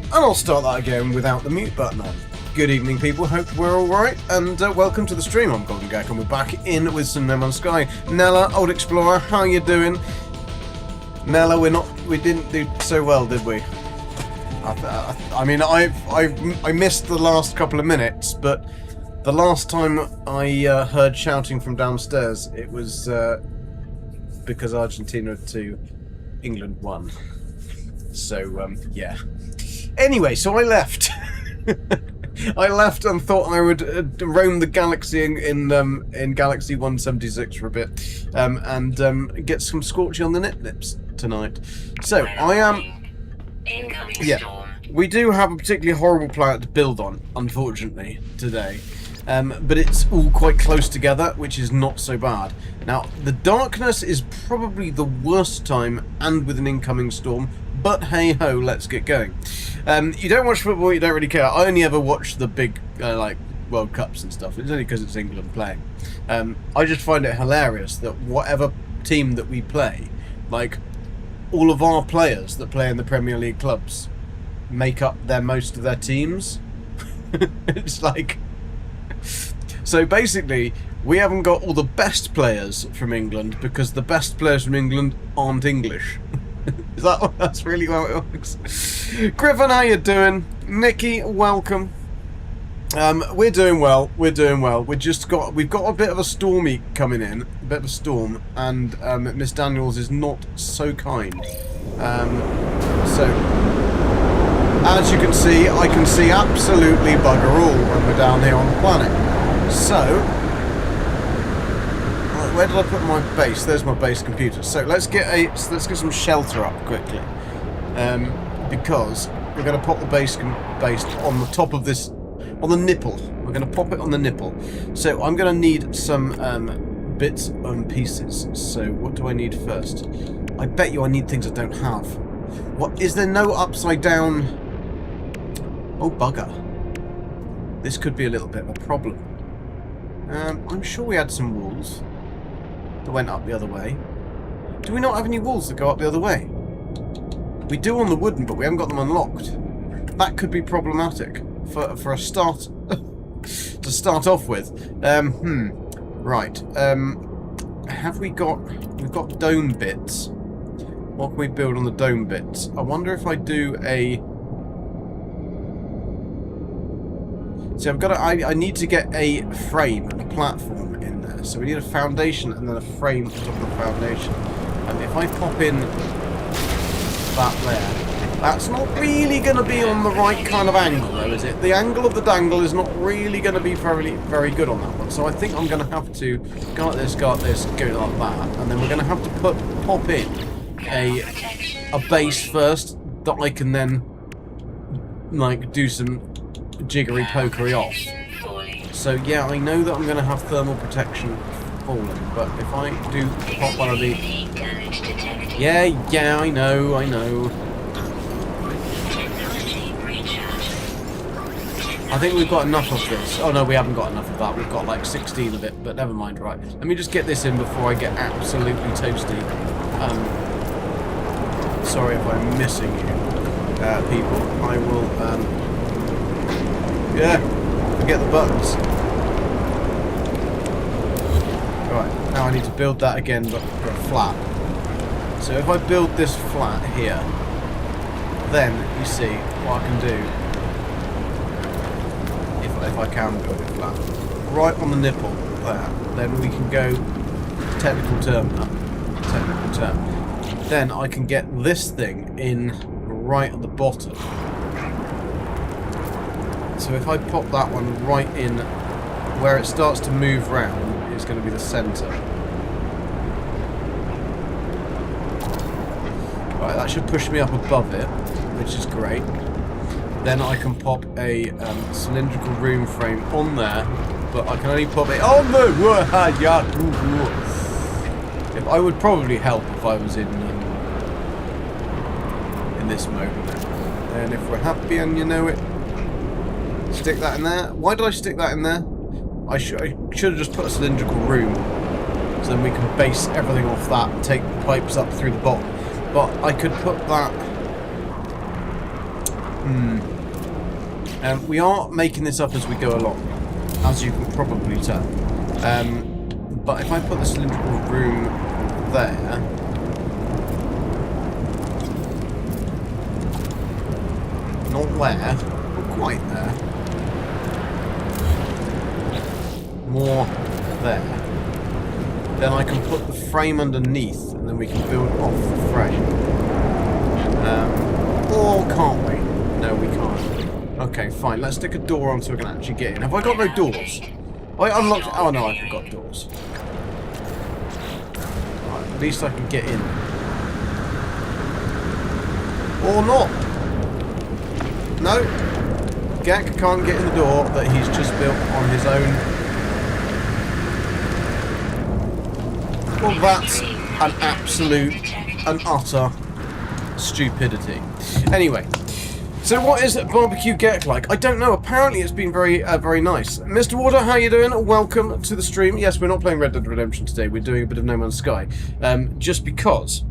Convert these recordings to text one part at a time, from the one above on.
And I'll start that again without the mute button on. Good evening, people. Hope we're alright, and welcome to the stream. I'm Golden Gak, and we're back in with some No Man's Sky. Nella, Old Explorer, how you doing? Nella, we didn't do so well, did we? I mean, I missed the last couple of minutes, but the last time I heard shouting from downstairs, it was because Argentina 2, England 1. So, yeah. Anyway, so I left. I left and thought I would roam the galaxy in Galaxy 176 for a bit, and get some scorchy on the nips tonight. So I am. Yeah, we do have a particularly horrible planet to build on, unfortunately, today. But it's all quite close together, which is not so bad. Now, the darkness is probably the worst time, and with an incoming storm. But hey ho, let's get going. You don't watch football, you don't really care. I only ever watch the big like World Cups and stuff. It's only because it's England playing. I just find it hilarious that whatever team that we play, like all of our players that play in the Premier League clubs, make up most of their teams. It's like, so basically we haven't got all the best players from England because the best players from England aren't English. That's really how it works. Griffin, how you doing? Nikki, welcome. We're doing well. We've got a bit of a stormy coming in, a bit of a storm, and Miss Daniels is not so kind. So as you can see, I can see absolutely bugger all when we're down here on the planet. So where did I put my base? There's my base computer. So let's get some shelter up quickly, because we're going to pop the base on the top of this, on the nipple. We're going to pop it on the nipple. So I'm going to need some bits and pieces. So what do I need first? I bet you I need things I don't have. What is there? No upside down? Oh bugger! This could be a little bit of a problem. I'm sure we had some walls that went up the other way. Do we not have any walls that go up the other way? We do on the wooden, but we haven't got them unlocked. That could be problematic for a start to start off with. Right. We've got dome bits. What can we build on the dome bits? I wonder if I do a. See, I need to get a frame, a platform in there. So we need a foundation and then a frame on top of the foundation. And if I pop in that there, that's not really going to be on the right kind of angle, though, is it? The angle of the dangle is not really going to be very good on that one. So I think I'm going to have to go like this, go like that, and then we're going to have to pop in a base first that I can then like do some jiggery pokery off. So yeah, I know that I'm going to have thermal protection falling, but if I do pop one of the... Yeah, I know. I think we've got enough of this. Oh no, we haven't got enough of that. We've got like 16 of it, but never mind, right. Let me just get this in before I get absolutely toasty. Sorry if I'm missing you, people. I will... Yeah, forget the buttons. Right, now I need to build that again, but flat. So if I build this flat here, then you see what I can do. If I can build it flat, right on the nipple there, then we can go technical term. Then I can get this thing in right at the bottom. So if I pop that one right in where it starts to move round, it's going to be the centre. Right, that should push me up above it, which is great. Then I can pop a cylindrical room frame on there, but I can only pop it on the... If I would probably help if I was in this mode. And if we're happy and you know it, stick that in there. Why did I stick that in there? I should have just put a cylindrical room, so then we can base everything off that and take the pipes up through the bottom. But I could put that We are making this up as we go along, as you can probably tell. But if I put the cylindrical room there... Not there, not quite there. More there. Then I can put the frame underneath, and then we can build off the frame. Or can't we? No, we can't. Okay, fine. Let's stick a door on so we can actually get in. Have I got no doors? I unlocked... Oh, no, I've got doors. Right, at least I can get in. Or not. No. Gak can't get in the door that he's just built on his own. Well, that's an absolute and utter stupidity. Anyway, so what is barbecue Gek like? I don't know. Apparently it's been very very nice. Mr. Water, how you doing? Welcome to the stream. Yes, we're not playing Red Dead Redemption today. We're doing a bit of No Man's Sky. Just because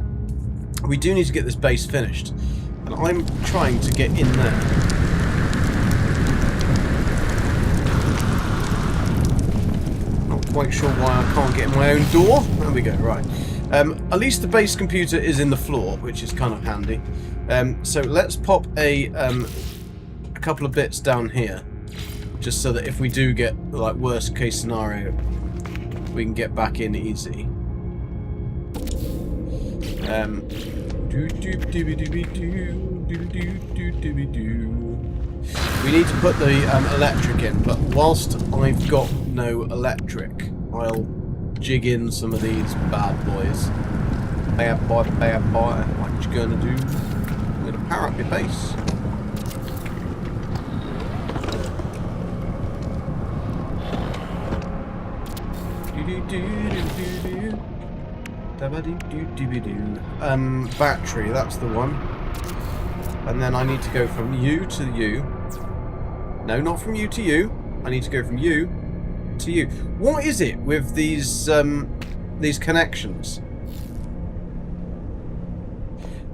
we do need to get this base finished. And I'm trying to get in there. Not quite sure why I can't get in my own door. There we go, right. At least the base computer is in the floor, which is kind of handy. So let's pop a couple of bits down here, just so that if we do get, like, worst case scenario, we can get back in easy. We need to put the electric in, but whilst I've got no electric, I'll jig in some of these bad boys. Bad boy, bad boy. What you gonna do? I'm gonna power up your base. Battery, that's the one. And then I need to go from you to you. No, not from you to you. I need to go from you to you. What is it with these connections?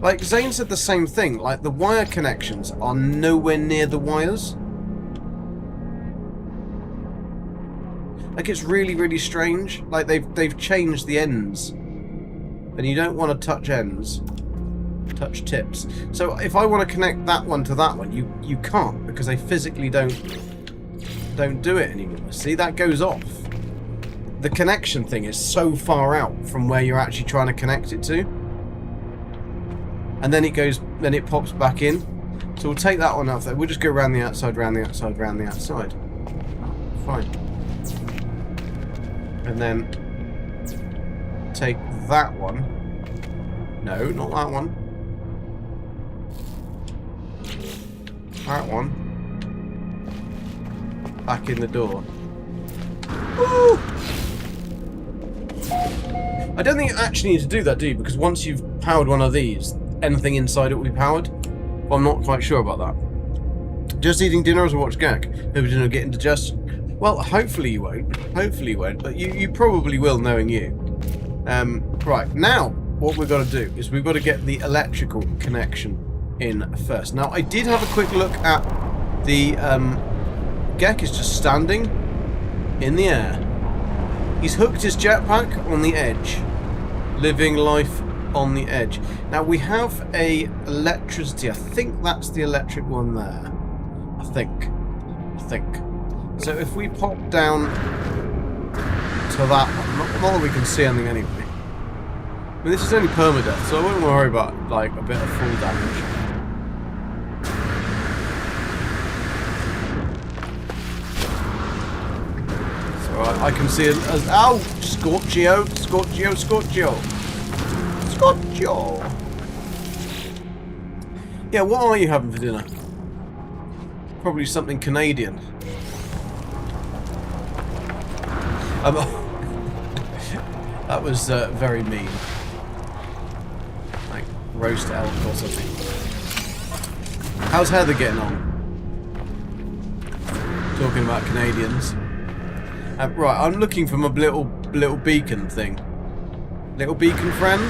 Like, Zane said the same thing. Like, the wire connections are nowhere near the wires. Like, it's really, really strange. Like, they've changed the ends. And you don't want to touch ends. Touch tips. So if I want to connect that one to that one, you can't, because they physically don't do it anymore. See, that goes off. The connection thing is so far out from where you're actually trying to connect it to. And then it pops back in. So we'll take that one out there. We'll just go around the outside, round the outside, round the outside. Fine. And then take that one. No, not that one. That one. Back in the door. Woo! I don't think you actually need to do that, do you? Because once you've powered one of these, anything inside it will be powered. Well, I'm not quite sure about that. Just eating dinner as I watch Gak. Hope you don't get indigestion. Well, hopefully you won't. Hopefully you won't, but you probably will, knowing you. Right, now what we've got to do is we've got to get the electrical connection in first. Now, I did have a quick look at the... Gek is just standing in the air. He's hooked his jetpack on the edge. Living life on the edge. Now, we have a electricity. I think that's the electric one there. I think. So if we pop down to that one, not that we can see anything anyway. I mean, this is only permadeath, so I won't worry about, like, a bit of full damage. So I can see it as... Ow! Scorchio! Scorchio! Scorchio! Scorchio! Yeah, what are you having for dinner? Probably something Canadian. That was very mean. Like roast elk or something. How's Heather getting on? Talking about Canadians. Right, I'm looking for my little beacon thing. Little beacon friend.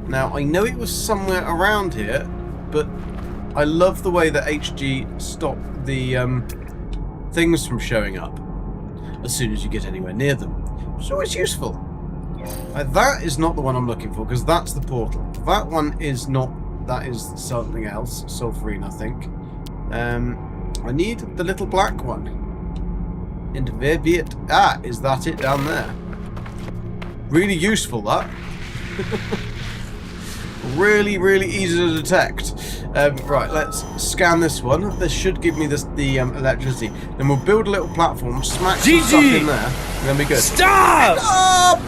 Now I know it was somewhere around here, but I love the way that HG stopped the things from showing up as soon as you get anywhere near them. It's always useful. That is not the one I'm looking for, because that's the portal. That one is not. That is something else. Sulfurine, I think. I need the little black one. And where be it? Ah, is that it down there? Really useful, that. Really, really easy to detect. Right, let's scan this one. This should give me the electricity. Then we'll build a little platform, smack some stuff in there, and then be good. Stop! Stop!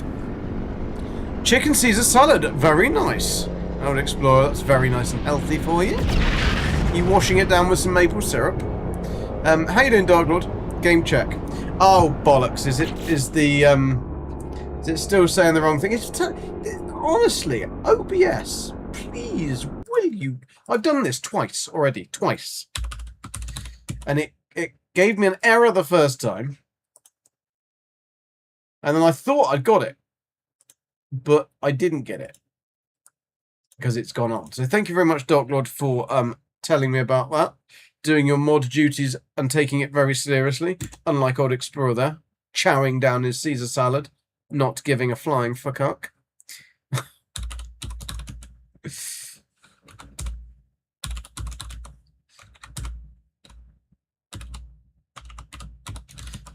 Chicken Caesar salad, very nice. I would explore. That's very nice and healthy for you. You washing it down with some maple syrup. How you doing, Dark Lord? Game check. Oh bollocks! Is it still saying the wrong thing? Honestly, OBS, please, will you? I've done this twice already, twice. And it gave me an error the first time. And then I thought I'd got it. But I didn't get it. Because it's gone on. So thank you very much, Dark Lord, for telling me about that. Doing your mod duties and taking it very seriously. Unlike Old Explorer there. Chowing down his Caesar salad. Not giving a flying fuck.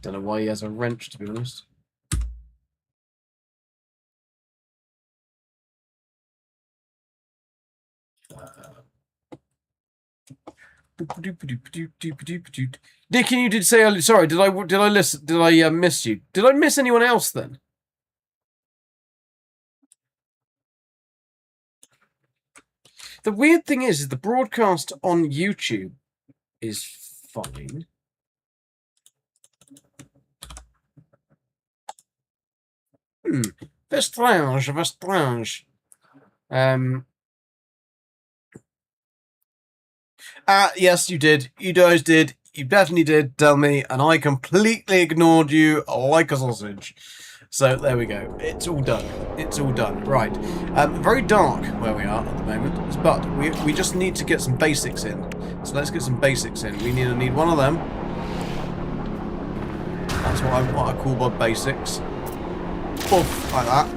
Don't know why he has a wrench, to be honest. Dickon, you did say earlier. Sorry, did I listen? Did I miss you? Did I miss anyone else then? The weird thing is the broadcast on YouTube is fine. Very strange, very strange. Yes, you did. You guys did. You definitely did tell me, and I completely ignored you like a sausage. So there we go. It's all done. It's all done. Right. Very dark where we are at the moment, but we just need to get some basics in. So let's get some basics in. We need one of them. That's what I call my basics. Oof, like that.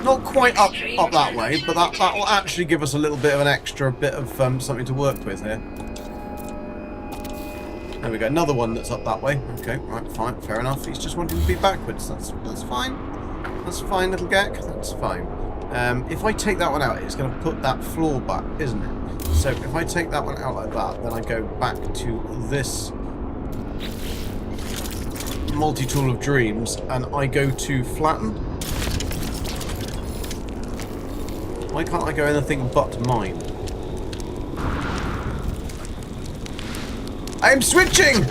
Not quite up that way, but that will actually give us a little bit of an extra bit of something to work with here. There we go, another one that's up that way. Okay, right, fine, fair enough. He's just wanting to be backwards. That's fine. That's fine, little Gek. That's fine. If I take that one out, it's going to put that floor back, isn't it? So if I take that one out like that, then I go back to this multi-tool of dreams, and I go to flatten. Why can't I go anything but mine? I'm switching!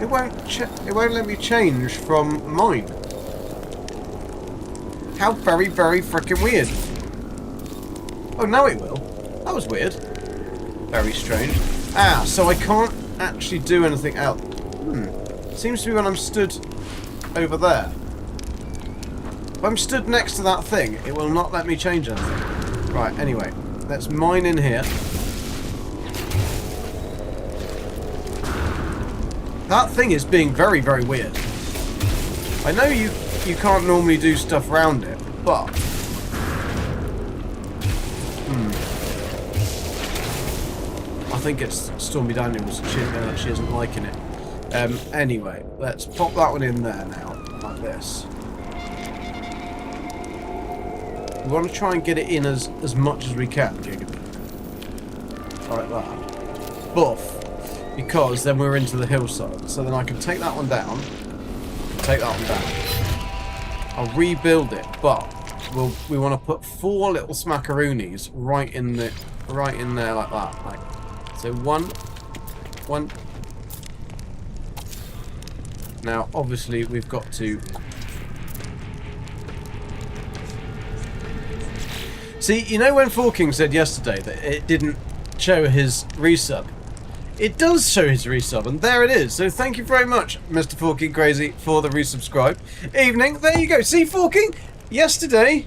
It won't let me change from mine. How very, very freaking weird. Oh, now it will. That was weird. Very strange. Ah, so I can't actually do anything else. Seems to be when I'm stood over there. If I'm stood next to that thing, it will not let me change anything. Right, anyway, let's mine in here. That thing is being very, very weird. I know you can't normally do stuff around it, but... I think it's Stormy Daniels. She isn't liking it. Anyway, let's pop that one in there now, like this. We want to try and get it in as much as we can, Gigabit. Like that. Buff. Because then we're into the hillside. So then I can take that one down. Take that one down. I'll rebuild it, but we want to put 4 little smackaroonies right in there like that. Like, so one. Now, obviously, we've got to... See, you know when Forking said yesterday that it didn't show his resub? It does show his resub, and there it is. So thank you very much, Mr. Forking Crazy, for the resubscribe. Evening, there you go. See, Forking, yesterday,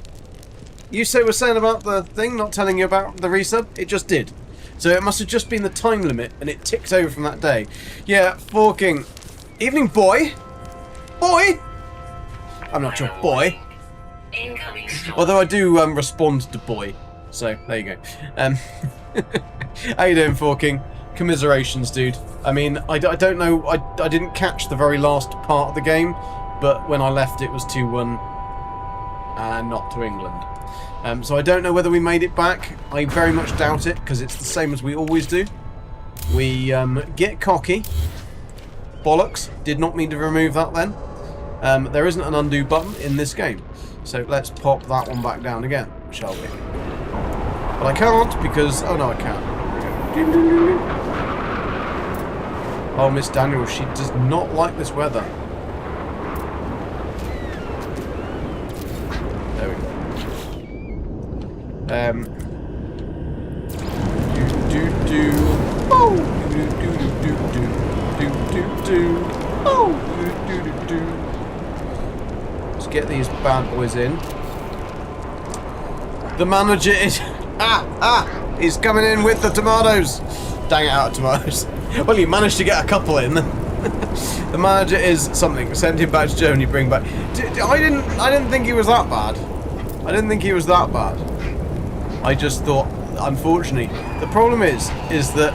you were saying about the thing, not telling you about the resub. It just did. So it must have just been the time limit, and it ticked over from that day. Yeah, Forking. Evening, boy. Boy. I'm not your boy. Although I do respond to boy. So, there you go. How you doing, Forking? Commiserations, dude. I mean, I don't know, I didn't catch the very last part of the game, but when I left it was 2-1 and not to England. So I don't know whether we made it back. I very much doubt it, because it's the same as we always do. We get cocky. Bollocks. Did not mean to remove that then. There isn't an undo button in this game. So let's pop that one back down again, shall we? But I can't because... Oh no, I can't. Oh, Miss Daniels, she does not like this weather. There we go. Do. Oh. Do. Oh. Do. Let's get these bad boys in. The manager is... He's coming in with the tomatoes. Dang it, out of tomatoes. Well, you managed to get a couple in. The manager is something. Send him back to Germany. Bring back. I didn't think he was that bad. I didn't think he was that bad. I just thought, unfortunately, the problem is that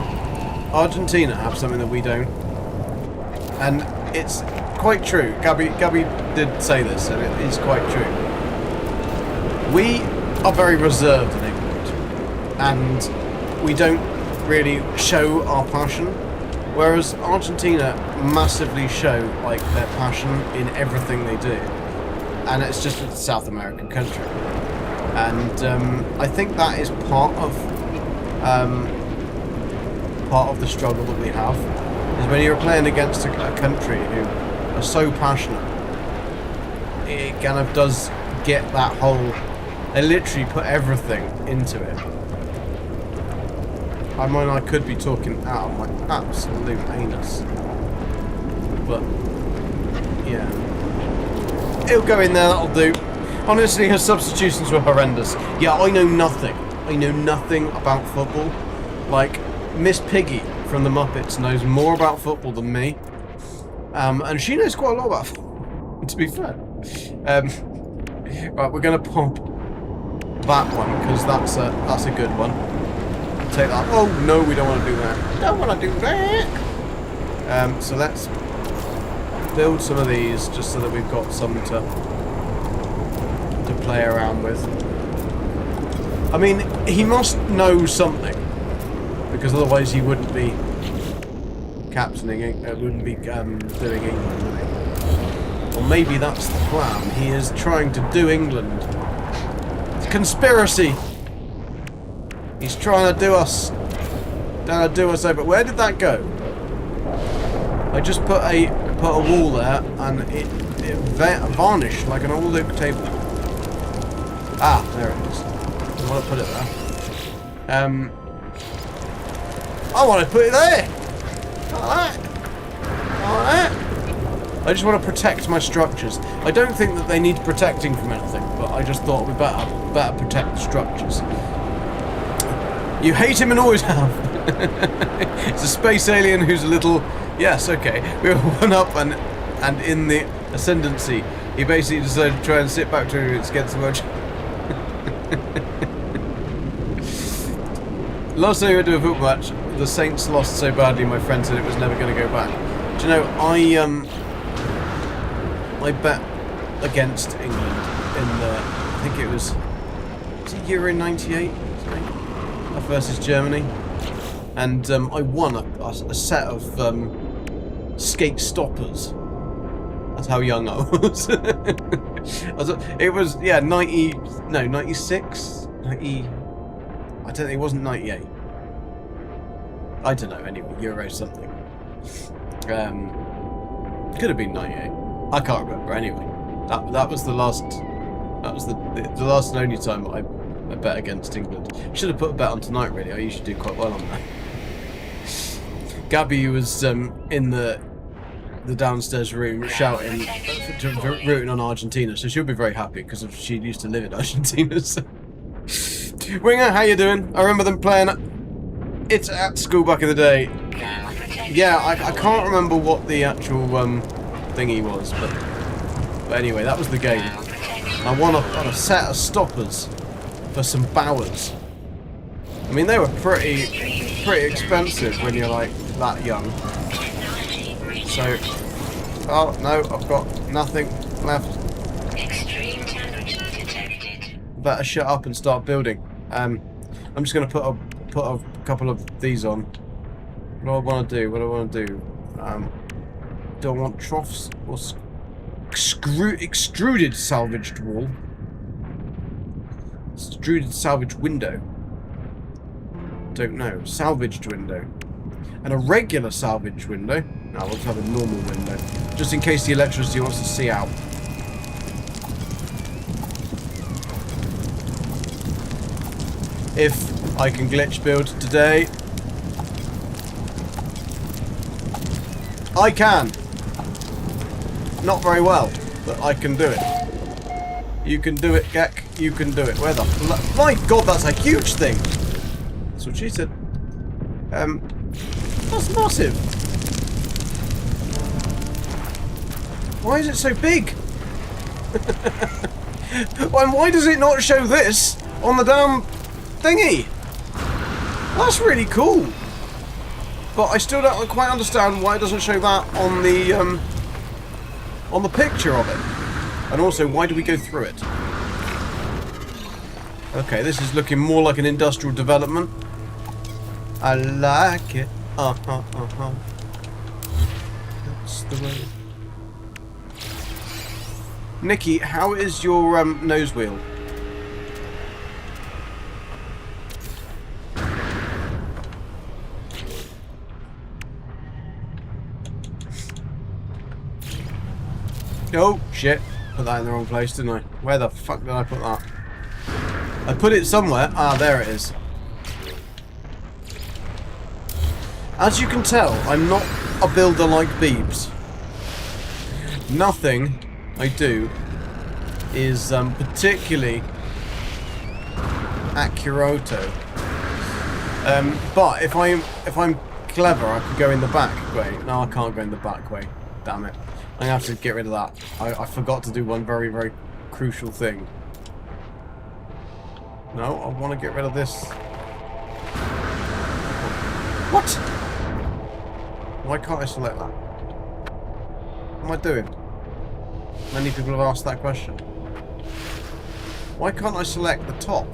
Argentina have something that we don't, and it's quite true. Gabby did say this, and it is quite true. We are very reserved in England, and we don't really show our passion, whereas Argentina massively show like their passion in everything they do, and it's just a South American country, and I think that is part of the struggle that we have, is when you're playing against a country who are so passionate, it kind of does get that whole, they literally put everything into it. I mean, I could be talking out of my absolute anus. But, yeah. It'll go in there, that'll do. Honestly, her substitutions were horrendous. Yeah, I know nothing. I know nothing about football. Like, Miss Piggy from the Muppets knows more about football than me. And she knows quite a lot about football, to be fair. Right, we're going to pop that one, because that's a good one. Take that. Oh no, we don't want to do that. Don't want to do that. So let's build some of these just so that we've got some to play around with. I mean, he must know something, because otherwise he wouldn't be captaining it. Wouldn't be doing England, would he? Or maybe that's the plan. He is trying to do England. It's conspiracy. He's trying to do us over. Where did that go? I just put a wall there, and it varnished like an old oak table. Ah, there it is. I want to put it there. I want to put it there. Like that. Like that. I just want to protect my structures. I don't think that they need protecting from anything, but I just thought we better protect the structures. You hate him and always have. It's a space alien who's a little... Yes, okay. We were one up, and in the ascendancy, he basically decided to try and sit back to it against the much. Last time we went to a football match, the Saints lost so badly, my friend said it was never going to go back. Do you know, I bet against England in the... I think it was it Euro 98? Versus Germany, and I won a set of skate stoppers. That's how young I was. It was, yeah, 96, 90. I don't think it wasn't 98. I don't know. Anyway, Euro something. Could have been 98. I can't remember. Anyway, that was the last. That was the last and only time I bet against England. Should have put a bet on tonight, really. I usually do quite well on that. Gabby was in the downstairs room shouting, rooting on Argentina, so she'll be very happy because she used to live in Argentina. So. Winger, how you doing? I remember them playing it at school back in the day. Yeah, I can't remember what the actual thingy was, but anyway, that was the game. I won on a set of stoppers for some Bowers. I mean, they were pretty expensive when you're like that young. So, oh no, I've got nothing left. Extreme temperature detected. Better shut up and start building. I'm just gonna put a couple of these on. What do I want to do? What do I want to do? Do I want troughs or extruded salvaged wall? Extruded salvaged window. Don't know. Salvaged window. And a regular salvage window. No, we'll have a normal window. Just in case the electricity wants to see out. If I can glitch build today. I can. Not very well, but I can do it. You can do it, Gek. You can do it. Where the... My God, that's a huge thing. That's what she said. That's massive. Why is it so big? And why does it not show this on the damn thingy? That's really cool. But I still don't quite understand why it doesn't show that on the picture of it. And also, why do we go through it? Okay, this is looking more like an industrial development. I like it. That's the way. Nikki, how is your nose wheel? Oh, shit. Put that in the wrong place, didn't I? Where the fuck did I put that? I put it somewhere. Ah, there it is. As you can tell, I'm not a builder like Beebs. Nothing I do is particularly accurato. But if I'm clever, I could go in the back way. No, I can't go in the back way. Damn it. I'm going to have to get rid of that. I forgot to do one very, very crucial thing. No, I want to get rid of this. What? Why can't I select that? What am I doing? Many people have asked that question. Why can't I select the top?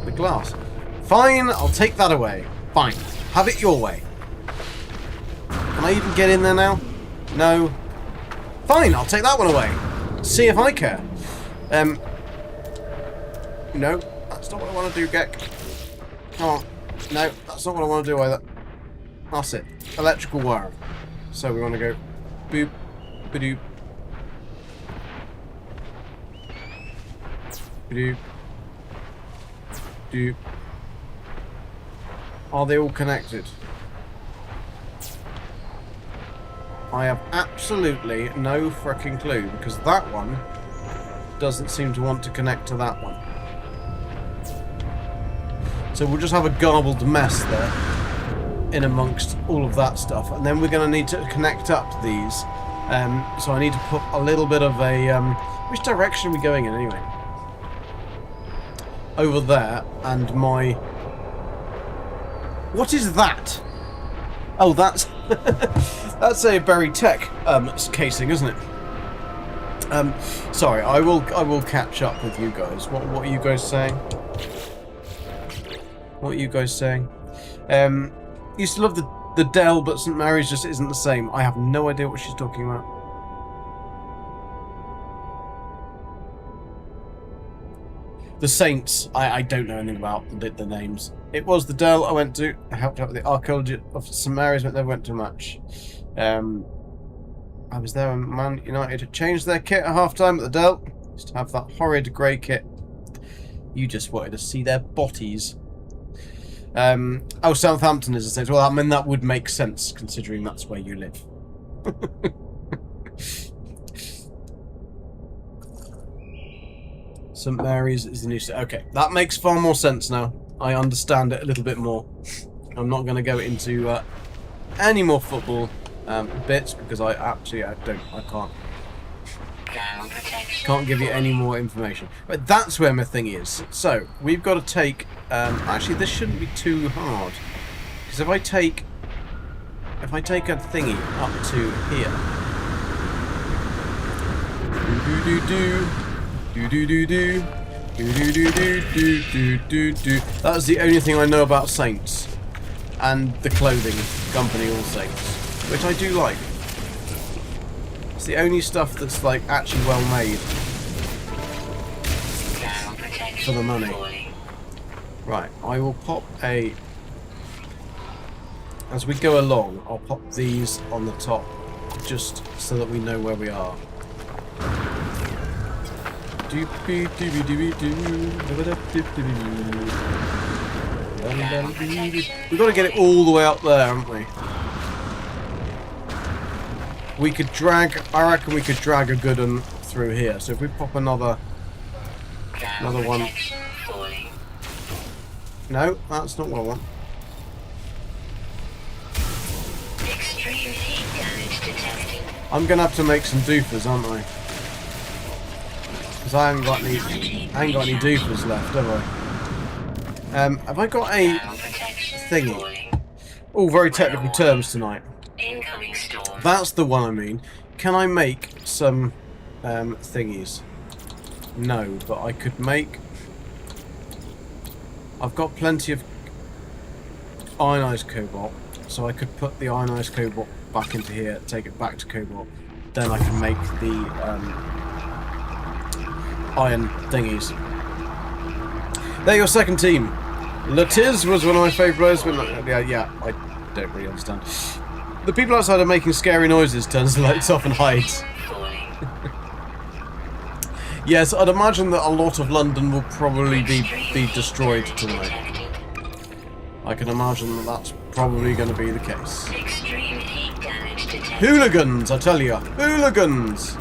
The glass. Fine, I'll take that away. Fine. Have it your way. Can I even get in there now? No. Fine, I'll take that one away. See if I care. No, that's not what I want to do, Gek. Come on. No, that's not what I want to do either. That's it. Electrical wire. So we want to go boop, ba-doop, ba-doop, doop. Are they all connected? I have absolutely no frickin' clue, because that one doesn't seem to want to connect to that one. So we'll just have a garbled mess there in amongst all of that stuff, and then we're going to need to connect up these. So I need to put a little bit of a... which direction are we going in anyway? Over there, and my... What is that? Oh, that's... That's a Berry Tech casing, isn't it? Sorry, I will catch up with you guys. What are you guys saying? What are you guys saying? Used to love the Dell, but St. Mary's just isn't the same. I have no idea what she's talking about. The Saints, I don't know anything about the names. It was the Dell I went to. I helped out with the archaeology of St. Mary's, but never went to a match. I was there when Man United changed their kit at half-time at the Dell. Used to have that horrid grey kit. You just wanted to see their botties. Oh, Southampton is a state. Well, I mean, that would make sense, considering that's where you live. St Mary's is the new state. Okay, that makes far more sense now. I understand it a little bit more. I'm not going to go into any more football bits, because I can't give you any more information. But that's where my thing is. So we've got to take. Actually, this shouldn't be too hard, because if I take a thingy up to here, that's the only thing I know about Saints and the clothing company All Saints, which I do like. It's the only stuff that's like actually well made for the money. Right, I will pop a... As we go along, I'll pop these on the top, just so that we know where we are. We've got to get it all the way up there, haven't we? We could drag... I reckon we could drag a good one through here. So if we pop another one... No, that's not what I want. I'm gonna have to make some doofers, aren't I? Because I ain't got any doofers left, have I? Have I got a thingy? All very technical terms tonight. That's the one I mean. Can I make some thingies? No, but I could make... I've got plenty of ionized cobalt, so I could put the ionized cobalt back into here, take it back to cobalt, then I can make the iron thingies. They're your second team. Latiz was one of my favourite players, but yeah, I don't really understand. The people outside are making scary noises, turns the lights off and hides. Yes, I'd imagine that a lot of London will probably be destroyed tonight. I can imagine that that's probably going to be the case. Hooligans, I tell you. Hooligans!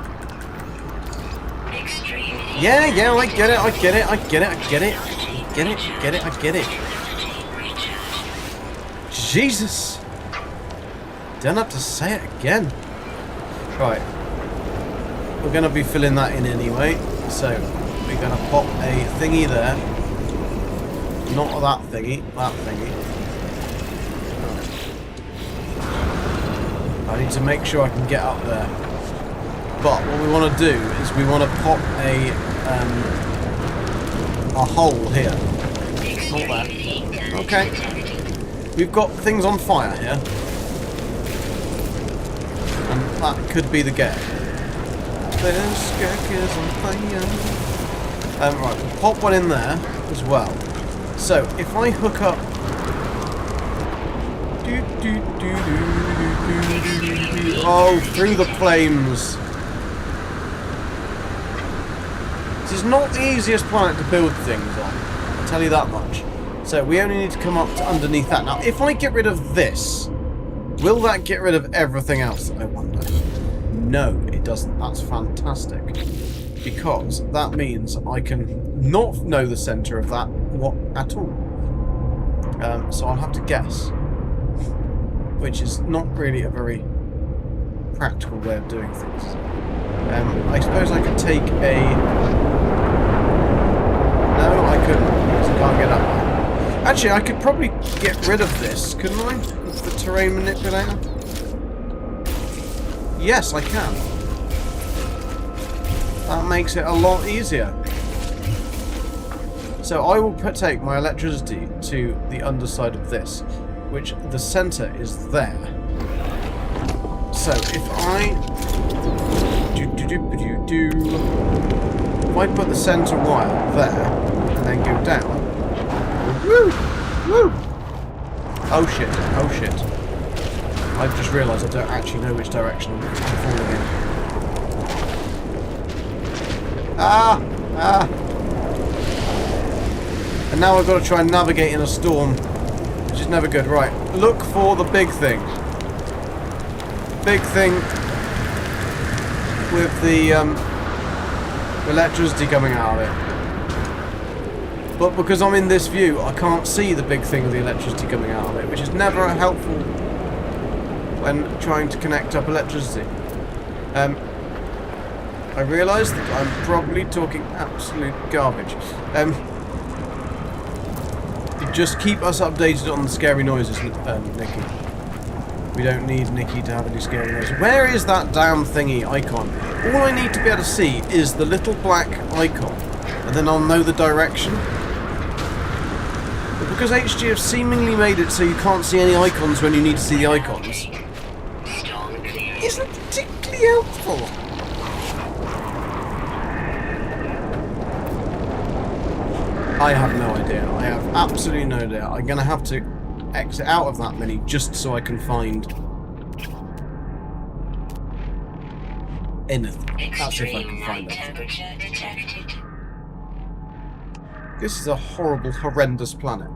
Yeah, I get it. I get it. Jesus! Don't have to say it again. Right. We're going to be filling that in anyway. So, we're going to pop a thingy there. Not that thingy. That thingy. Right. I need to make sure I can get up there. But what we want to do is we want to pop a hole here. Not that. Okay. We've got things on fire here. And that could be the gate. This gag is on fire. Right, we'll pop one in there as well. So, if I hook up... Oh, through the flames. This is not the easiest planet to build things on. I'll tell you that much. So, we only need to come up to underneath that. Now, if I get rid of this, will that get rid of everything else, I wonder? No, it doesn't. That's fantastic. Because that means I can not know the centre of that at all. So I'll have to guess. Which is not really a very practical way of doing things. I suppose I could take a... No, I couldn't. Because I can't get up there. Actually, I could probably get rid of this, couldn't I? With the terrain manipulator? Yes, I can. That makes it a lot easier. So I will take my electricity to the underside of this, which the centre is there. So if I put the centre wire there and then go down. Woo! Woo! Oh shit! Oh shit! I've just realised I don't actually know which direction I'm falling in. Ah! Ah! And now I've got to try and navigate in a storm which is never good. Right, look for the big thing. Big thing with the electricity coming out of it. But because I'm in this view, I can't see the big thing with the electricity coming out of it, which is never helpful when trying to connect up electricity. I realise that I'm probably talking absolute garbage. Just keep us updated on the scary noises, Nikki. We don't need Nikki to have any scary noises. Where is that damn thingy icon? All I need to be able to see is the little black icon, and then I'll know the direction. But because HG have seemingly made it so you can't see any icons when you need to see the icons, isn't particularly helpful. I have no idea. I have absolutely no idea. I'm going to have to exit out of that menu just so I can find anything. That's if I can find it. This is a horrible, horrendous planet.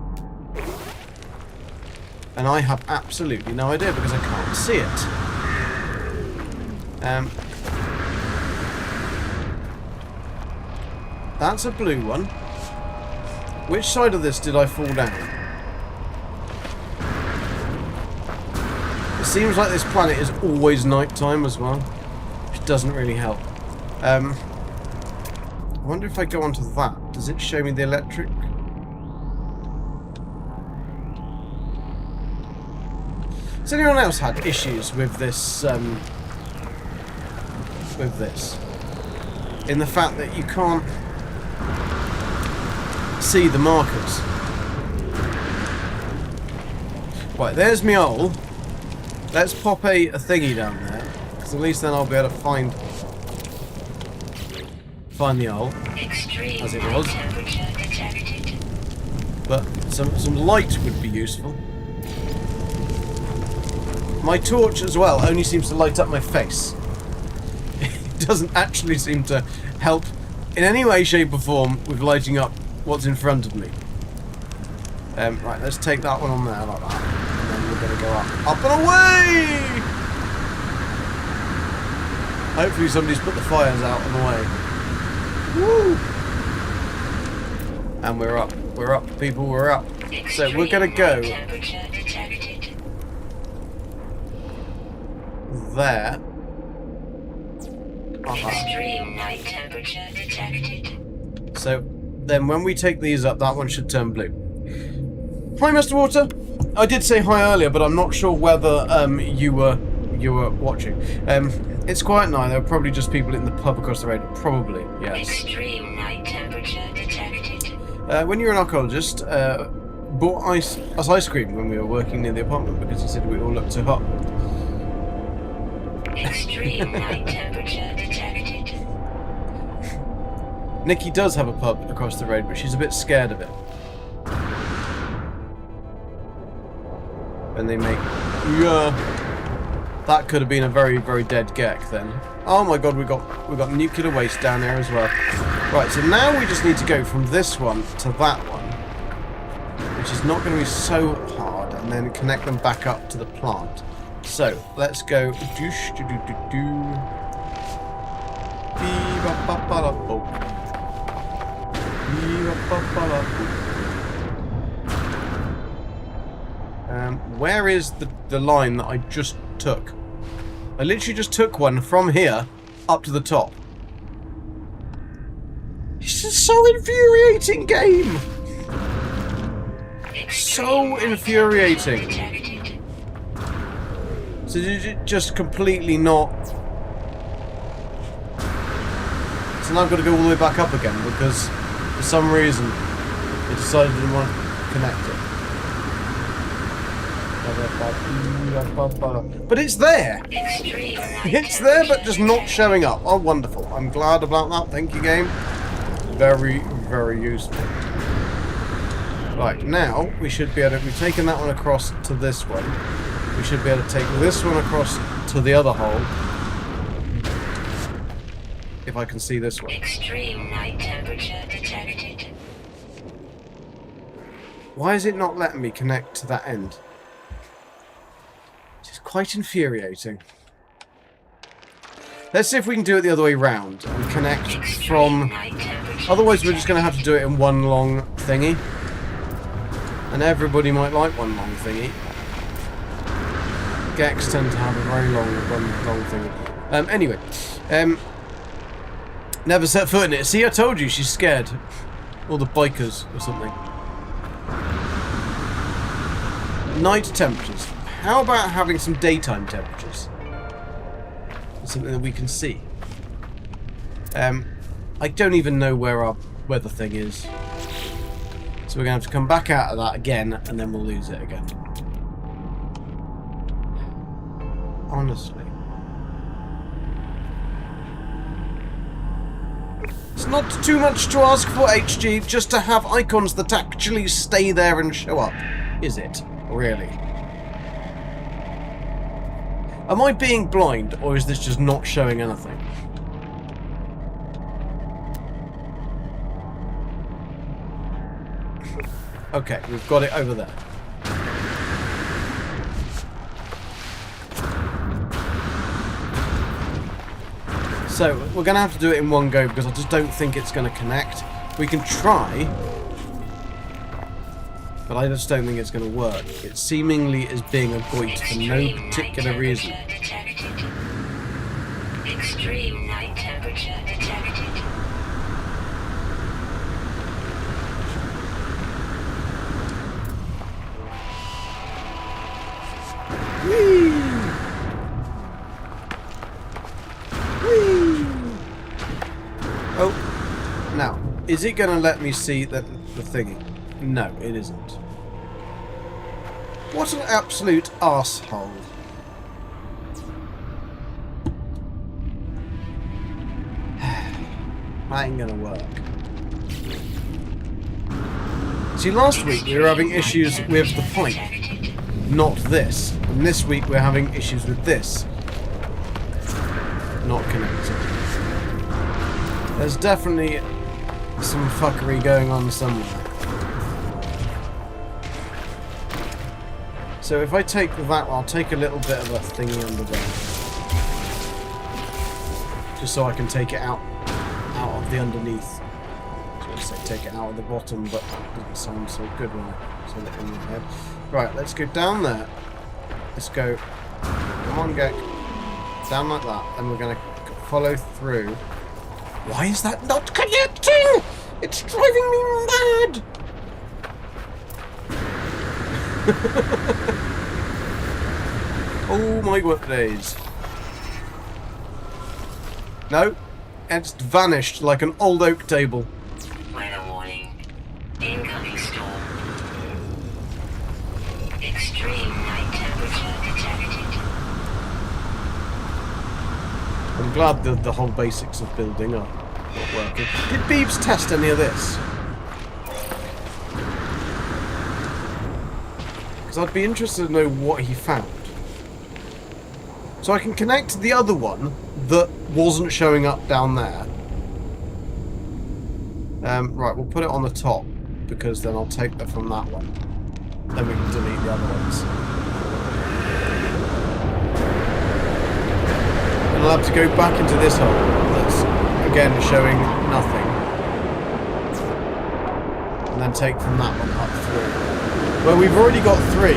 And I have absolutely no idea because I can't see it. That's a blue one. Which side of this did I fall down? It seems like this planet is always nighttime as well, which doesn't really help. I wonder if I go onto that, does it show me the electric? Has anyone else had issues with this? In the fact that you can't see the markers. Right, there's me hole. Let's pop a thingy down there, because at least then I'll be able to find the hole, as it was. But some light would be useful. My torch as well only seems to light up my face. It doesn't actually seem to help in any way, shape or form with lighting up what's in front of me. Right, let's take that one on there like that. And then we're going to go up and away! Hopefully somebody's put the fires out on the way. Woo! And we're up, people, we're up. So we're going to go there. Extreme night temperature detected. So then when we take these up, that one should turn blue. Hi, Mr. Water. I did say hi earlier, but I'm not sure whether you were watching. It's quiet now. There are probably just people in the pub across the road. Probably, yes. Extreme night temperature detected. When you were an archaeologist, bought us ice cream when we were working near the apartment because he said we all looked too hot. Extreme night temperature detected. Nikki does have a pub across the road, but she's a bit scared of it. When they make... Yeah. That could have been a very, very dead geck then. Oh my god, we got nuclear waste down there as well. Right, so now we just need to go from this one to that one, which is not going to be so hard, and then connect them back up to the plant. So, let's go... where is the line that I just took? I literally just took one from here up to the top. It's just so infuriating, game! So infuriating. So did it just completely not... So now I've got to go all the way back up again because for some reason it decided it didn't want to connect it. But it's there! It's there but just not showing up. Oh, wonderful. I'm glad about that. Thank you, game. Very, very useful. Right, now we should be able to... We've taken that one across to this one. We should be able to take this one across to the other hole. If I can see this one. Extreme night temperature detected. Why is it not letting me connect to that end? It's quite infuriating. Let's see if we can do it the other way round and connect from... Otherwise we're just going to have to do it in one long thingy. And everybody might like one long thingy. Geks tend to have a very long thingy. Anyway. Never set foot in it. See, I told you, she's scared. Or the bikers or something. Night temperatures. How about having some daytime temperatures? Something that we can see. I don't even know where our weather thing is. So we're going to have to come back out of that again, and then we'll lose it again. Honestly. It's not too much to ask for, HG, just to have icons that actually stay there and show up. Is it? Really? Am I being blind, or is this just not showing anything? Okay, we've got it over there. So, we're going to have to do it in one go, because I just don't think it's going to connect. We can try, but I just don't think it's going to work. It seemingly is being a goit for no particular reason. Extreme night temperature detected. Whee! Whee! Oh, now, is it going to let me see the thingy? No, it isn't. What an absolute arsehole. That ain't gonna work. See, last week we were having issues with the pipe, not this. And this week we're having issues with this. Not connected. There's definitely some fuckery going on somewhere. So if I take that, I'll take a little bit of a thingy under there. Just so I can take it out of the underneath. I was going to say take it out of the bottom, but it doesn't sound so good when I say it in my head. Right, let's go down there. Let's go. Come on, Gek. Down like that. And we're going to follow through. Why is that not connecting? It's driving me mad! Oh my what days. No, it's vanished like an old oak table. Weather warning. Incoming storm. Extreme night temperature detected. I'm glad that the whole basics of building are not working. Did Beebs test any of this? Because I'd be interested to know what he found. So I can connect to the other one that wasn't showing up down there. Right, we'll put it on the top, because then I'll take that from that one. Then we can delete the other ones. And I'll have to go back into this hole that's, again, showing nothing. And then take from that one up through. Well, we've already got 3.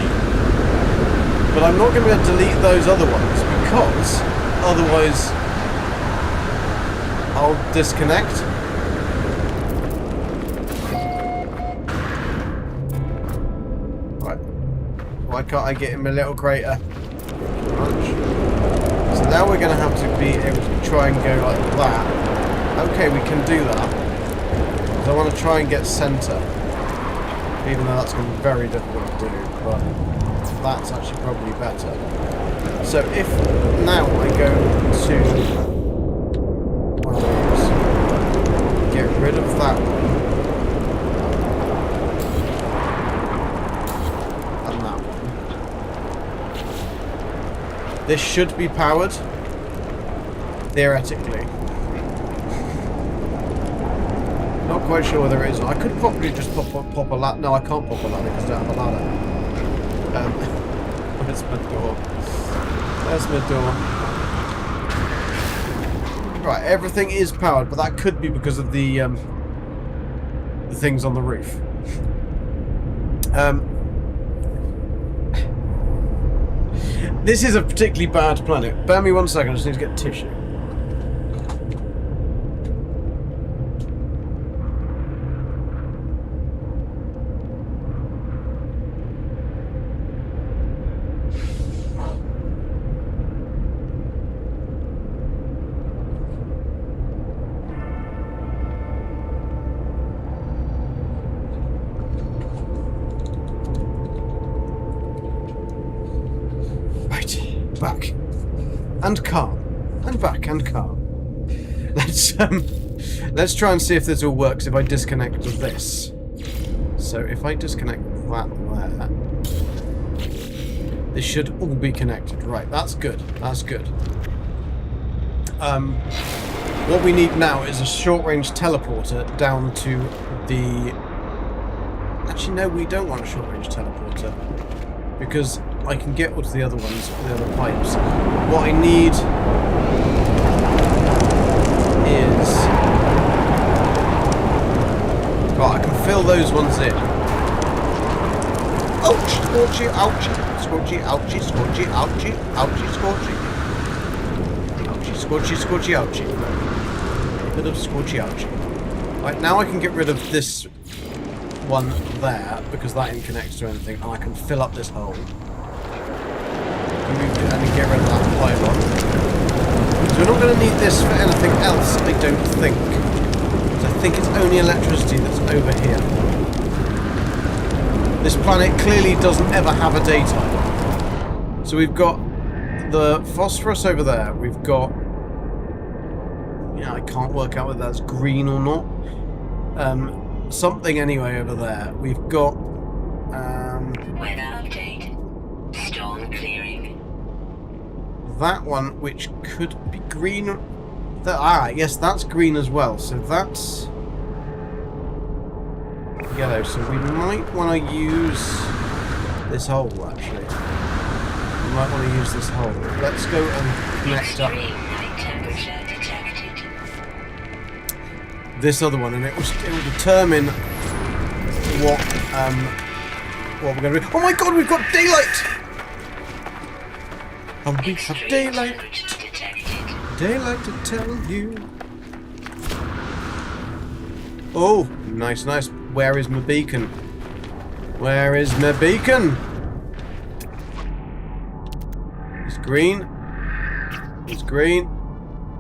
But I'm not going to be able to delete those other ones, because otherwise I'll disconnect. Right. Why can't I get in my little crater? So now we're going to have to be able to try and go like that. Okay, we can do that. So I want to try and get centre. Even though that's going to be very difficult to do, but that's actually probably better. So if now I go to get rid of that one and that one, this should be powered theoretically. Not quite sure whether it is. I could probably just pop a ladder. No, I can't pop a ladder because I don't have a ladder. Where's my door? There's my door. Right, everything is powered, but that could be because of the things on the roof. This is a particularly bad planet. Bear me 1 second, I just need to get tissue. Back and calm, and back and calm. Let's try and see if this all works if I disconnect this. So if I disconnect that there, this should all be connected. Right, that's good. That's good. What we need now is a short-range teleporter down to the. Actually, no, we don't want a short-range teleporter because I can get to the other ones, the other pipes. What I need is... Right, I can fill those ones in. Ouch! Scorchy, ouchie, scorchy, ouchie, scorchy, ouchie, ouchie, scorchy. Ouchie, scorchy, scorchy, ouchie. Bit of scorchy, ouchie. Right, now I can get rid of this one there, because that ain't connected to anything, and I can fill up this hole. And get rid of that pylon. So we're not going to need this for anything else, I don't think. So I think it's only electricity that's over here. This planet clearly doesn't ever have a daytime. So we've got the phosphorus over there. We've got... Yeah, I can't work out whether that's green or not. Something anyway over there. We've got... Weather update. Storm clearing. That one, which could be green. Yes, that's green as well. So that's yellow. So we might want to use this hole, actually. We might want to use this hole. Let's go and connect up Extreme night temperature detected. this other one, and it will determine what we're going to do. Oh my god, we've got daylight! And we have daylight. Daylight to tell you. Oh, nice, nice. Where is my beacon? Where is my beacon? It's green. It's green.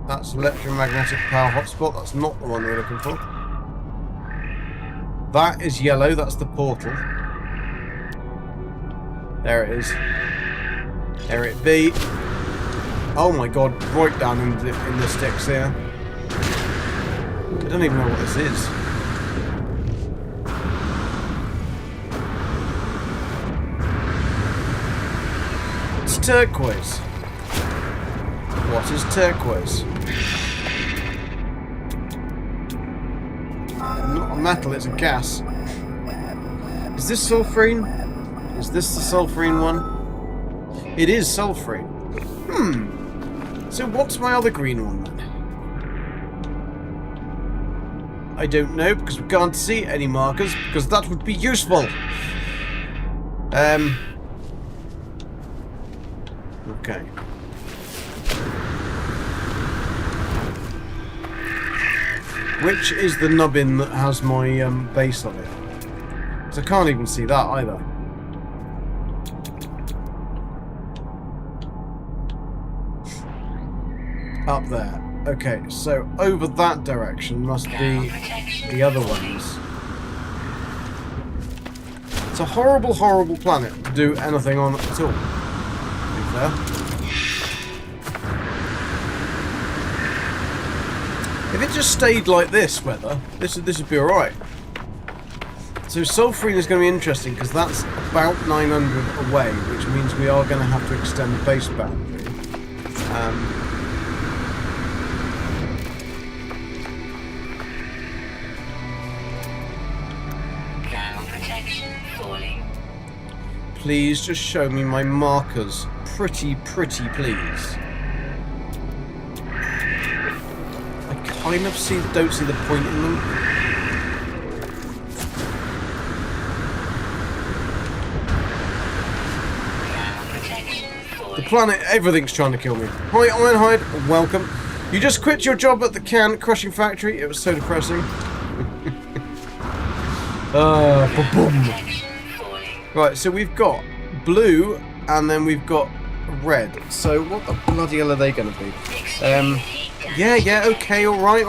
That's electromagnetic power hotspot. That's not the one we're looking for. That is yellow. That's the portal. There it is. There it be. Oh my god, right down in the sticks here. I don't even know what this is. It's turquoise. What is turquoise? Not a metal, it's a gas. Is this sulfurine? Is this the sulfurine one? It is sulfurine. So what's my other green one then? I don't know, because we can't see any markers, because that would be useful. Okay. Which is the nubbin that has my base on it? Because I can't even see that either. Up there. Okay, so over that direction must be the other ones. It's a horrible, horrible planet to do anything on at all. To be fair. If it just stayed like this weather, this would be alright. So sulfurine is going to be interesting because that's about 900 away, which means we are going to have to extend the base boundary. please just show me my markers. Pretty please. I kind of don't see the point in them. The planet, everything's trying to kill me. Hi, Ironhide, welcome. You just quit your job at the can crushing factory. It was so depressing. Boom. Right, so we've got blue and then we've got red. So what the bloody hell are they going to be? Yeah, okay, alright.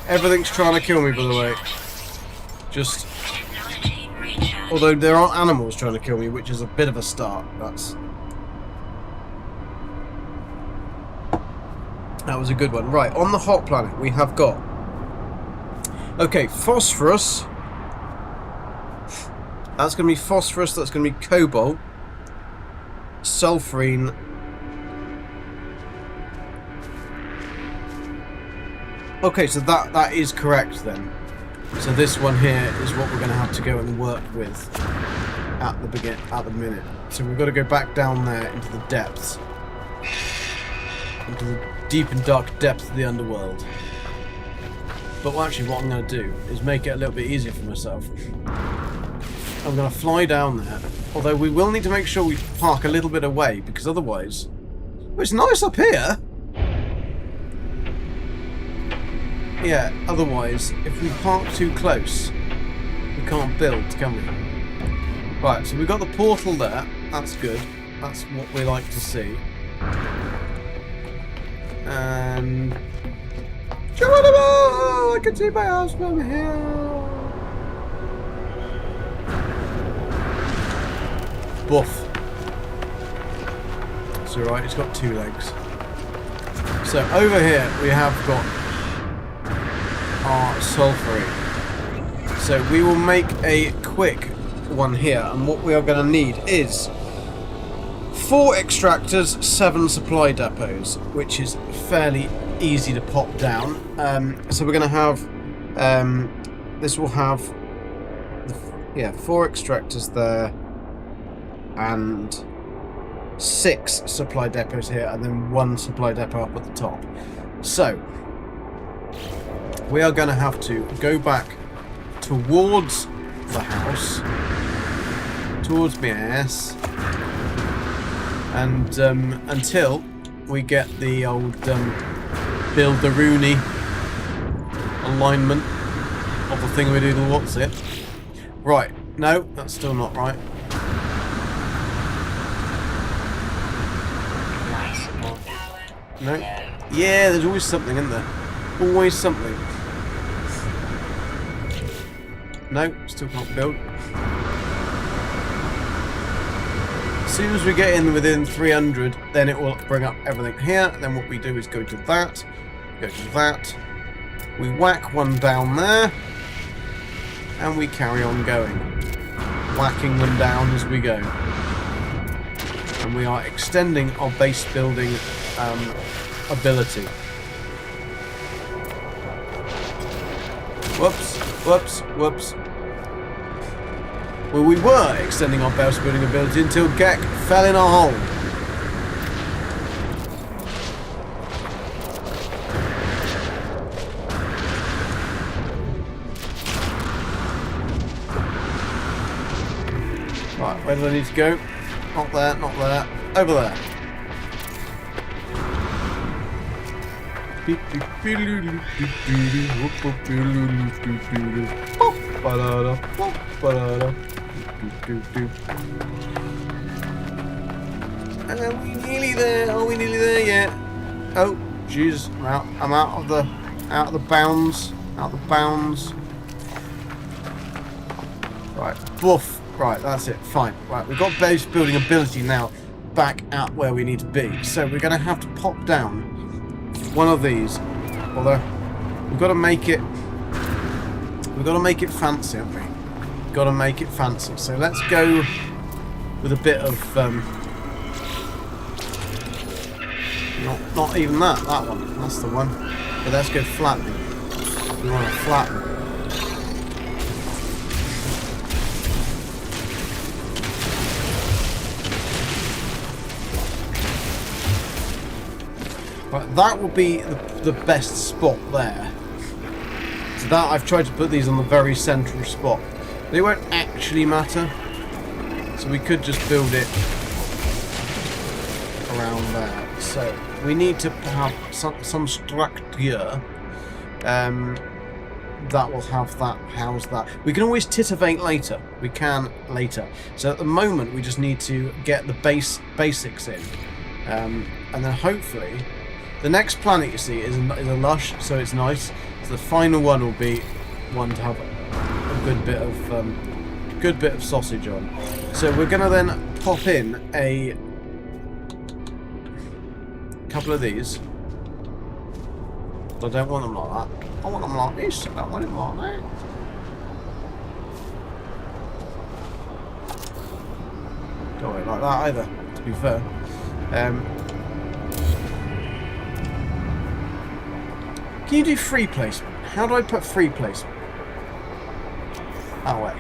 Everything's trying to kill me, by the way. Just... Although there aren't animals trying to kill me, which is a bit of a start. That was a good one. Right, on the hot planet we have got... Okay, phosphorus. That's going to be phosphorus, that's going to be cobalt. Sulfurine. Okay, so that is correct then. So this one here is what we're going to have to go and work with at the minute. So we've got to go back down there into the depths, into the deep and dark depths of the underworld. But actually, what I'm going to do is make it a little bit easier for myself. I'm going to fly down there. Although we will need to make sure we park a little bit away, because otherwise, well, it's nice up here. Yeah, otherwise, if we park too close, we can't build, can we? Right, so we've got the portal there. That's good. That's what we like to see. And... I can see my house from here. Boof. It's alright, it's got 2 legs. So over here we have got our sulfurate. So we will make a quick one here, and what we are going to need is 4 extractors, 7 supply depots, which is fairly easy to pop down. So we're going to have this will have 4 extractors there and 6 supply depots here, and then 1 supply depot up at the top. So we are going to have to go back towards the house, towards my ass, and until we get the old build-the-rooney alignment of the thingamadoodle. What's it? Right, no, that's still not right. No. Yeah, there's always something in there. Always something. No, still can't build. As soon as we get in within 300, then it will bring up everything here. Then what we do is go to that, we whack one down there, and we carry on going, whacking them down as we go. And we are extending our base building ability. Whoops. Well, we were extending our base building ability until Gek fell in a hole. Right, where do I need to go? Not there, not there. Over there. And are we nearly there? Are we nearly there yet? Oh, jeez, I'm out of the bounds. Right, boof. Right, that's it. Fine. Right, we've got base building ability now back at where we need to be. So we're going to have to pop down one of these. Although we've got to make it fancy, haven't we? Got to make it fancy. So let's go with a bit of not even that one. That's the one. But let's go flattening. We want to flatten. Right, that will be the best spot there. So that I've tried to put these on the very central spot. They won't actually matter. So we could just build it around there. So we need to have some structure that will have that, house that. We can always titivate later. We can later. So at the moment we just need to get the basics in. And then hopefully the next planet you see is a lush, so it's nice. So the final one will be one to have a good bit of sausage on. So we're gonna then pop in a couple of these. I don't want them like that. I want them like this. I don't want them like that. Don't want it like that either, to be fair. Can you do free placement? How do I put free placement? That way.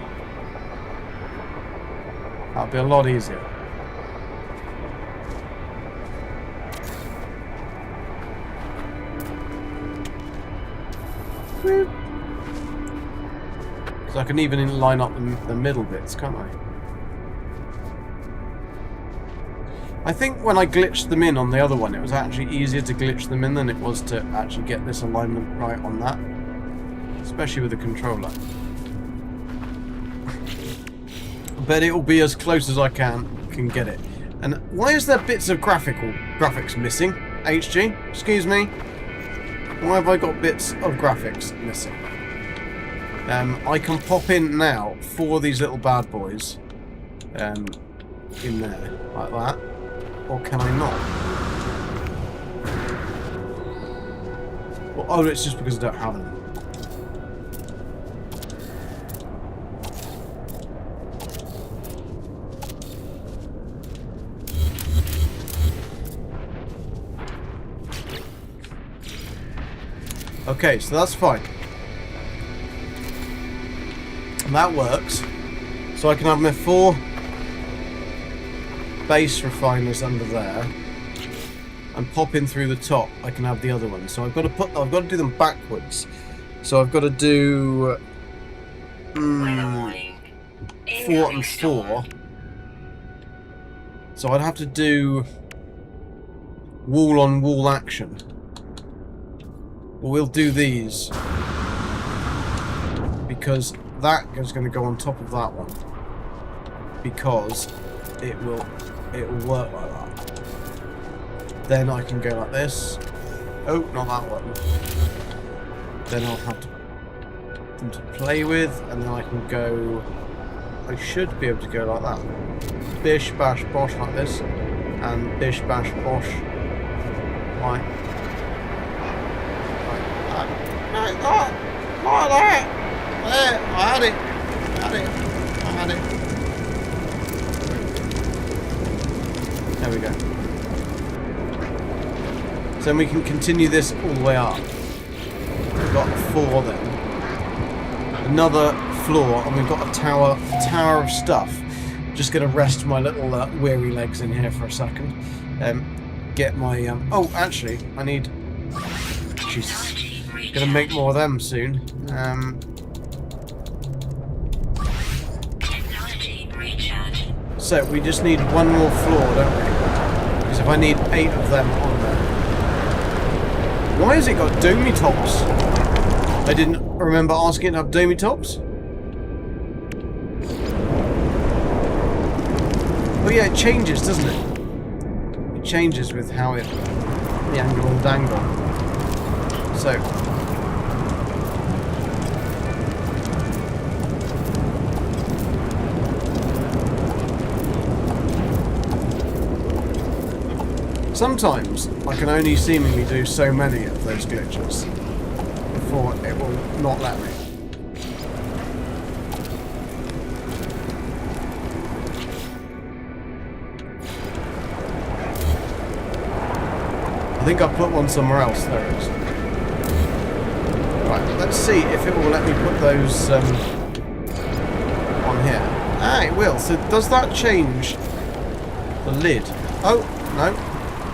That'll be a lot easier. So I can even line up the middle bits, can't I? I think when I glitched them in on the other one, it was actually easier to glitch them in than it was to actually get this alignment right on that. Especially with the controller. But it will be as close as I can get it. And why is there bits of graphics missing? HG? Excuse me? Why have I got bits of graphics missing? I can pop in now for these little bad boys in there, like that. Or can I not? Well, oh, it's just because I don't have them. Okay, so that's fine. And that works. So I can have my 4 base refiners under there, and pop in through the top. I can have the other one. So I've got to do them backwards. So I've got to do 4 and 4. So I'd have to do wall on wall action. Well, we'll do these because that is going to go on top of that one, because it will work like that. Then I can go like this. Oh, not that one. Then I'll have them to play with, and then I can go. I should be able to go like that. Bish bash bosh like this, and bish bash bosh like that. Like that. There, I had it. There we go. So then we can continue this all the way up. We've got 4 then. Another floor, and we've got a tower of stuff. Just gonna rest my little weary legs in here for a second. Get my oh, actually, I need. Jesus, gonna make more of them soon. So we just need 1 more floor, don't we? Because if I need 8 of them on there. Why has it got domey tops? I didn't remember asking it to have domey tops. Oh yeah, it changes, doesn't it? It changes with how it, the angle and dangle. So sometimes I can only seemingly do so many of those glitches before it will not let me. I think I put one somewhere else. There it is. Right, let's see if it will let me put those on here. Ah, it will. So does that change the lid? Oh, no.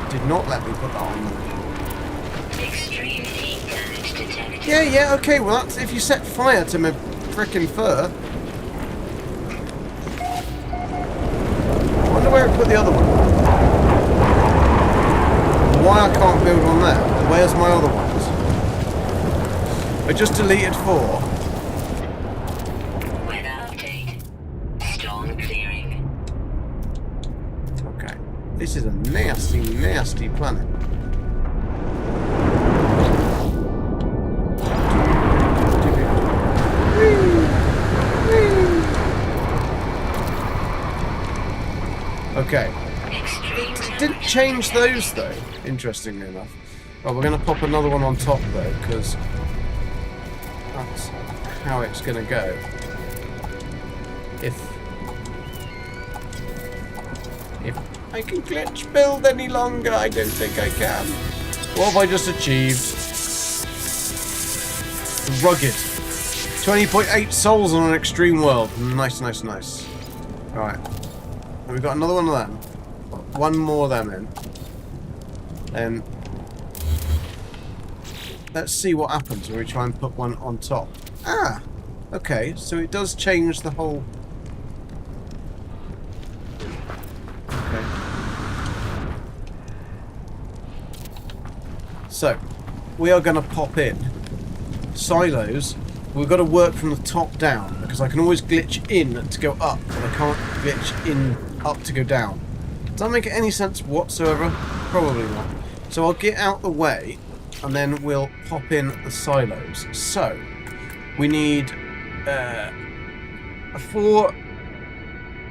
Did not let me put that on there. Extreme heat damage detected. Yeah, okay, well that's if you set fire to my frickin' fur. I wonder where it put the other one. Why I can't build one there. Where's my other ones? I just deleted 4. Weather update. Storm clearing. Okay. This is a nasty, nasty planet. Okay. It didn't change those though, interestingly enough. Well, we're going to pop another one on top though, because that's how it's going to go. If I can glitch build any longer, I don't think I can. What have I just achieved? Rugged. 20.8 souls on an extreme world. Nice, nice, nice. Alright. And we've got another one of them. One more of them in. Then let's see what happens when we try and put one on top. Ah! Okay, so it does change the whole... Okay. So, we are going to pop in silos. We've got to work from the top down, because I can always glitch in to go up, but I can't glitch in up to go down. Does that make any sense whatsoever? Probably not. So I'll get out the way, and then we'll pop in the silos. So, we need 4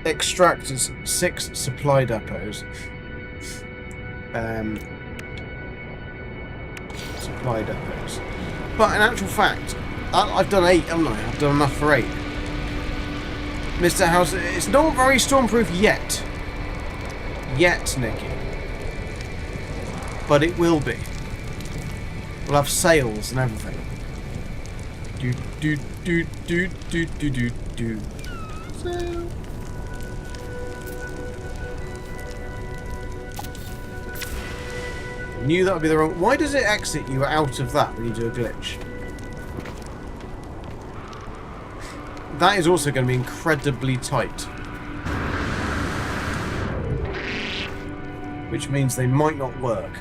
extractors, 6 supply depots. Supply depots. But in actual fact, I've done 8, haven't I? I've done enough for 8. Mr. House, it's not very stormproof yet. Yet, Nicky. But it will be. We'll have sails and everything. Do do do do do do do do. Sail. Knew that would be the wrong. Why does it exit you out of that when you do a glitch? That is also going to be incredibly tight. Which means they might not work.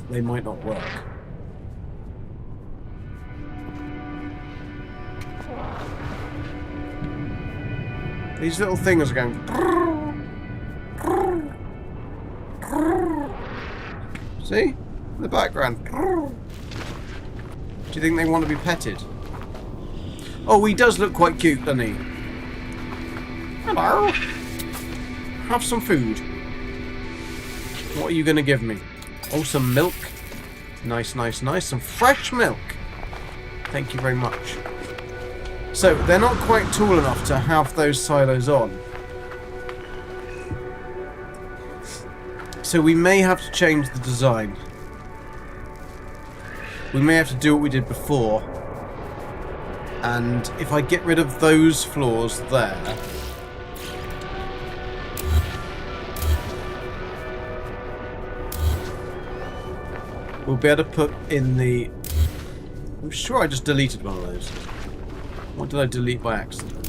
They might not work. These little things are going... See? In the background. Do you think they want to be petted? Oh, he does look quite cute, doesn't he? Hello. Have some food. What are you going to give me? Oh, some milk. Nice, nice, nice. Some fresh milk. Thank you very much. So, they're not quite tall enough to have those silos on. So we may have to change the design. We may have to do what we did before. And if I get rid of those floors there... we'll be able to put in the... I'm sure I just deleted one of those. What did I delete by accident?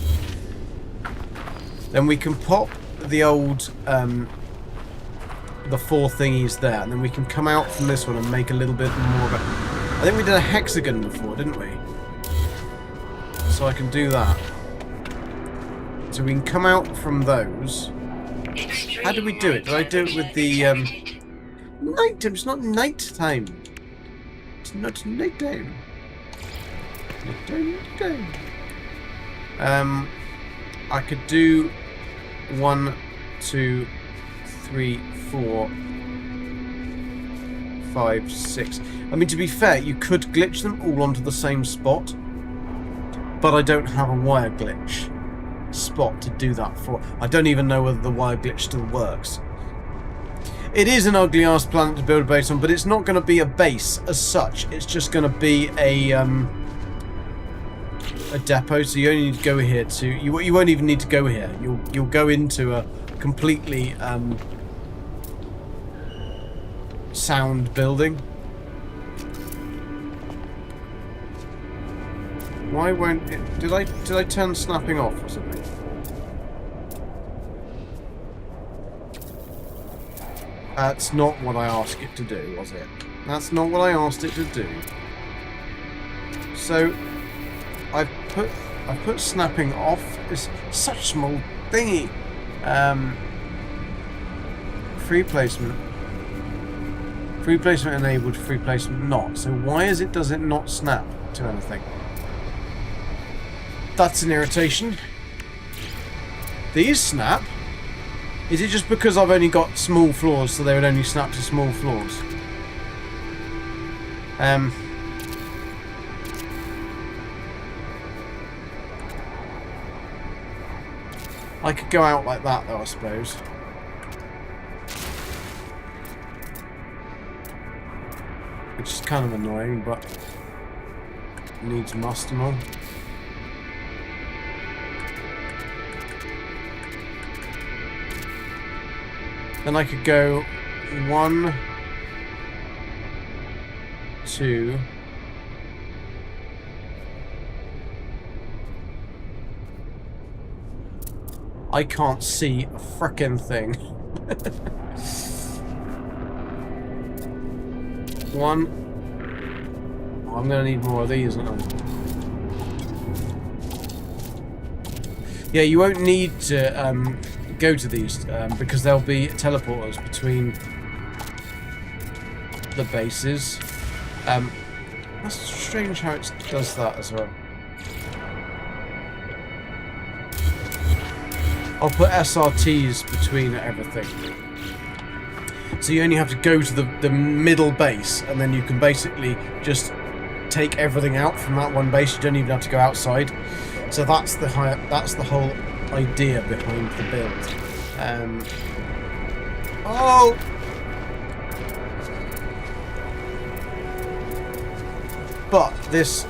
Then we can pop the old... the 4 thingies there, and then we can come out from this one and make a little bit more of a... I think we did a hexagon before, didn't we? So I can do that. So we can come out from those. How did we do it? Did I do it with the night time? It's not night time. It's not night time. Night time. I could do 1, 2, 3, 4, 5, 6. I mean, to be fair, you could glitch them all onto the same spot, but I don't have a wire glitch spot to do that for. I don't even know whether the wire glitch still works. It is an ugly ass planet to build a base on, but it's not going to be a base as such. It's just going to be a depot. So you only need to go here to. You won't even need to go here. You'll go into a completely sound building. Why won't it... Did I turn snapping off or something? That's not what I asked it to do, was it? That's not what I asked it to do. So I've put snapping off. It's such a small thingy. Free placement. Free placement enabled, free placement not. So why does it not snap to anything? That's an irritation. These snap. Is it just because I've only got small floors, so they would only snap to small floors? I could go out like that though, I suppose. Which is kind of annoying, but needs must and all. Then I could go 1, 2. I can't see a frickin' thing. 1. Oh, I'm gonna need more of these, aren't I? Yeah, you won't need to go to these because there'll be teleporters between the bases. That's strange how it does that as well. I'll put SRTs between everything. So you only have to go to the middle base, and then you can basically just take everything out from that one base. You don't even have to go outside. So that's the whole idea behind the build. Oh! But this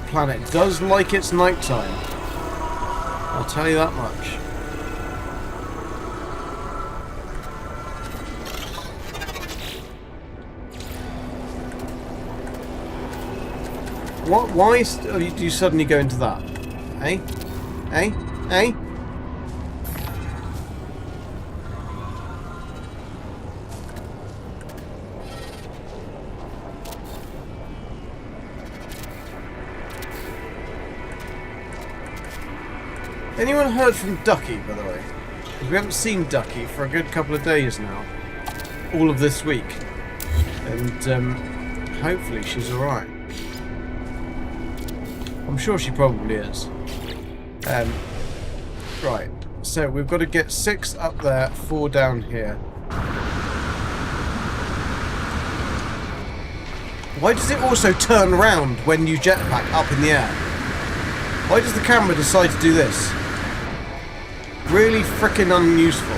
planet does like its nighttime. I'll tell you that much. What? Why do you suddenly go into that? Eh? Eh? Eh? Anyone heard from Ducky, by the way? Because we haven't seen Ducky for a good couple of days now. All of this week. And hopefully she's alright. I'm sure she probably is. Right. So we've got to get 6 up there, 4 down here. Why does it also turn round when you jetpack up in the air? Why does the camera decide to do this? Really frickin' unuseful.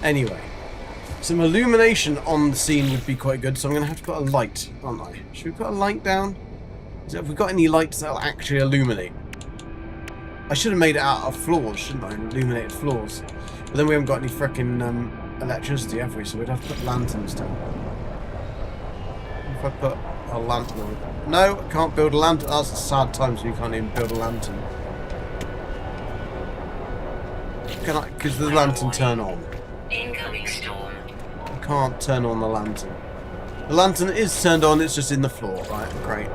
Anyway, some illumination on the scene would be quite good, so I'm going to have to put a light, aren't I? Should we put a light down? Have we got any lights that'll actually illuminate? I should have made it out of floors, shouldn't I? Illuminated floors. But then we haven't got any frickin' electricity, have we? So we'd have to put lanterns down. If I put a lantern on. No, I can't build a lantern. That's a sad time, so you can't even build a lantern. Can I? Because the lantern turn on. Incoming storm. I can't turn on the lantern. The lantern is turned on, it's just in the floor. Right, great.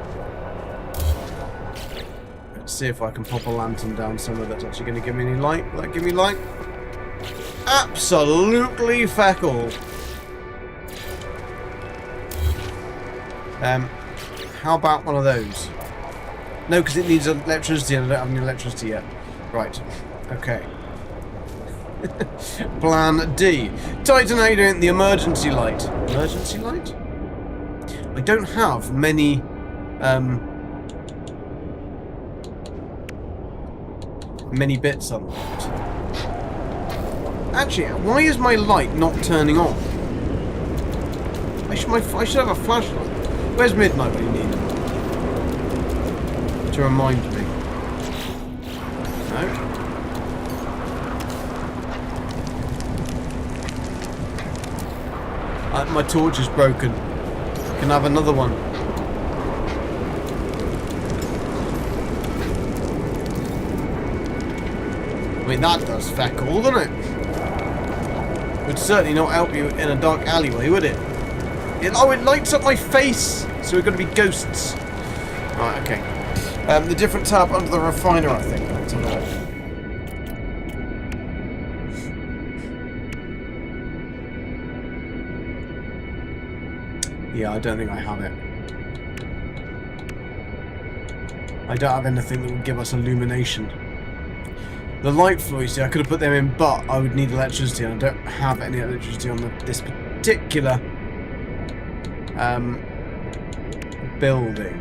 Let's see if I can pop a lantern down somewhere that's actually going to give me any light. Will that give me light? Absolutely feck all. How about one of those? No, because it needs electricity and I don't have any electricity yet. Right. Okay. Plan D. Titan, how you doing? The emergency light. Emergency light? I don't have many many bits unlocked. Actually, why is my light not turning on? I should have a flashlight. Where's midnight when you need it? To remind me. No. My torch is broken. Can I have another one? I mean, that does feck all, doesn't it? Would certainly not help you in a dark alleyway, would it? Oh, it lights up my face! So we're going to be ghosts. Right, okay. The different tab under the refiner, I think. Let's have a look. Yeah, I don't think I have it. I don't have anything that would give us illumination. The light floor, you see, I could have put them in, but I would need electricity, and I don't have any electricity on this particular building.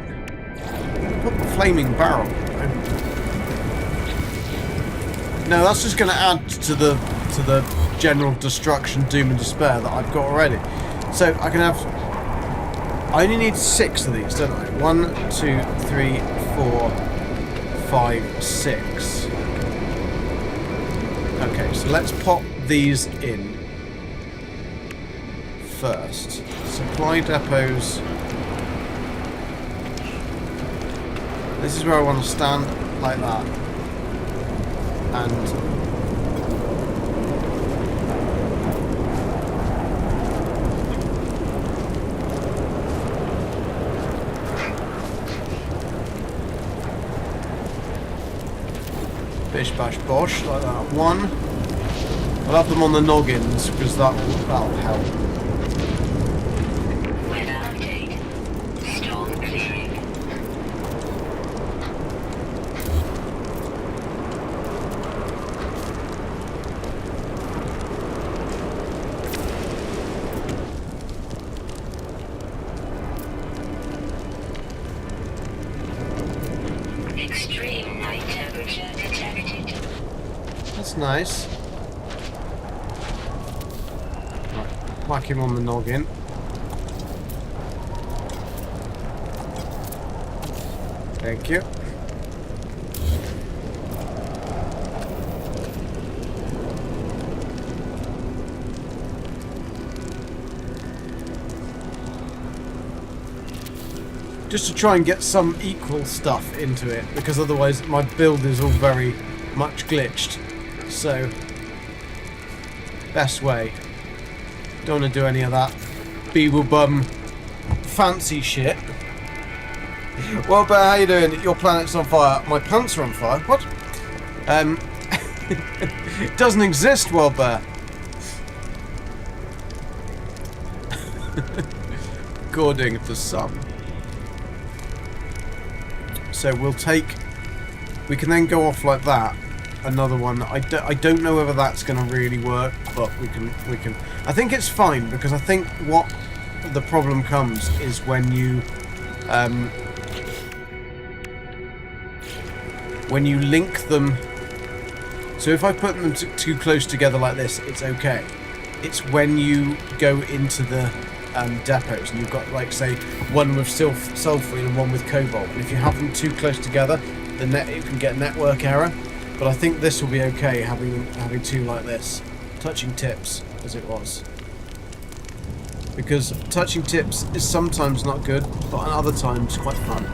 Put the flaming barrel. No, that's just going to add to the general destruction, doom, and despair that I've got already. So I can have. I only need 6 of these, don't I? 1, 2, 3, 4, 5, 6. Okay, so let's pop these in first. Supply depots. This is where I want to stand, like that. And bish bash bosh, like that. 1. I'll have them on the noggins because that'll help. Weather update. Storm clearing. Extreme night temperature detected. That's nice. Right, whack him on the noggin. Thank you. Just to try and get some equal stuff into it, because otherwise my build is all very much glitched. So, best way. Don't want to do any of that beeble bum fancy shit. Well, Bear, how you doing? Your planet's on fire. My pants are on fire. What? It doesn't exist, well, Bear. According to some. So we'll take. We can then go off like that. Another one. I don't know whether that's going to really work, but we can. I think it's fine because I think what the problem comes is when you link them. So if I put them too close together like this, it's okay. It's when you go into the depots and you've got, like, say, one with sulfurine and one with cobalt, and if you have them too close together, you can get network error. But I think this will be okay, having two like this, touching tips as it was, because touching tips is sometimes not good, but at other times quite fun.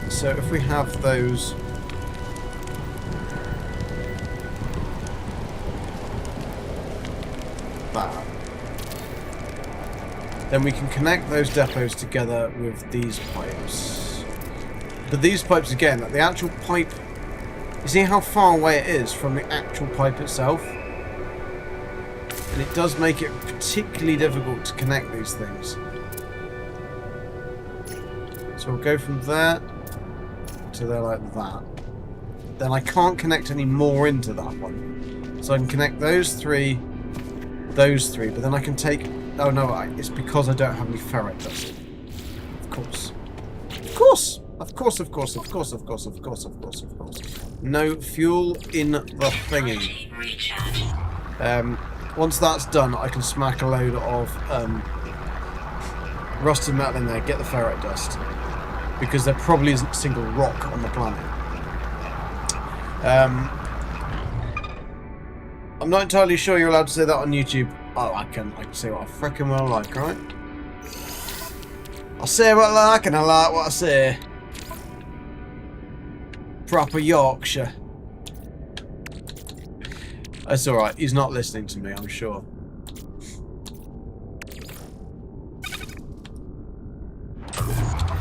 So if we have those. Then we can connect those depots together with these pipes. But these pipes, again, the actual pipe, you see how far away it is from the actual pipe itself? And it does make it particularly difficult to connect these things. So we'll go from there to there like that. Then I can't connect any more into that one. So I can connect those three, but then I can take... Oh no, it's because I don't have any ferret dust. Of course. Of course! Of course, of course, of course, of course, of course, of course, of course. No fuel in the thingy. Once that's done, I can smack a load of rusted metal in there, get the ferret dust. Because there probably isn't a single rock on the planet. I'm not entirely sure you're allowed to say that on YouTube. Oh, I can say what I frickin' well like, right? I'll say what I like and I like what I say. Proper Yorkshire. That's alright, he's not listening to me, I'm sure.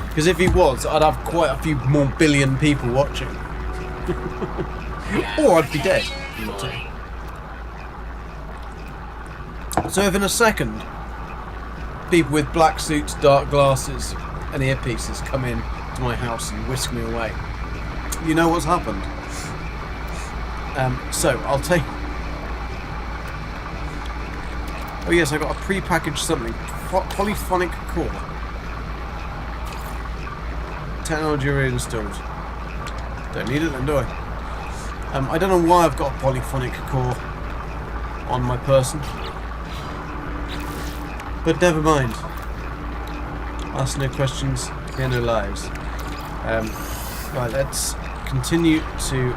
Because if he was, I'd have quite a few more billion people watching. Or I'd be dead. So if in a second, people with black suits, dark glasses and earpieces come in to my house and whisk me away, you know what's happened. So I'll take... Oh yes, I got a pre-packaged something. Polyphonic core. Technology reinstalled. Don't need it then, do I don't know why I've got a polyphonic core on my person. But never mind. Ask no questions, hear no lies. Right, let's continue to...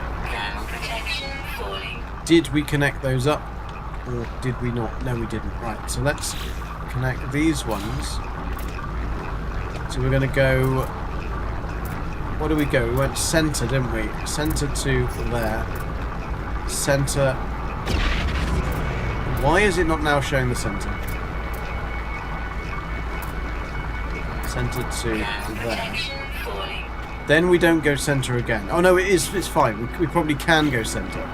Did we connect those up? Or did we not? No, we didn't. Right, so let's connect these ones. So we're going to go... What do we go? We went centre, didn't we? Centre to there. Centre... Why is it not now showing the centre? Centre to there. Then we don't go centre again. Oh no, it's fine. We probably can go centre.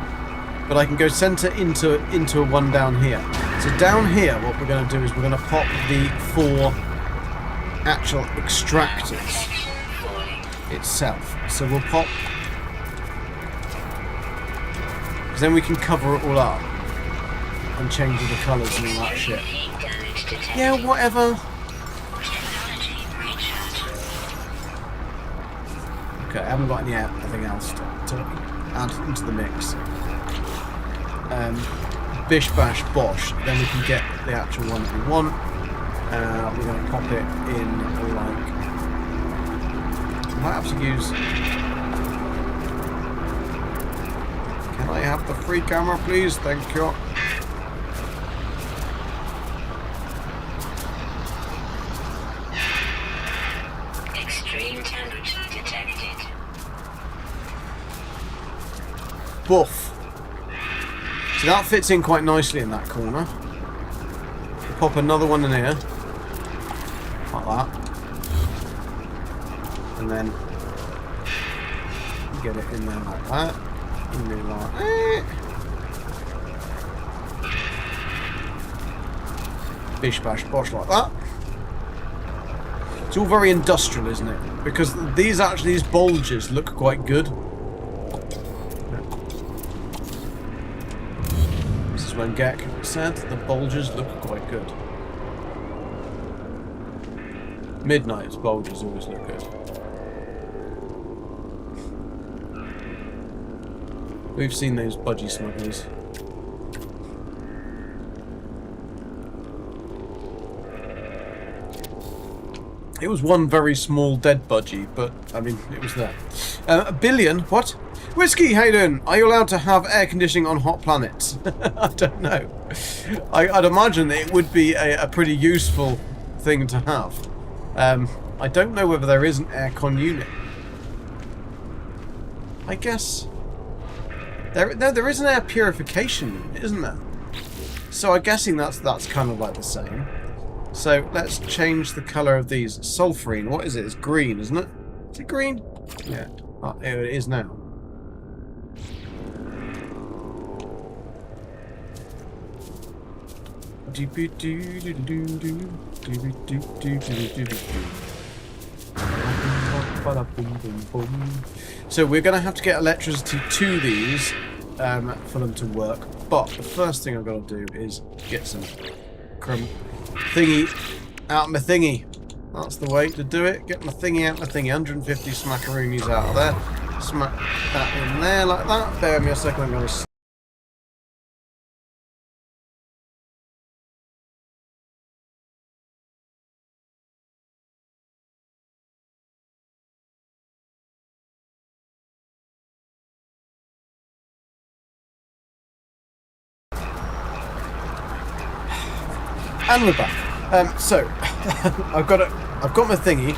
But I can go centre into a one down here. So down here, what we're going to do is we're going to pop the 4 actual extractors itself. So we'll pop... Because then we can cover it all up. And change all the colours and all that shit. Yeah, whatever. Okay, I haven't got anything else to add into the mix. Bish bash bosh, then we can get the actual one that we want. We're going to pop it in like... I might have to use... Can I have the free camera please? Thank you. Extreme temperature detected. Buff. So that fits in quite nicely in that corner. We'll pop another one in here. Like that. And then get it in there like that. In there like that. Bish bash bosh like that. It's all very industrial, isn't it? Because these bulges look quite good. This is when Gek said the bulges look quite good. Midnight's bulges always look good. We've seen those budgie smugglers. It was one very small dead budgie, but, I mean, it was there. A billion? What? Whiskey, how you doing? Are you allowed to have air conditioning on hot planets? I don't know. I'd imagine that it would be a pretty useful thing to have. I don't know whether there is an aircon unit. I guess... There is an air purification unit, isn't there? So I'm guessing that's kind of like the same. So let's change the colour of these. Sulfurine, what is it? It's green, isn't it? Is it green? Yeah. Oh, it is now. So we're going to have to get electricity to these for them to work. But the first thing I've got to do is get some thingy out of my thingy. That's the way to do it. Get my thingy out of my thingy. 150 smackaroonies out of there. Smack that in there like that. Bear me a second. I'm going to... And we're back. So I've got my thingy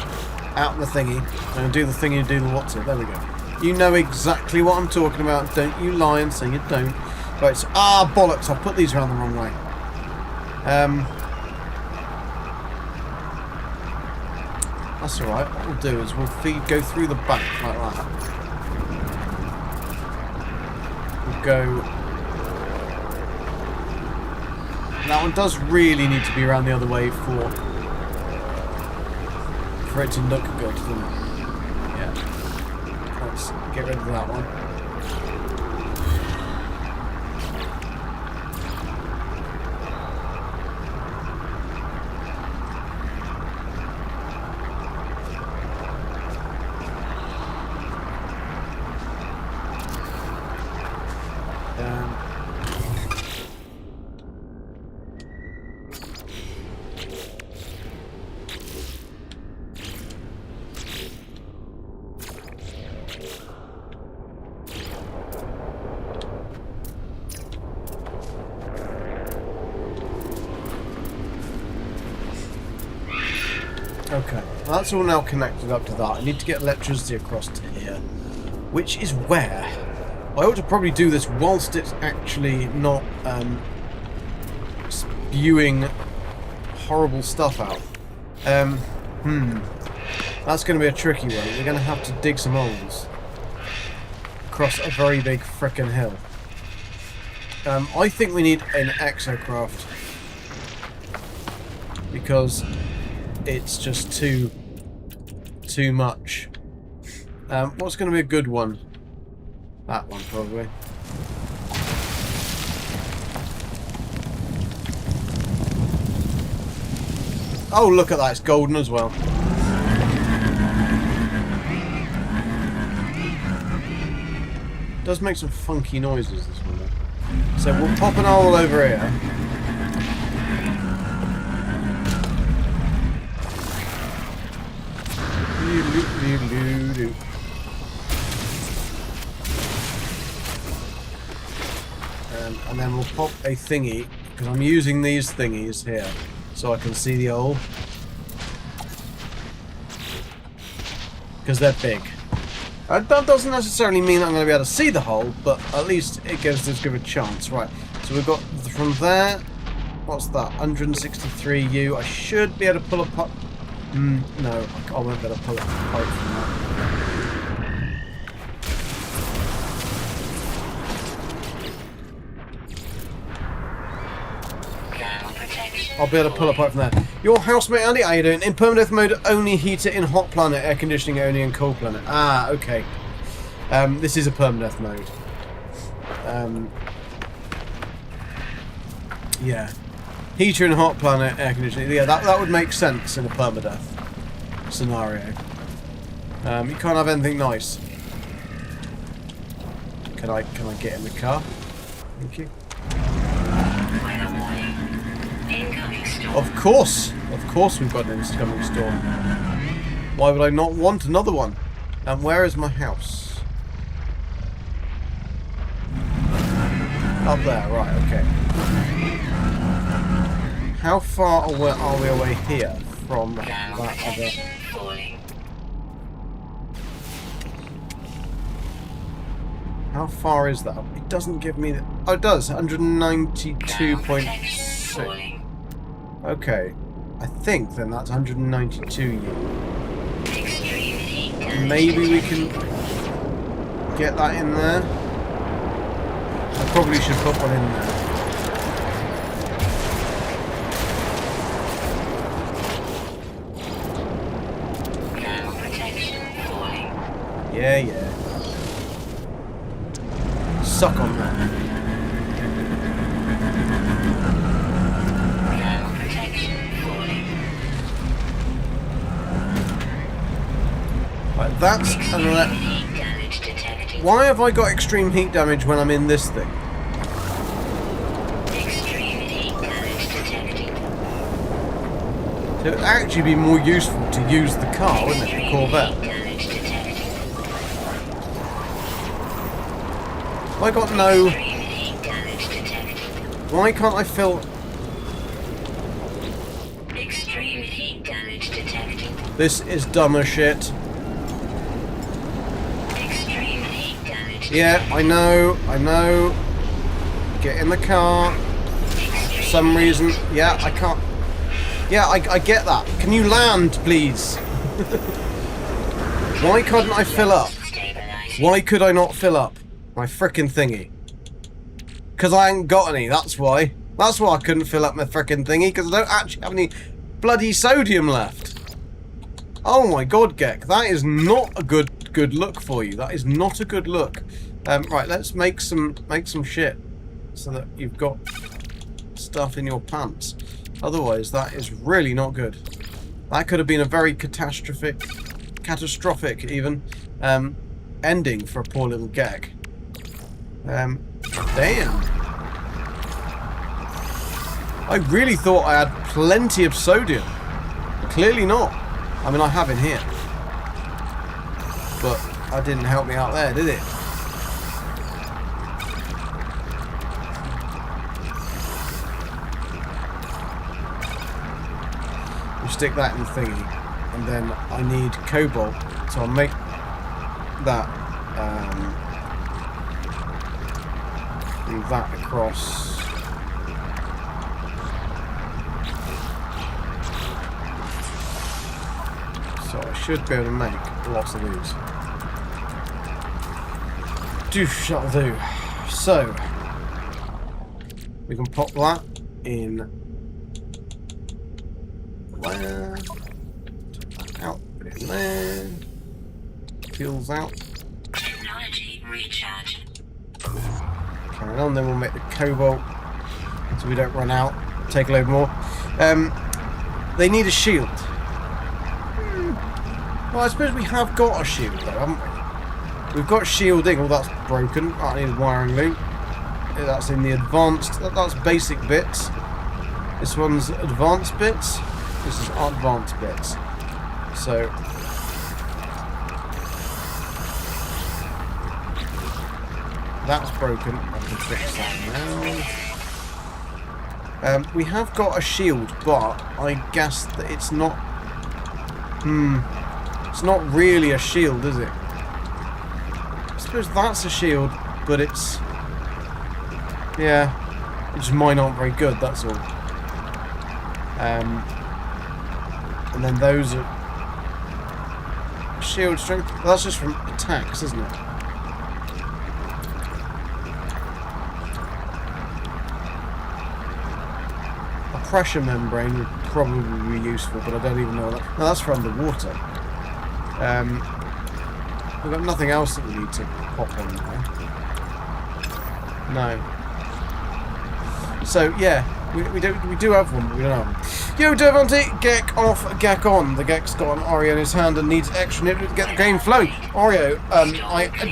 out. The thingy. I'm gonna do the thingy and do the what's it. There we go. You know exactly what I'm talking about. Don't you lie and say you don't. Right. So, bollocks! I've put these around the wrong way. That's all right. What we'll do is we'll go through the back like that. We'll go. That one does really need to be around the other way for it to look good, doesn't it? Yeah. Let's get rid of that one. Okay, well, that's all now connected up to that. I need to get electricity across to here, which is where I ought to probably do this whilst it's actually not spewing horrible stuff out. That's going to be a tricky one. We're going to have to dig some holes across a very big frickin' hill. I think we need an exocraft because it's just too much. What's going to be a good one? That one, probably. Oh, look at that. It's golden as well. It does make some funky noises, this one, though. So we'll pop an hole over here. And then we'll pop a thingy, because I'm using these thingies here, so I can see the hole. Because they're big. That doesn't necessarily mean I'm going to be able to see the hole, but at least it gives us a good chance. Right, so we've got from there, what's that, 163U. I should be able to pull a pipe. No, I won't be able to pull a pipe from that. I'll be able to pull a pipe from there. Your housemate Andy, how you doing? In permadeath mode, only heat it in hot planet, air conditioning only in cold planet. Ah, okay. This is a permadeath mode. Yeah. Heater in hot planet, air conditioning. Yeah, that would make sense in a permadeath scenario. You can't have anything nice. Can I get in the car? Thank you. Of course we've got an incoming storm. Why would I not want another one? And where is my house? Up there, right, okay. How far away are we away here from that other... How far is that? It doesn't give me... Oh, it does. 192.6. Okay. I think then that's 192U. Maybe we can get that in there. I probably should put one in there. Yeah. Suck on that. Right, that's an Why have I got extreme heat damage when I'm in this thing? So it would actually be more useful to use the car, wouldn't it? The Corvette. I got no... Why can't I fill... This is dumb as shit. Extreme heat damage. Yeah, I know. Get in the car. For some reason, yeah, I can't. Yeah, I get that. Can you land, please? Why couldn't I fill up? Why could I not fill up my frickin' thingy? Because I ain't got any, that's why. That's why I couldn't fill up my frickin' thingy, because I don't actually have any bloody sodium left. Oh my god, Gek, that is not a good look for you. That is not a good look. Right, let's make some shit so that you've got stuff in your pants. Otherwise, that is really not good. That could have been a very catastrophic even, ending for a poor little Gek. Damn. I really thought I had plenty of sodium. Clearly not. I mean, I have in here. But that didn't help me out there, did it? You stick that in the thingy. And then I need cobalt. So I'll make that. Move that across. So I should be able to make lots of these. Shall do. So we can pop that in there. Take that out, put it in there. Fuels out. Technology recharge. Carry on, then we'll make the cobalt so we don't run out. Take a load more. They need a shield. Well, I suppose we have got a shield though, haven't we? We've got shielding. Oh, that's broken. Oh, I need a wiring loop. That's in the advanced. That's basic bits. This one's advanced bits. This is advanced bits. So that's broken. I can fix that now. We have got a shield, but I guess that it's not. It's not really a shield, is it? I suppose that's a shield, but it's... yeah, it's mine aren't very good, that's all. And then those are... shield strength. Well, that's just from attacks, isn't it? A pressure membrane would probably be useful, but I don't even know that. No, that's for underwater. We've got nothing else that we need to pop on there. No. So yeah, we do have one, but we don't have one. Yo, Devontae, Gek off, Gek on. The Gek's got an Oreo in his hand and needs extra nip to get the game flowing. Oreo,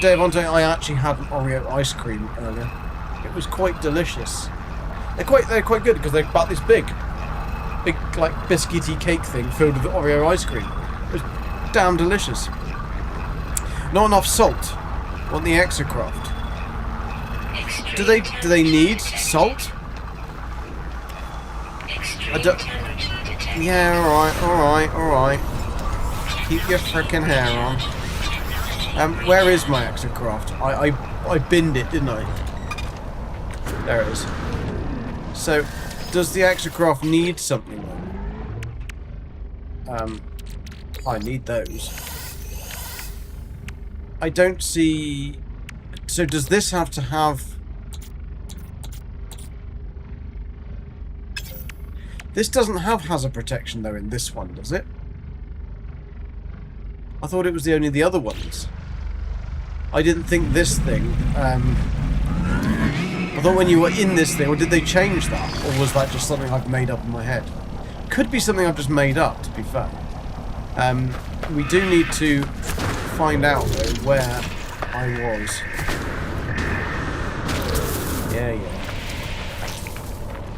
Devontae, I actually had an Oreo ice cream earlier. It was quite delicious. They're quite good because they're about this big like biscuity cake thing filled with Oreo ice cream. It was damn delicious. Not enough salt. Want the exocraft. Do they need salt? I don't. Yeah, alright. Keep your frickin' hair on. Where is my exocraft? I binned it, didn't I? There it is. So, does the exocraft need something then? I need those. I don't see... So does this have to have... This doesn't have hazard protection though in this one, does it? I thought it was only the other ones. I didn't think this thing... I thought when you were in this thing, or did they change that? Or was that just something I've made up in my head? Could be something I've just made up, to be fair. We do need to find out though where I was. Yeah.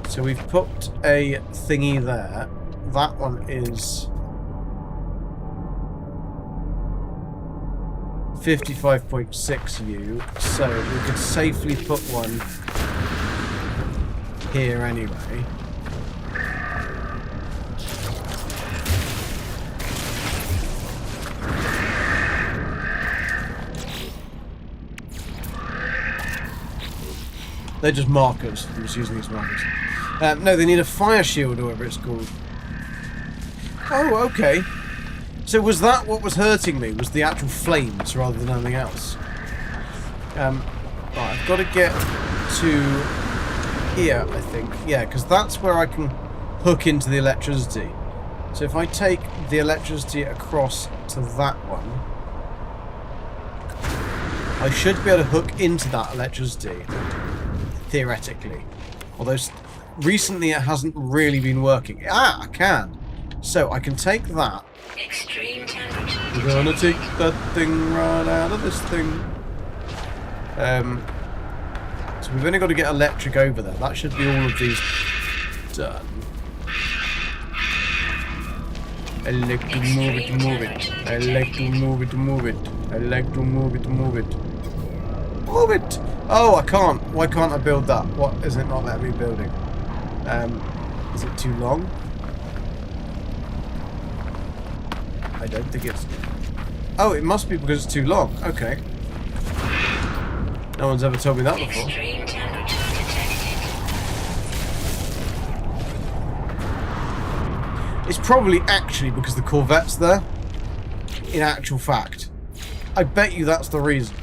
So we've put a thingy there. That one is 55.6U. So we could safely put one here anyway. They're just markers. I'm just using these markers. No, they need a fire shield or whatever it's called. Oh, okay. So was that what was hurting me? Was the actual flames rather than anything else? Right, I've got to get to here, I think. Yeah, because that's where I can hook into the electricity. So if I take the electricity across to that one, I should be able to hook into that electricity, theoretically. Although recently it hasn't really been working. Ah, I can. So I can take that. Extreme temperature. We're gonna take that thing right out of this thing. So we've only got to get electric over there. That should be all of these done. I like to move it, move it. I like to move it, move it. I like to move it, move it. Move it! Oh, I can't. Why can't I build that? What is it not letting me building? Is it too long? I don't think it's... Oh, it must be because it's too long. Okay. No one's ever told me that before. Extreme temperature detected. It's probably actually because the Corvette's there. In actual fact. I bet you that's the reason.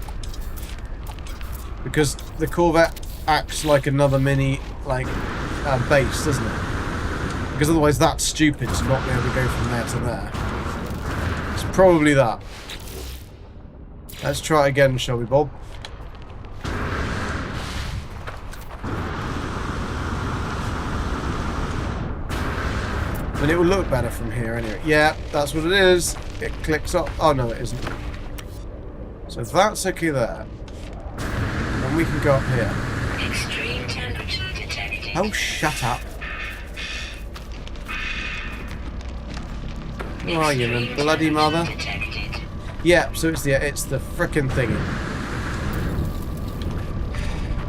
Because the Corvette acts like another mini, like, base, doesn't it? Because otherwise that's stupid to not be able to go from there to there. It's probably that. Let's try it again, shall we, Bob? And it will look better from here anyway. Yeah, that's what it is. It clicks up. Oh, no, it isn't. So that's okay there. And we can go up here. Extreme temperature detected. Oh, shut up. Who are you, then? Bloody mother? Detected. Yeah, so it's the frickin' thingy.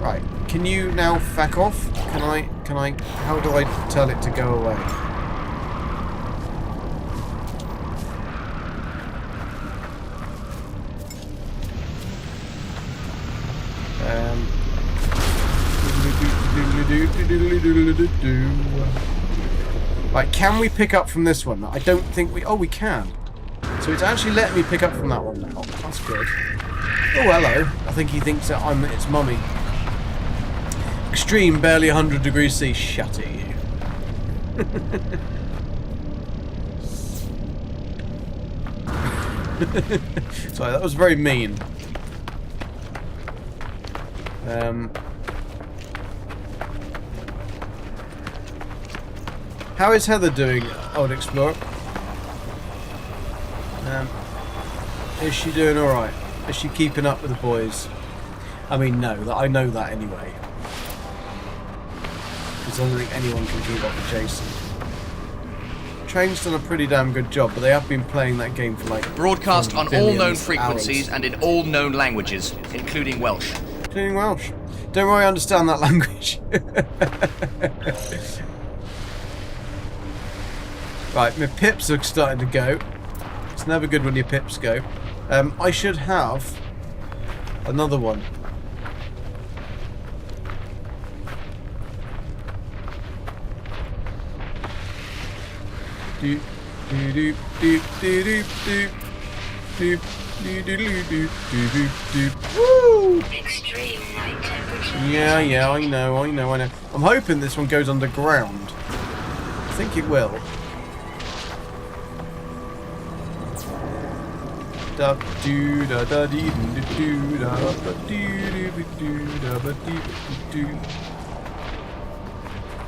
Right. Can you now feck off? Can I, how do I tell it to go away? Right, can we pick up from this one? I don't think we... Oh, we can. So it's actually letting me pick up from that one now. That's good. Oh, hello. I think he thinks that I'm its mummy. Extreme, barely 100 degrees C. Shut it, you. Sorry, that was very mean. How is Heather doing, Old Explorer? Is she doing alright? Is she keeping up with the boys? I mean, no, I know that anyway. Because I don't think anyone can keep up with Jason. Train's done a pretty damn good job, but they have been playing that game for like... Broadcast on all known hours. frequencies and in all known languages, including Welsh. Including Welsh. Don't worry, I understand that language. Right, my pips are starting to go. It's never good when your pips go. I should have another one. Doop doop doop doop doop doop doop doop doop doop. Woo! Extreme night temperature. Yeah, I know. I'm hoping this one goes underground. I think it will. Da do da da dee do da ba dee do da ba dee do.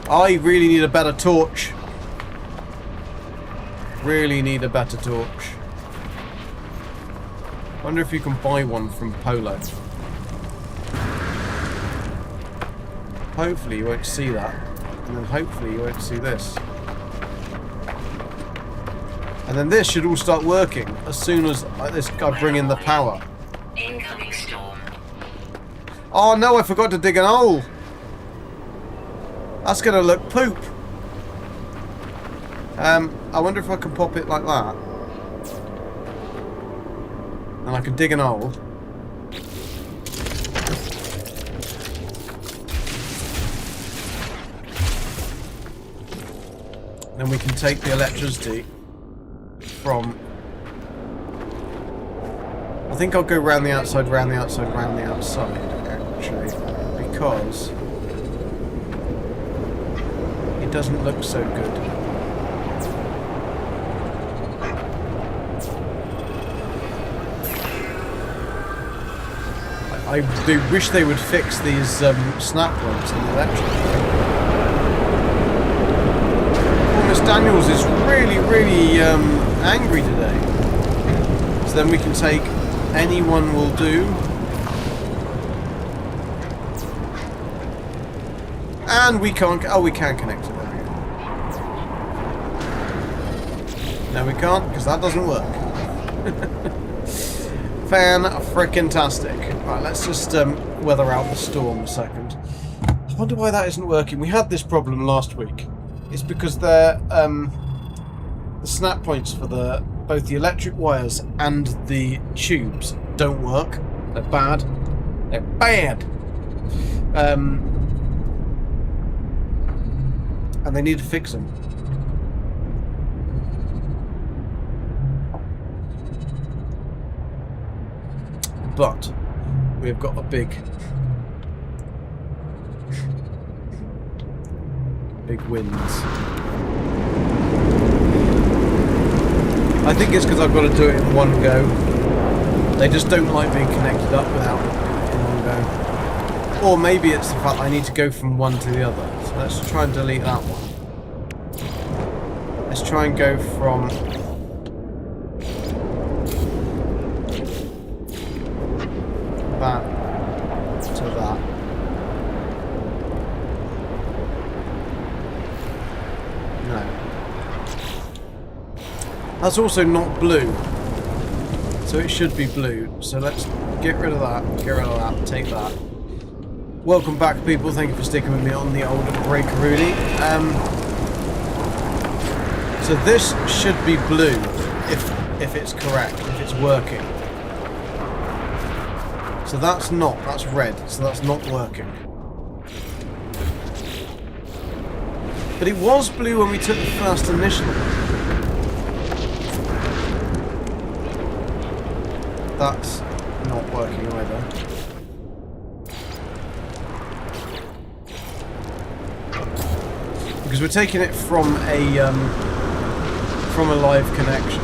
I really need a better torch. Really need a better torch. Wonder if you can buy one from Polo. Hopefully you won't see that. And then hopefully you won't see this. And then this should all start working as soon as I bring in the power. Incoming storm. Oh no, I forgot to dig an hole. That's gonna look poop. I wonder if I can pop it like that. And I can dig an hole. then we can take the electricity from... I think I'll go round the outside, round the outside, round the outside, actually, because it doesn't look so good. I do wish they would fix these snap points in the electric. Miss Daniels is really, really angry today. So then we can take anyone will do. And we can't... Oh, we can connect it. There we go. No, we can't, because that doesn't work. Fan-frickin-tastic. Right, let's just weather out the storm a second. I wonder why that isn't working. We had this problem last week. It's because the snap points for both the electric wires and the tubes don't work. They're bad. They're bad. And they need to fix them. But we've got a big winds. I think it's because I've got to do it in one go. They just don't like being connected up without in one go. Or maybe it's the fact I need to go from one to the other. So let's try and delete that one. Let's try and go from that to that. No. That's also not blue. So it should be blue. So let's get rid of that, take that. Welcome back, people. Thank you for sticking with me on the old Breakaroonie. So this should be blue if it's correct, if it's working. So that's not, that's red, so that's not working. But it was blue when we took the first initial. That's not working either. Because we're taking it from a live connection.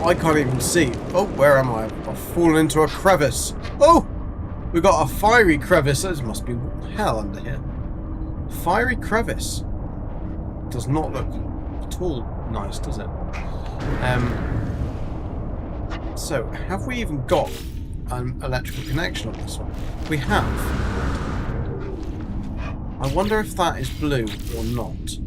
I can't even see. Oh, where am I? I've fallen into a crevice. Oh! We've got a fiery crevice. There must be hell under here. Fiery crevice. Does not look at all nice, does it? So, have we even got an electrical connection on this one? We have. I wonder if that is blue or not.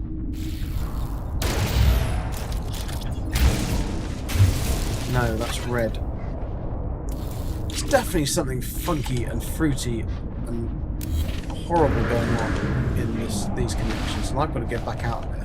No, that's red. There's definitely something funky and fruity and horrible going on in these connections, and I've got to get back out of there.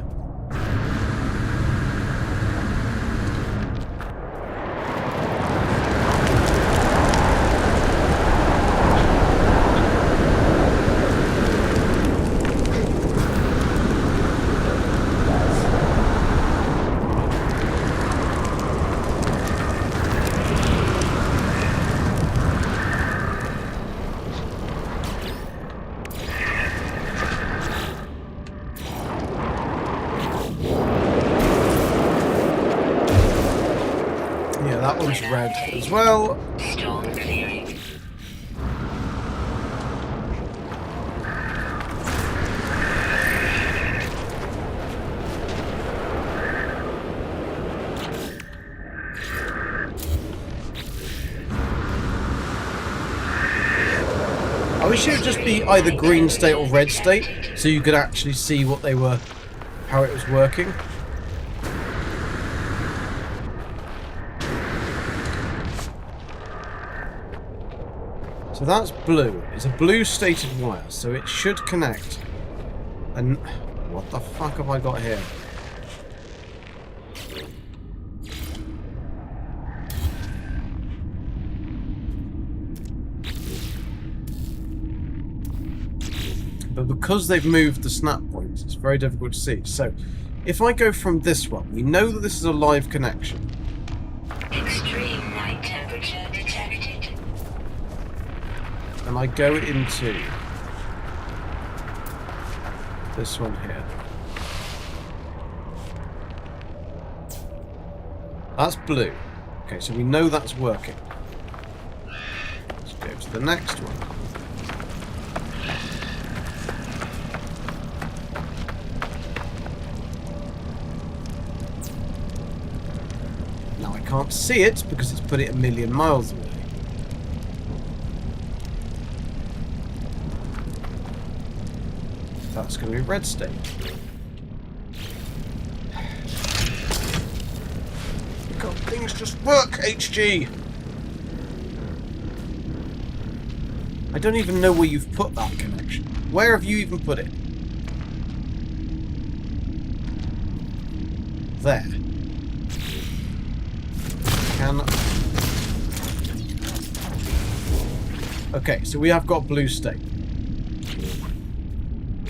That one's red as well. Storm clearing. I wish it would just be either green state or red state, so you could actually see what they were, how it was working. So that's blue. It's a blue stated wire, so it should connect. And what the fuck have I got here? But because they've moved the snap points, it's very difficult to see. So, if I go from this one, we know that this is a live connection. Extreme night temperature detected. And I go into this one here. That's blue. Okay, so we know that's working. Let's go to the next one. Now I can't see it because it's put it a million miles away. That's going to be red state. God, things just work, HG! I don't even know where you've put that connection. Where have you even put it? There. Okay, so we have got blue state.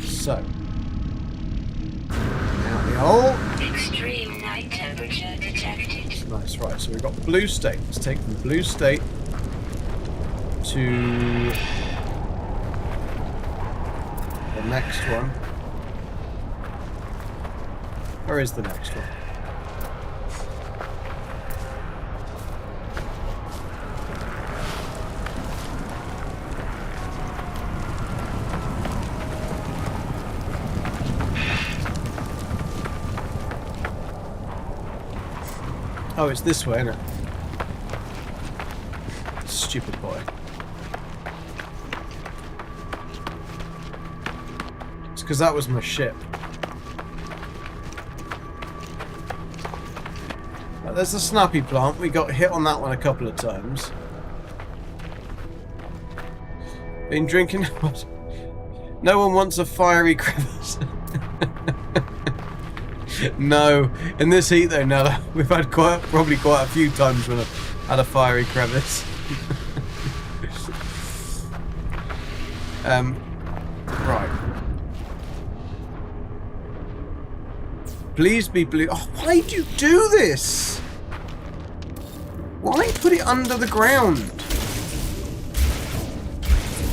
So. Out the hole. Extreme night temperature detected. Nice, right, so we've got blue state. Let's take the blue state to the next one. Where is the next one? Oh, it's this way, isn't it? Stupid boy. It's because that was my ship. There's the snappy plant. We got hit on that one a couple of times. Been drinking. No one wants a fiery crevice. No, in this heat though, Nella, we've had probably quite a few times when I've had a fiery crevice. Right. Please be blue. Oh, why do you do this? Why put it under the ground?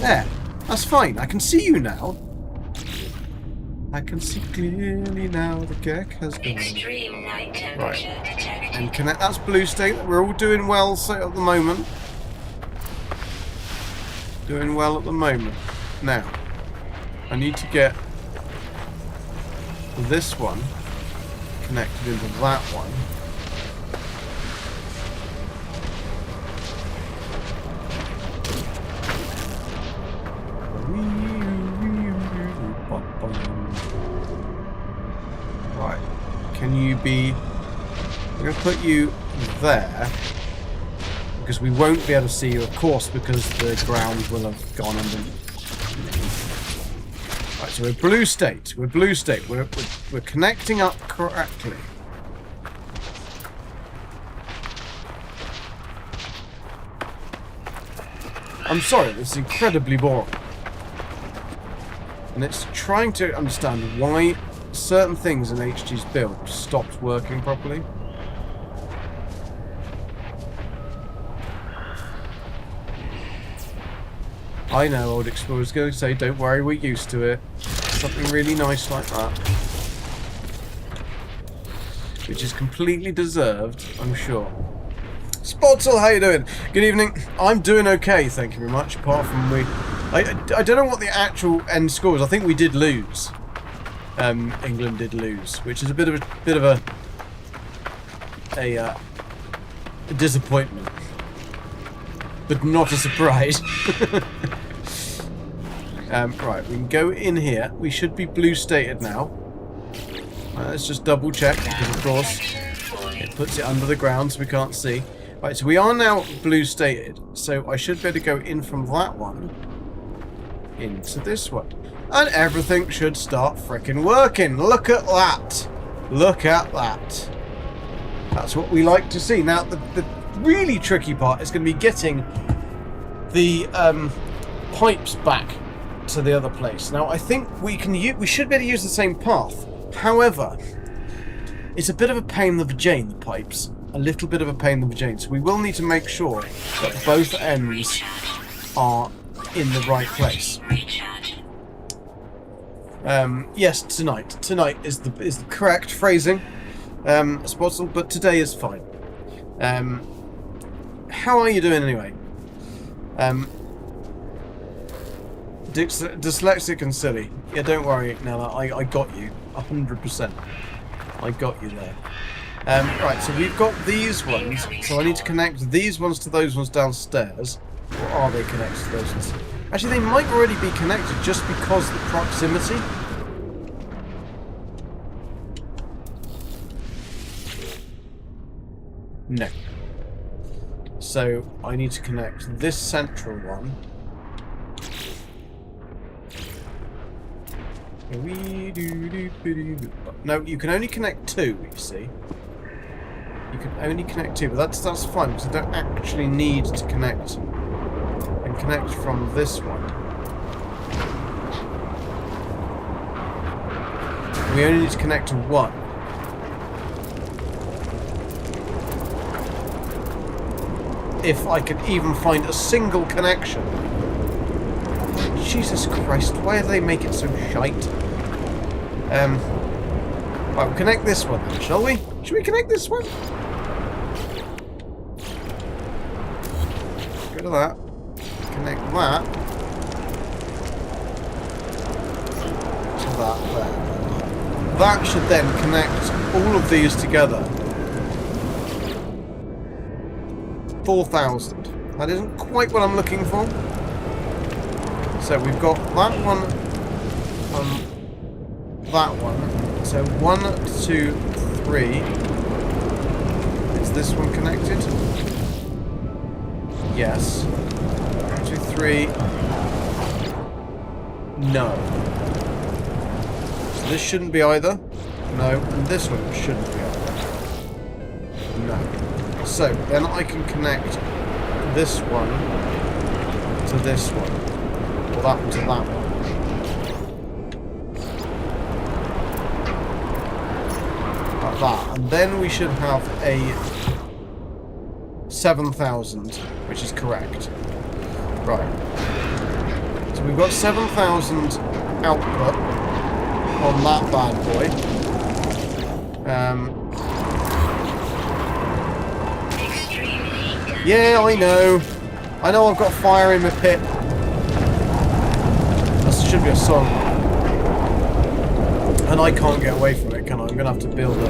There, that's fine. I can see you now. I can see clearly now the gek has gone. Extreme night temperature detected. And connect. That's blue state. We're all doing well so at the moment. Doing well at the moment. Now, I need to get this one connected into that one. Right, can you be... I'm going to put you there, because we won't be able to see you, of course, because the ground will have gone underneath. Right, so we're blue state. We're blue state. We're connecting up correctly. I'm sorry, this is incredibly boring. And it's trying to understand why certain things in HG's build stopped working properly. I know, Old Explorer's going to say, don't worry, we're used to it. Something really nice like that. Which is completely deserved, I'm sure. Spotzel, how you doing? Good evening. I'm doing okay, thank you very much. Apart from I don't know what the actual end score was. I think we did lose. England did lose, which is a bit of a disappointment, but not a surprise. Right, we can go in here. We should be blue stated now. Let's just double check, because of course it puts it under the ground so we can't see. Right, so we are now blue stated, so I should be able to go in from that one into this one. And everything should start frickin' working. Look at that. Look at that. That's what we like to see. Now, the really tricky part is going to be getting the pipes back to the other place. Now, I think we should be able to use the same path. However, it's a bit of a pain in the vagina, the pipes. A little bit of a pain in the vagina. So we will need to make sure that both ends are in the right place. Yes, tonight. Tonight is the correct phrasing as possible, but today is fine. How are you doing anyway? Dyslexic and silly. Yeah, don't worry, Nella. I got you 100%. I got you there. Right, so we've got these ones. So I need to connect these ones to those ones downstairs. Or are they connected to those ones? Actually, they might already be connected just because of the proximity. No. So I need to connect this central one. No, you can only connect two, you see. You can only connect two, but that's fine because I don't actually need to connect and connect from this one. We only need to connect to one. If I could even find a single connection. Jesus Christ, why do they make it so shite? Right, we'll connect this one then, shall we? Should we connect this one? Go to that. Connect that. To that there. That should then connect all of these together. 4,000. That isn't quite what I'm looking for. So we've got that one, that one. So 1, 2, 3. Is this one connected? Yes. 1, 2, 3. No. So this shouldn't be either. No. And this one shouldn't be either. No. So then I can connect this one to this one. Or that one to that one. Like that. And then we should have a 7,000, which is correct. Right. So we've got 7,000 output on that bad boy. Yeah, I know. I know I've got fire in my pit. That should be a song. And I can't get away from it, can I? I'm going to have to build it.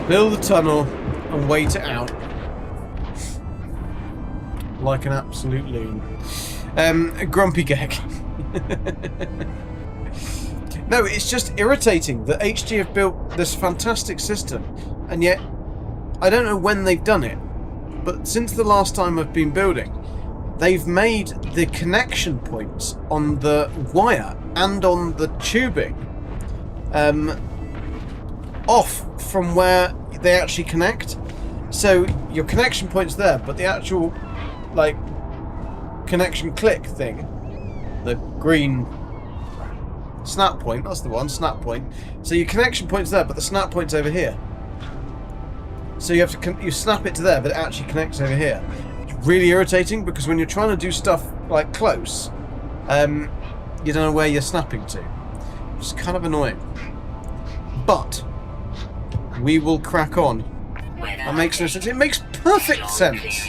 Build a tunnel and wait it out. Like an absolute loon. A grumpy gag. No, it's just irritating that HG have built this fantastic system, and yet I don't know when they've done it, but since the last time I've been building, they've made the connection points on the wire and on the tubing off from where they actually connect. So your connection point's there, but the actual like connection click thing, the green snap point, that's the one, snap point. So your connection point's there, but the snap point's over here. So you have to you snap it to there, but it actually connects over here. It's really irritating because when you're trying to do stuff like close, you don't know where you're snapping to. It's kind of annoying. But we will crack on. That makes no sense. It makes perfect sense.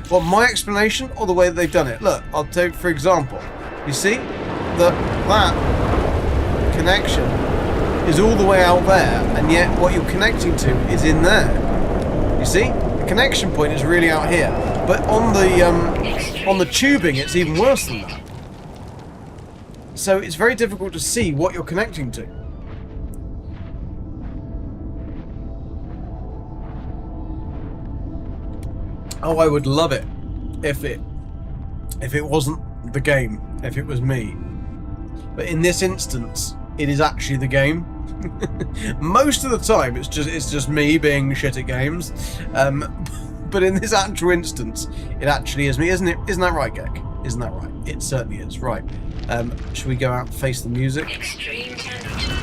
Well, my explanation or the way that they've done it. Look, I'll take for example. You see? That connection is all the way out there, and yet what you're connecting to is in there. You see? The connection point is really out here, but on the tubing it's even worse than that. So it's very difficult to see what you're connecting to. Oh, I would love it if it wasn't the game, if it was me. But in this instance, it is actually the game. Most of the time, it's just me being shit at games. But in this actual instance, it actually is me, isn't it? Isn't that right, Gek? Isn't that right? It certainly is. Right. Should we go out and face the music? Extreme temperature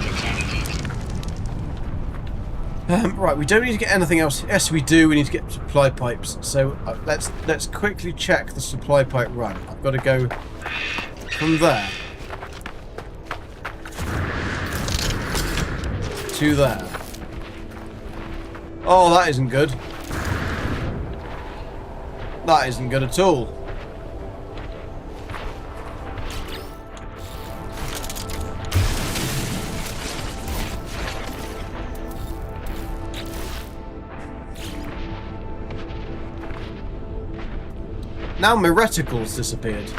detected. Right, we don't need to get anything else. Yes, we do. We need to get supply pipes. So let's quickly check the supply pipe run. I've got to go from there to there. Oh, that isn't good. That isn't good at all. Now my reticle's disappeared.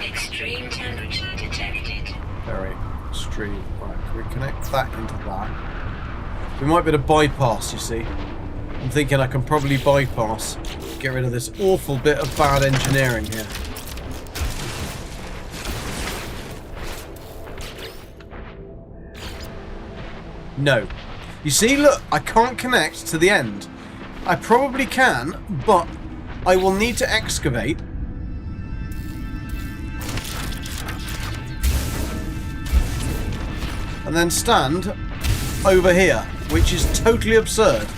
Extreme temperature detected. Very extreme. Right, can we connect that into that? We might be able to bypass, you see. I'm thinking I can probably bypass, get rid of this awful bit of bad engineering here. No. You see, look, I can't connect to the end. I probably can, but I will need to excavate. And then stand over here, which is totally absurd.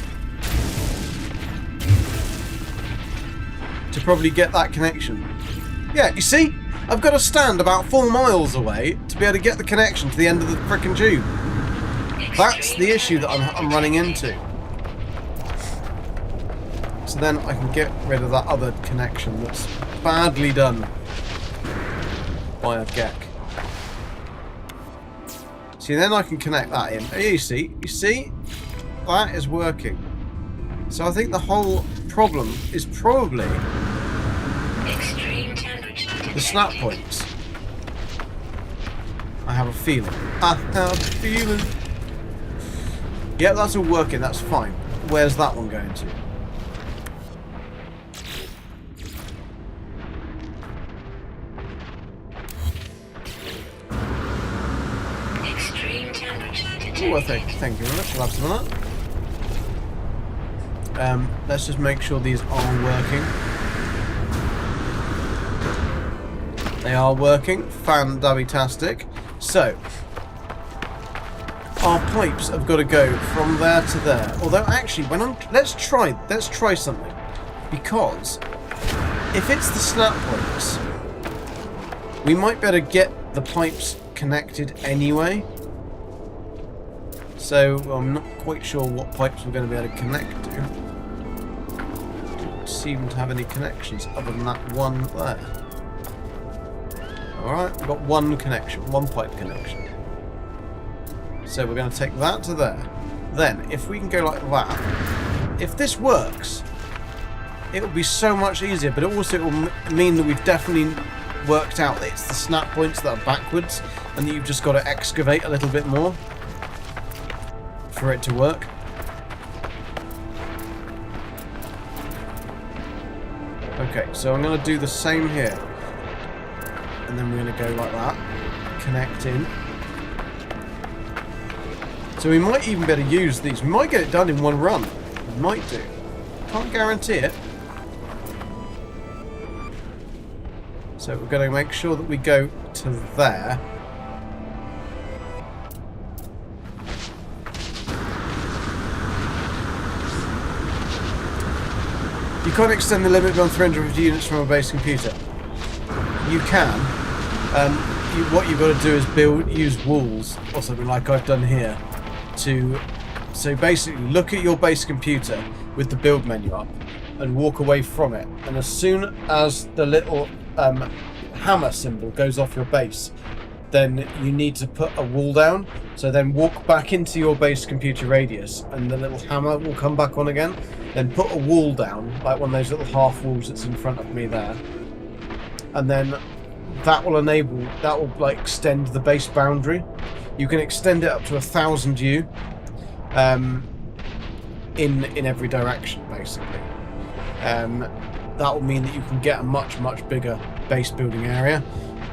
To probably get that connection. Yeah, you see? I've got to stand about 4 miles away to be able to get the connection to the end of the frickin' tube. That's the issue that I'm running into. So then I can get rid of that other connection that's badly done by a Gek. See, then I can connect that in. You see? That is working. So I think the whole problem is probably Extreme temperature detected. the snap points. I have a feeling. I have a feeling. Yeah, that's all working. That's fine. Where's that one going to? Extreme temperature detected. Oh, well, thank you very much. We'll have some of that. Let's just make sure these are working. They are working. Fan-dabby-tastic. So, our pipes have got to go from there to there. Although, actually, let's try something. Because if it's the snap points, we might better get the pipes connected anyway. So I'm not quite sure what pipes we're going to be able to connect to. Don't seem to have any connections other than that one there. Alright, we've got one connection, one pipe connection. So we're going to take that to there. Then, if we can go like that, if this works, it will be so much easier, but also it will mean that we've definitely worked out that it's the snap points that are backwards, and that you've just got to excavate a little bit more for it to work. Okay, so I'm going to do the same here. And then we're going to go like that. Connect in. So we might even better use these. We might get it done in one run. We might do. Can't guarantee it. So we're going to make sure that we go to there. You can't extend the limit beyond 350 units from a base computer. You can. What you've got to do is use walls, or something like I've done here, so basically look at your base computer with the build menu up and walk away from it, and as soon as the little hammer symbol goes off your base, then you need to put a wall down. So then walk back into your base computer radius and the little hammer will come back on again. Then put a wall down, like one of those little half walls that's in front of me there. and then that will like extend the base boundary. You can extend it up to 1,000 U in every direction, basically. That will mean that you can get a much bigger base building area.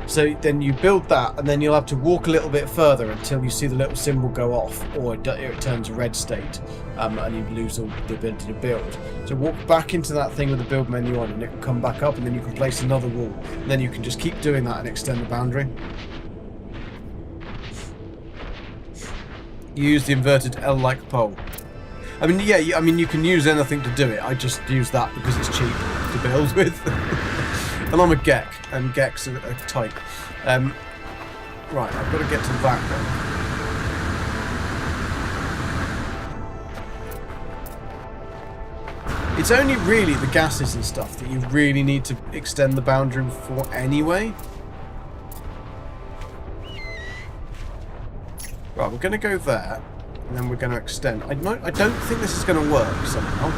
So then you build that, and then you'll have to walk a little bit further until you see the little symbol go off, or it turns a red state, and you lose all the ability to build. So walk back into that thing with the build menu on, and it will come back up, and then you can place another wall. And then you can just keep doing that and extend the boundary. You use the inverted L-like pole. I mean, yeah, you can use anything to do it. I just use that because it's cheap to build with. And I'm a Gek, and Gek's a type. Right, I've got to get to that one. It's only really the gases and stuff that you really need to extend the boundary for anyway. Right, we're going to go there, and then we're going to extend. I don't think this is going to work somehow.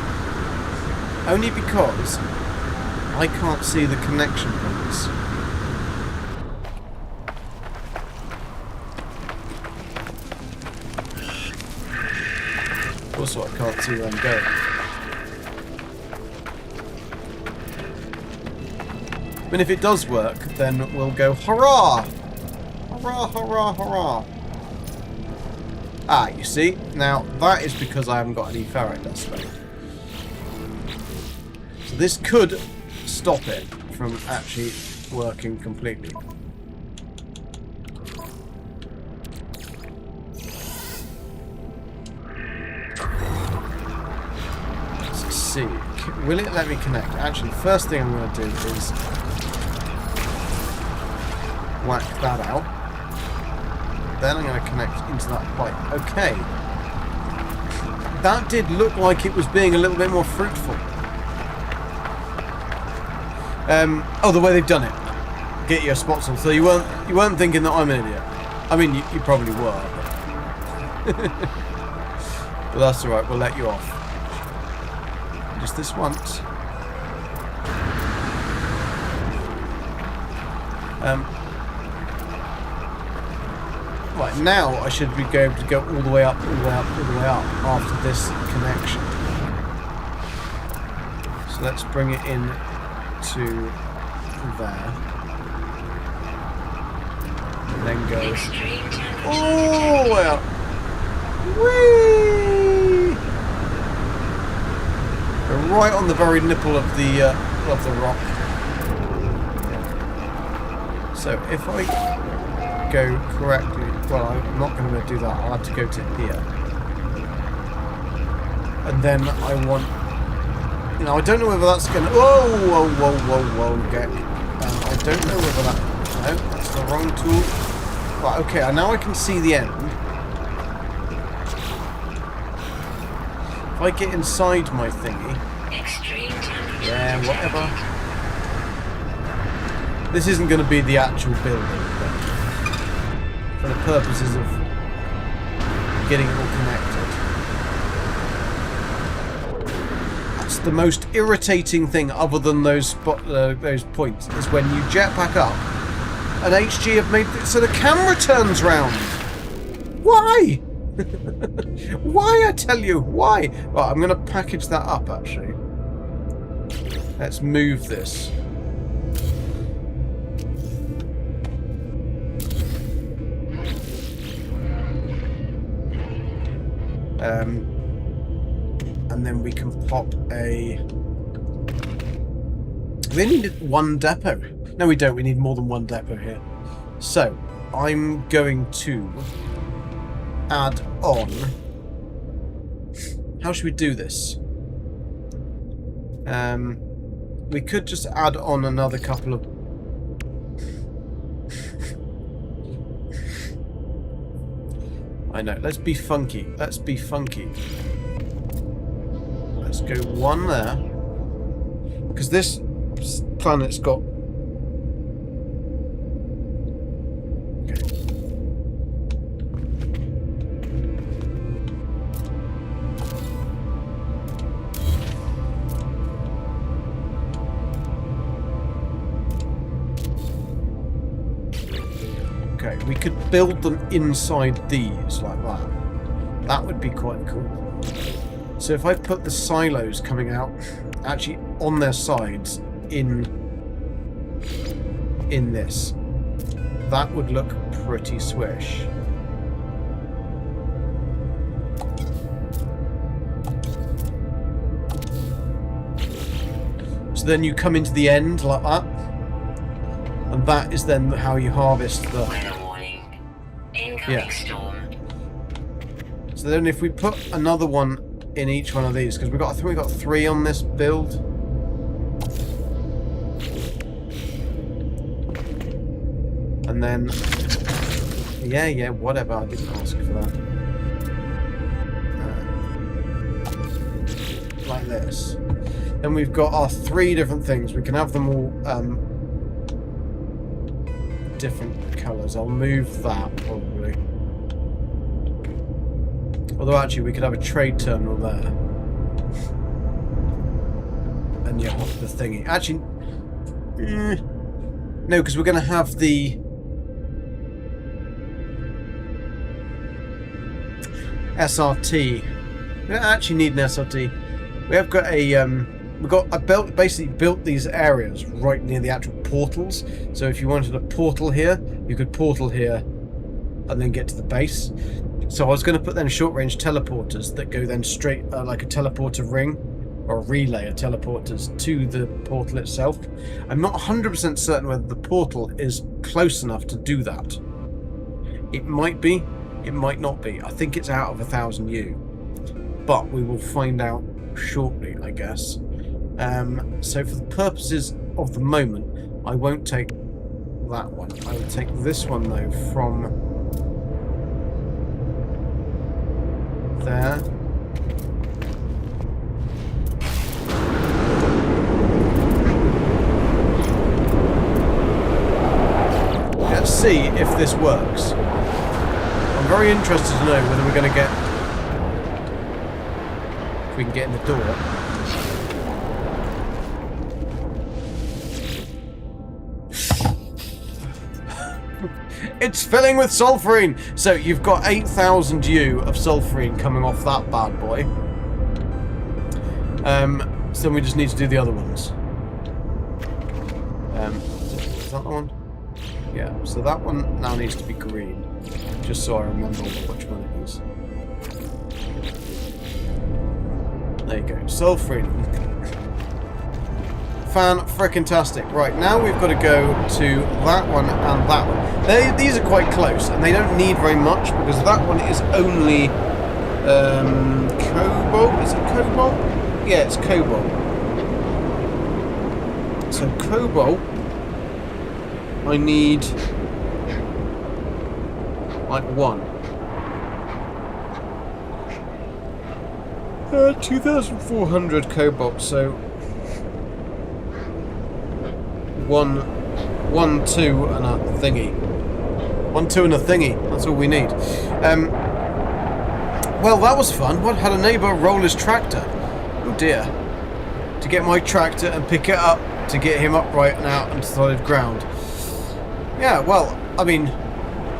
Only because I can't see the connection points. Also, I can't see where I'm going. But if it does work, then we'll go hurrah! Hurrah, hurrah, hurrah! Ah, you see? Now, that is because I haven't got any ferrite dust left. So this could stop it from actually working completely. Let's see. Will it let me connect? Actually, the first thing I'm going to do is whack that out. Then I'm going to connect into that pipe. Okay. That did look like it was being a little bit more fruitful. Oh, the way they've done it. Get your spots on. So you weren't thinking that I'm an idiot. I mean, you probably were. But, but that's alright, we'll let you off. Just this once. Right, now I should be able to go all the way up, all the way up, all the way up after this connection. So let's bring it in to there. And then go all the way up. Whee! We're right on the very nipple of the rock. So if I go correctly, well, I'm not going to do that. I'll have to go to here, and then I want. You know, I don't know whether that's going to... Whoa, Gek. I don't know whether that... No, that's the wrong tool. Right, okay, now I can see the end. If I get inside my thingy... Yeah, whatever. This isn't going to be the actual building, but for the purposes of getting it all connected. The most irritating thing, other than those points, is when you jetpack up and HG have made it so the camera turns round. Why? Why, I tell you, why? Right, I'm going to package that up, actually. Let's move this. And then we can pop a... We only need one depot. No, we don't. We need more than one depot here. So, I'm going to add on... How should we do this? We could just add on another couple of... I know. Let's be funky. Let's be funky. Let's go one there. Because this planet's got... Okay. we could build them inside these like that. That would be quite cool. So if I put the silos coming out actually on their sides in this, that would look pretty swish. So then you come into the end like that, and that is then how you harvest the... Weather warning. Incoming storm. So then if we put another one in each one of these, because I think we've got 3 on this build. And then, yeah, whatever, I didn't ask for that. Like this. Then we've got our 3 different things. We can have them all different colours. I'll move that, probably. Although actually we could have a trade terminal there. And you have the thingy. Actually, no, because we're going to have the SRT. We don't actually need an SRT. We have got a I basically built these areas right near the actual portals. So if you wanted a portal here, you could portal here and then get to the base. So I was going to put then short-range teleporters that go then straight like a teleporter ring or a relay of teleporters to the portal itself. I'm not 100% certain whether the portal is close enough to do that. It might be, it might not be. I think it's out of 1000 U, but we will find out shortly, I guess. So for the purposes of the moment, I won't take that one. I will take this one though from there. Let's see if this works. I'm very interested to know whether we're going to get... if we can get in the door. It's filling with sulfurine! So you've got 8000 U of sulfurine coming off that bad boy. So then we just need to do the other ones. Is that the one? Yeah, so that one now needs to be green. Just so I remember which one it is. There you go. Sulfurine. Fan-frickin-tastic. Right, now we've got to go to that one and that one. These are quite close, and they don't need very much, because that one is only... cobalt? Is it cobalt? Yeah, it's cobalt. So cobalt... I need... like 1. 2400 cobalt, so... 1, 2, and a thingy. 1, 2, and a thingy. That's all we need. Well, that was fun. What, had a neighbour roll his tractor? Oh dear. To get my tractor and pick it up to get him upright and out onto solid ground. Yeah, well, I mean,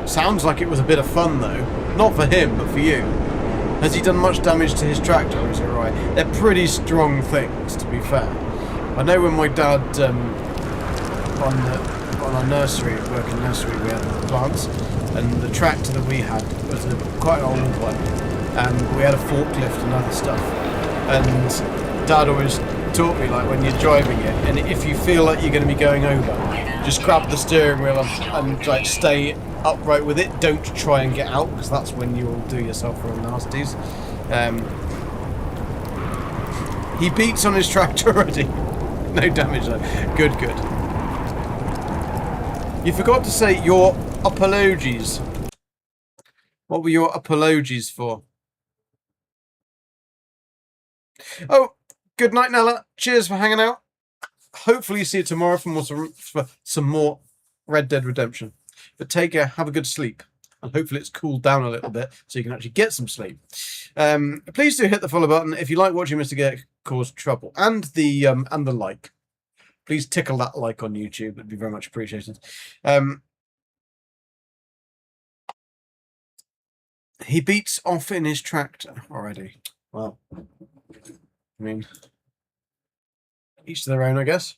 sounds like it was a bit of fun though. Not for him, but for you. Has he done much damage to his tractor, or is it right? They're pretty strong things, to be fair. I know when my dad, on our nursery, working nursery, we had plants, and the tractor that we had was quite an old one, and we had a forklift and other stuff. And Dad always taught me, like, when you're driving it, and if you feel like you're going to be going over, just grab the steering wheel and like stay upright with it. Don't try and get out, because that's when you'll do yourself real nasties. He beats on his tractor already. No damage though. Good, good. You forgot to say your apologies. What were your apologies for? Oh, good night, Nella. Cheers for hanging out. Hopefully see you tomorrow for some more Red Dead Redemption. But take care, have a good sleep. And hopefully it's cooled down a little bit so you can actually get some sleep. Please do hit the follow button if you like watching Mr. Get Cause Trouble. And the like. Please tickle that like on YouTube. It'd be very much appreciated. He beats off in his tractor already. Well, I mean, each to their own, I guess.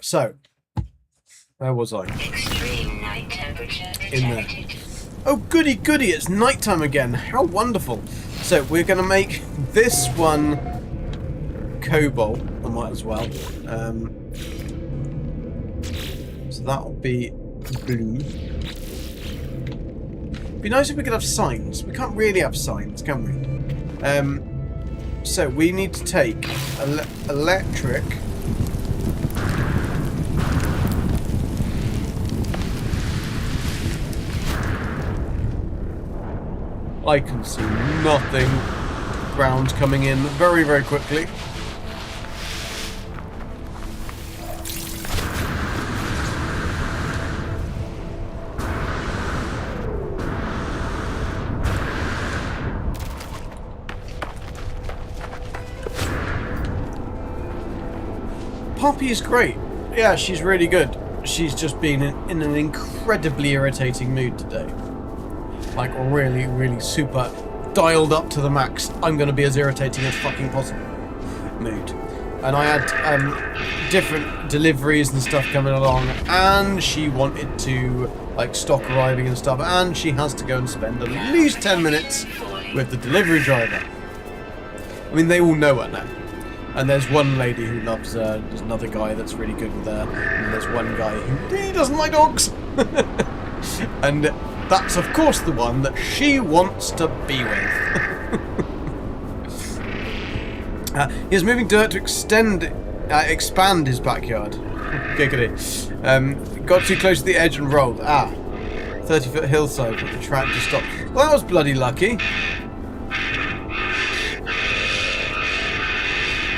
So, where was I? Extreme night temperature In there. detected. Oh, goody, goody, it's nighttime again. How wonderful. So, we're going to make this one cobalt. I might as well. So that'll be blue. Be nice if we could have signs. We can't really have signs, can we? So we need to take electric. I can see nothing. Ground coming in very, very quickly. Poppy is great. Yeah, she's really good. She's just been in an incredibly irritating mood today. Like, really, really super dialed up to the max. I'm going to be as irritating as fucking possible mood. And I had different deliveries and stuff coming along, and she wanted to, like, stock arriving and stuff, and she has to go and spend at least 10 minutes with the delivery driver. I mean, they all know her now. And there's one lady who loves her, there's another guy that's really good with her, and there's one guy who really doesn't like dogs. And that's, of course, the one that she wants to be with. He's moving dirt to expand his backyard. Giggity. Got too close to the edge and rolled. 30-foot hillside, but the tractor stopped. Well, that was bloody lucky.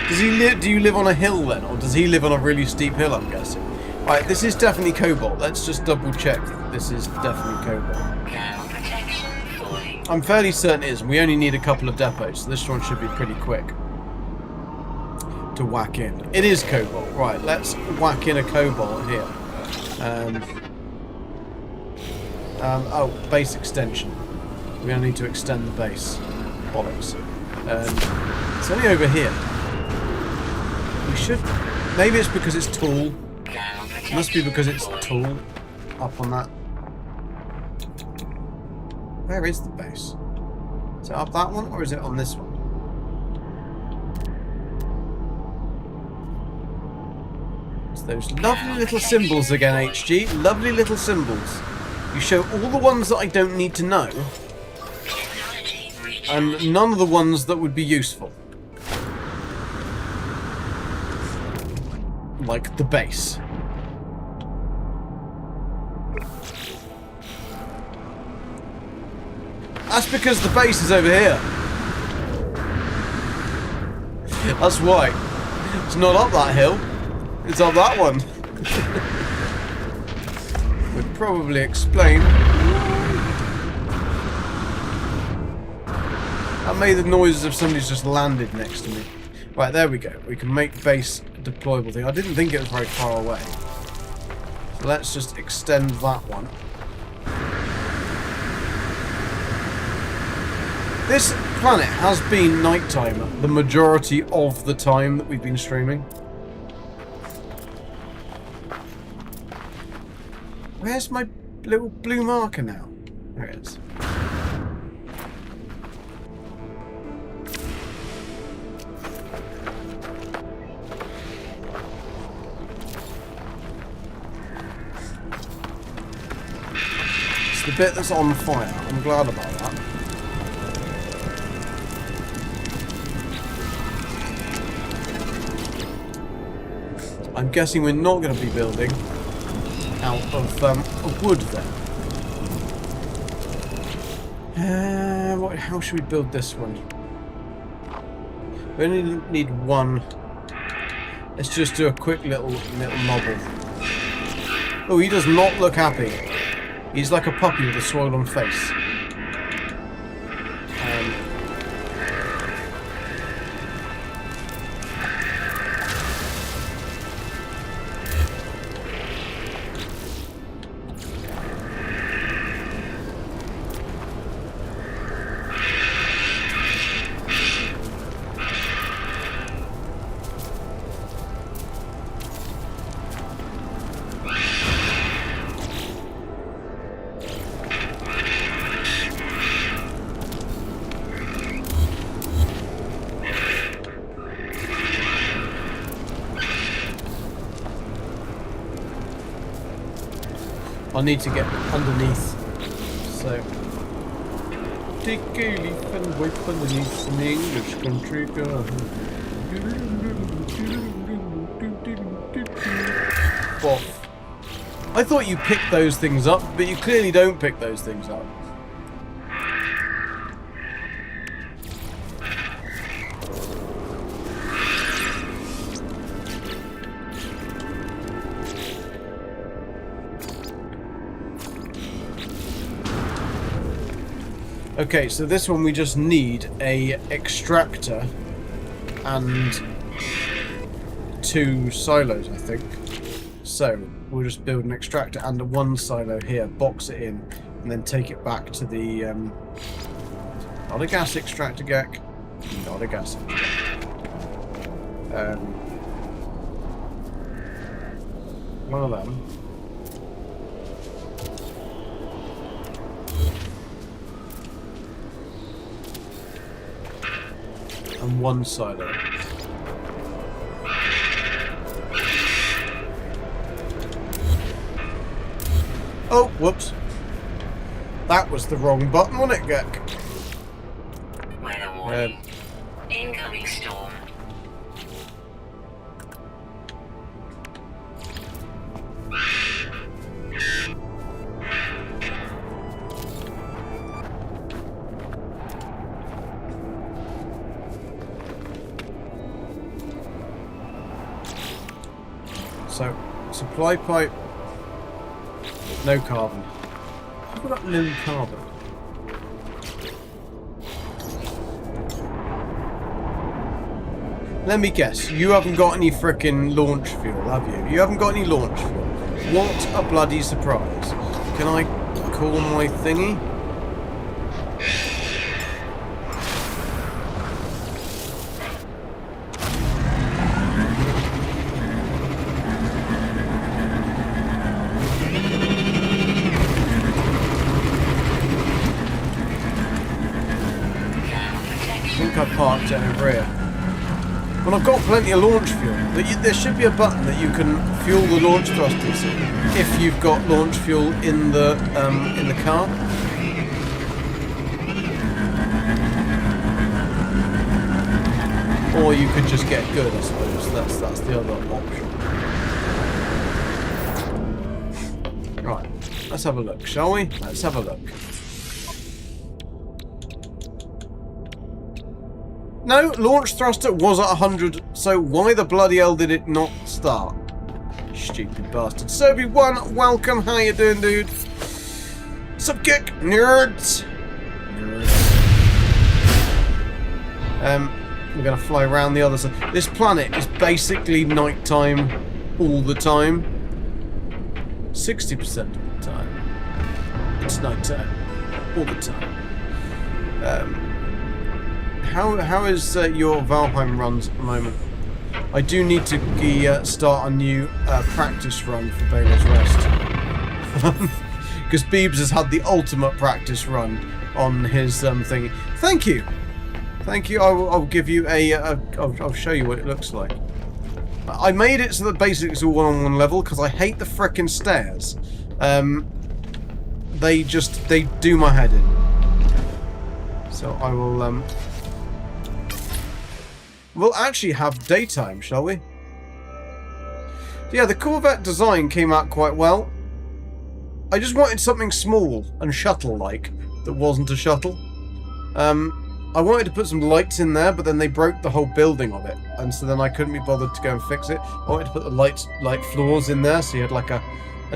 Do you live on a hill then, or does he live on a really steep hill, I'm guessing? Right, this is definitely cobalt. Let's just double check that this is definitely cobalt. I'm fairly certain it is. We only need a couple of depots, so this one should be pretty quick to whack in. It is cobalt. Right, let's whack in a cobalt here. Oh, base extension. We're going to need to extend the base. Bollocks. It's only over here. We should... Maybe it's because it's tall. It must be because it's tall. Up on that. Where is the base? Is it up that one, or is it on this one? It's those lovely little symbols again, HG. Lovely little symbols. You show all the ones that I don't need to know, and none of the ones that would be useful. Like the base. That's because the base is over here. That's why. It's not up that hill. It's up that one. Would probably explain. That made the noises of somebody's just landed next to me. Right, there we go. We can make base deployable thing. I didn't think it was very far away. So let's just extend that one. This planet has been nighttime the majority of the time that we've been streaming. Where's my little blue marker now? There it is. It's the bit that's on fire. I'm glad about that. I'm guessing we're not going to be building out of wood then. How should we build this one? We only need one. Let's just do a quick little nobble. Oh, he does not look happy. He's like a puppy with a swollen face. I need to get underneath. So, take a leaf and wipe underneath an English country girl. Boff. I thought you picked those things up, but you clearly don't pick those things up. Okay, so this one we just need a extractor and 2 silos, I think. So we'll just build an extractor and a 1 silo here, box it in, and then take it back to the not a gas extractor, Gek. Not a gas extractor. One of them. And 1 silo. Oh, whoops. That was the wrong button, wasn't it, Gek? Weather warning. Incoming storm. So, supply pipe, no carbon. I've got no carbon. Let me guess, you haven't got any frickin' launch fuel, have you? You haven't got any launch fuel. What a bloody surprise. Can I call my thingy? I think I parked it over here. Well, I've got plenty of launch fuel. There should be a button that you can fuel the launch thrusters if you've got launch fuel in the car. Or you could just get good, I suppose. That's the other option. Right, let's have a look, shall we? Let's have a look. No, launch thruster was at 100, so why the bloody hell did it not start? Stupid bastard. Sobi1, welcome, how you doing, dude? Sup, kick, nerds? We're gonna fly around the other side. This planet is basically nighttime all the time. 60% of the time. It's nighttime all the time. How is your Valheim runs at the moment? I do need to start a new practice run for Baylor's Rest. Because Beebs has had the ultimate practice run on his thing. Thank you! Thank you, I'll give you I'll show you what it looks like. I made it so that basically it's all one-on-one level, because I hate the frickin' stairs. They do my head in. So I will, we'll actually have daytime, shall we? Yeah, the Corvette design came out quite well. I just wanted something small and shuttle-like that wasn't a shuttle. I wanted to put some lights in there, but then they broke the whole building of it, and so then I couldn't be bothered to go and fix it. I wanted to put the light floors in there, so you had like a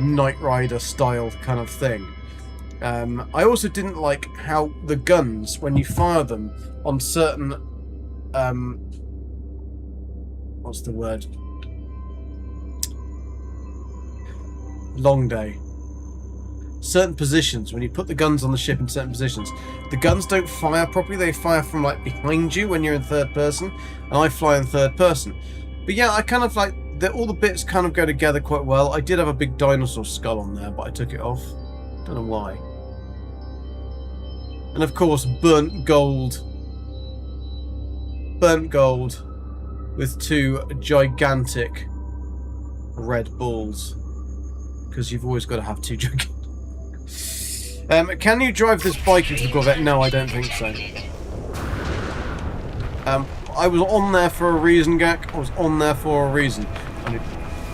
Knight Rider style kind of thing. I also didn't like how the guns, when you fire them on certain what's the word? Long day. Certain positions, when you put the guns on the ship in certain positions, the guns don't fire properly. They fire from like behind you when you're in third person, and I fly in third person. But yeah, I kind of like all the bits kind of go together quite well. I did have a big dinosaur skull on there, but I took it off. Don't know why. And of course, burnt gold. Burnt gold with 2 gigantic red balls. because you've always got to have 2 junkies. Can you drive this bike into the Corvette? No, I don't think so. I was on there for a reason, Gak. I was on there for a reason.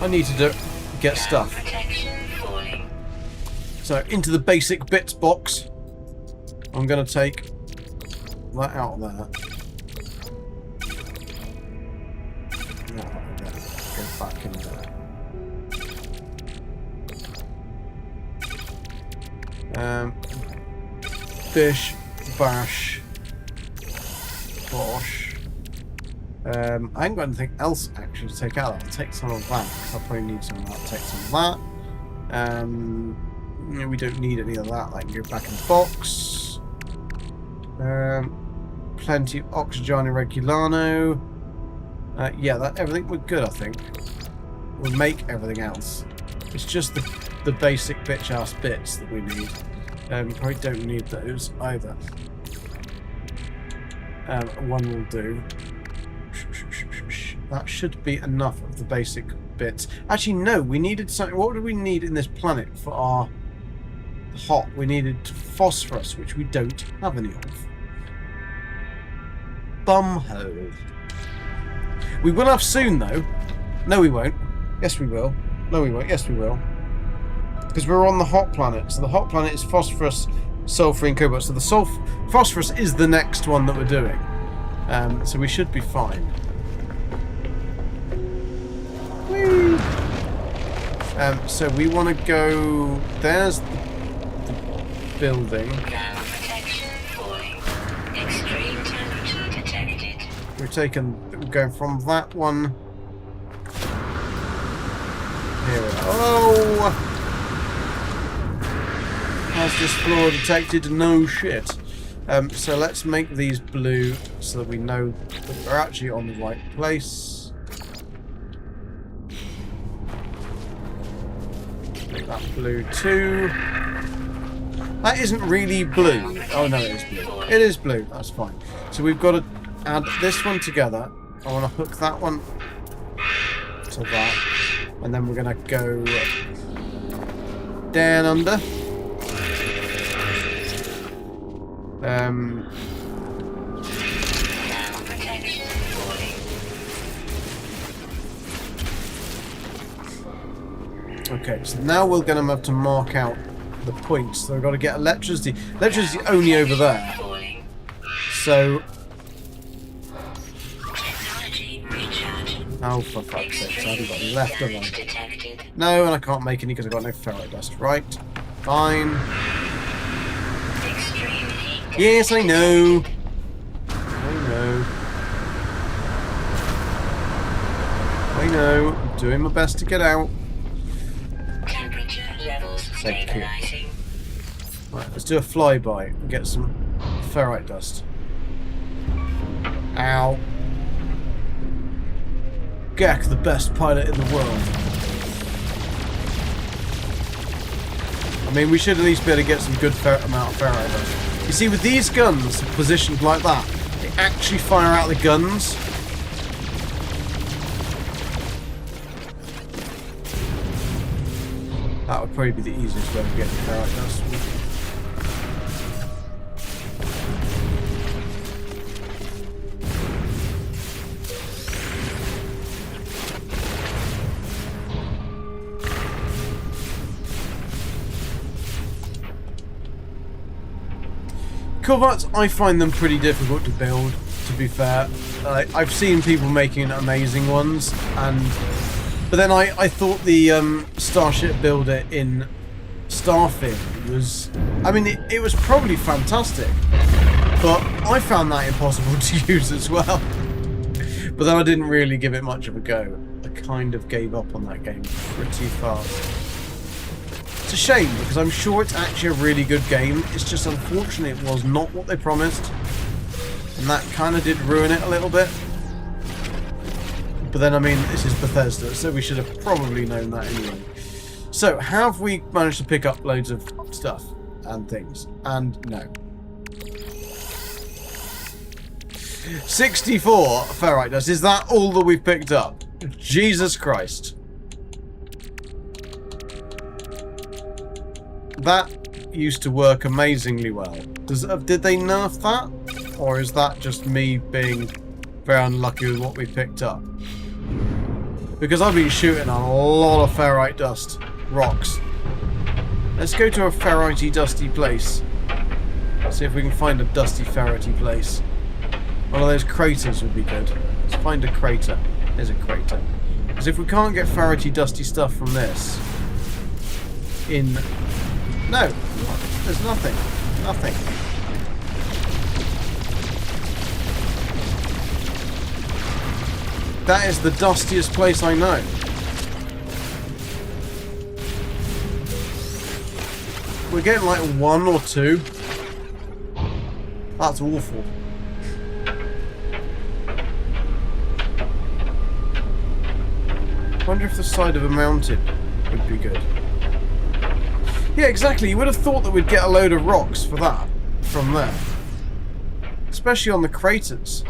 I needed to get stuff. So, into the basic bits box. I'm going to take that out of there. Go back in there. Bish, bash, bosh. I ain't got anything else actually to take out. I'll take some of that. I'll probably need some of that. Take some of that. We don't need any of that. I can go back in the box. Plenty of Oxygen Regulano. Yeah, everything we're good, I think. We'll make everything else. It's just the basic bitch-ass bits that we need. Probably don't need those either. One will do. That should be enough of the basic bits. Actually, no, we needed something. What do we need in this planet for our hot? We needed phosphorus, which we don't have any of. Bumhole. We will have soon, though. No, we won't. Yes, we will. No, we won't. Yes, we will. Because we're on the hot planet. So the hot planet is phosphorus, sulfur, and cobalt. So the phosphorus is the next one that we're doing. So we should be fine. Whee! So we want to go... There's the building. We're going from that one. Here we are. Oh! Has this floor detected? No shit. So let's make these blue so that we know that we're actually on the right place. Make that blue too. That isn't really blue. Oh no, it is blue. It is blue. That's fine. So we've got to add this one together. I want to hook that one to that. And then we're going to go down under. Okay, so now we're going to have to mark out the points. So we've got to get electricity. Electricity only over there. So... Oh, for fuck's sake, I haven't got any left, have I? No, and I can't make any because I've got no ferrite dust. Right. Fine. Yes, I know. I know. I'm doing my best to get out. Temperature levels stabilizing. Right, let's do a flyby and get some ferrite dust. Ow. Gak, the best pilot in the world. I mean, we should at least be able to get some good amount of ferrite dust. You see, with these guns positioned like that, they actually fire out the guns. That would probably be the easiest way of getting ferrite dust. Corvettes, I find them pretty difficult to build, to be fair. I've seen people making amazing ones, but then I thought the Starship Builder in Starfield was... I mean, it was probably fantastic, but I found that impossible to use as well. But then I didn't really give it much of a go. I kind of gave up on that game pretty fast. It's a shame, because I'm sure it's actually a really good game. It's just unfortunate it was not what they promised. And that kind of did ruin it a little bit. But then, I mean, this is Bethesda, so we should have probably known that anyway. So, have we managed to pick up loads of stuff and things? And no. 64 ferrite dust. Is that all that we've picked up? Jesus Christ. that used to work amazingly well. Did they nerf that? Or is that just me being very unlucky with what we picked up? Because I've been shooting on a lot of ferrite dust. Rocks. Let's go to a ferrite dusty place. See if we can find a dusty ferrity place. One of those craters would be good. Let's find a crater. There's a crater. Because if we can't get ferrity dusty stuff from this... No! There's nothing. Nothing. That is the dustiest place I know. We're getting like 1 or 2. That's awful. I wonder if the side of a mountain would be good. Yeah, exactly. You would have thought that we'd get a load of rocks for that from there. Especially on the craters.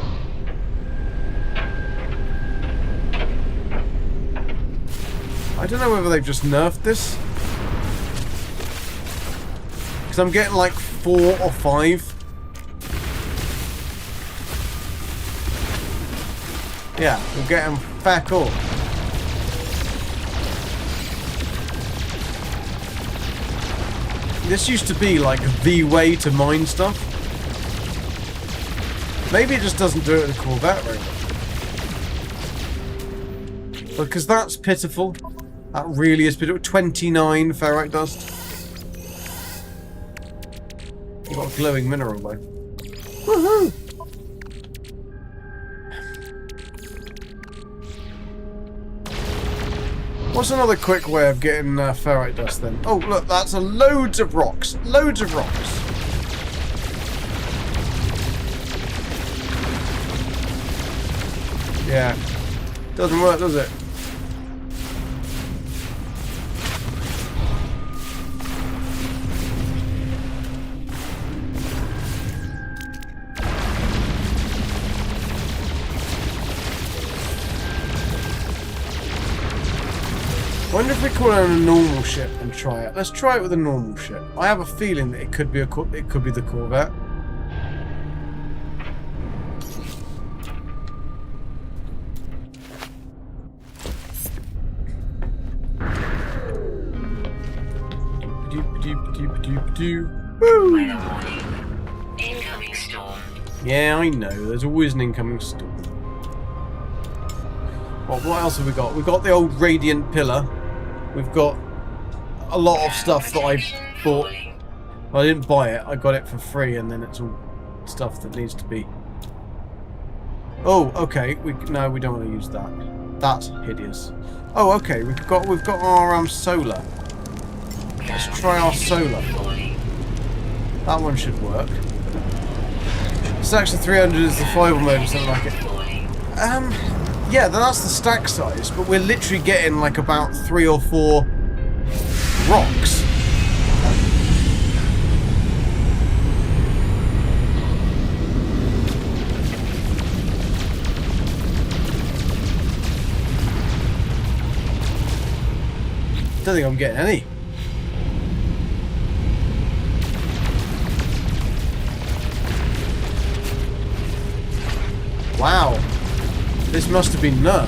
I don't know whether they've just nerfed this. Because I'm getting like 4 or 5. Yeah, we'll get them back up. This used to be like the way to mine stuff. Maybe it just doesn't do it with a Corvette very much. Because that's pitiful. That really is pitiful. 29 ferrite dust. We've got a glowing mineral though. Woohoo! What's another quick way of getting ferrite dust then? Oh, look, that's loads of rocks. Loads of rocks. Yeah. Doesn't work, does it? I wonder if we call it a normal ship and try it. Let's try it with a normal ship. I have a feeling that it could be the Corvette. Weather warning. Incoming storm. Yeah, I know. There's always an incoming storm. What else have we got? We've got the old radiant pillar. We've got a lot of stuff that I bought. Well, I didn't buy it. I got it for free, and then it's all stuff that needs to be... Oh, okay. No, we don't want to use that. That's hideous. Oh, okay. We've got our solar. Let's try our solar. That one should work. Section 300 is the fiber mode or something like it. Yeah, that's the stack size, but we're literally getting like about 3 or 4 rocks. Don't think I'm getting any. Wow. This must have been nerfed.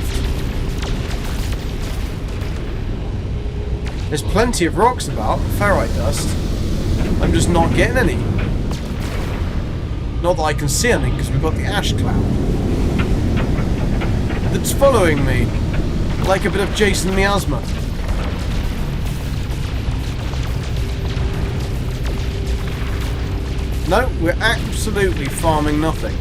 There's plenty of rocks about, ferrite dust. I'm just not getting any. Not that I can see anything because we've got the ash cloud. That's following me. Like a bit of Jason Miasma. No, we're absolutely farming nothing.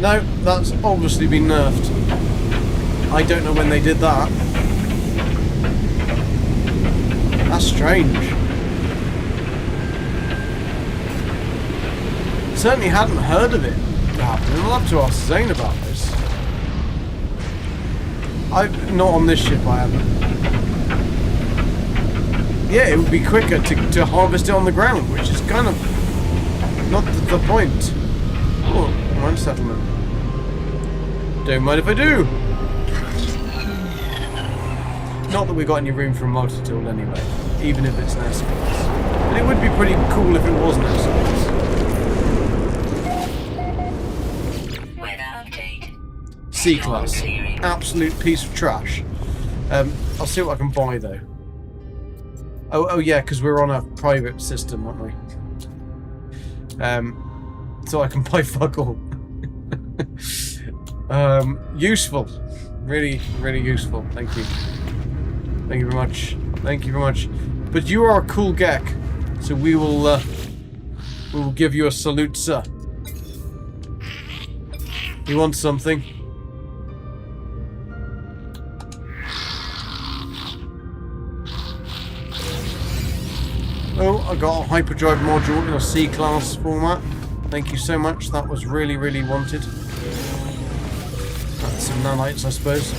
No, that's obviously been nerfed. I don't know when they did that. That's strange. Certainly hadn't heard of it happening. I'll have to ask Zane about this. Not on this ship, I haven't. Yeah, it would be quicker to harvest it on the ground, which is kind of not the point. Oh, one settlement. Don't mind if I do. Not that we got any room for a multi-tool anyway, even if it's an S-class. But it would be pretty cool if it wasn't S-class. C-class. Absolute piece of trash. I'll see what I can buy though. Oh yeah, because we're on a private system, aren't we? So I can buy fuck all. Useful. Really, really useful. Thank you. Thank you very much. Thank you very much. But you are a cool Gek, so we will give you a salute, sir. You want something? Oh, I got a hyperdrive module in a C-class format. Thank you so much. That was really, really wanted. That's some nanites, I suppose.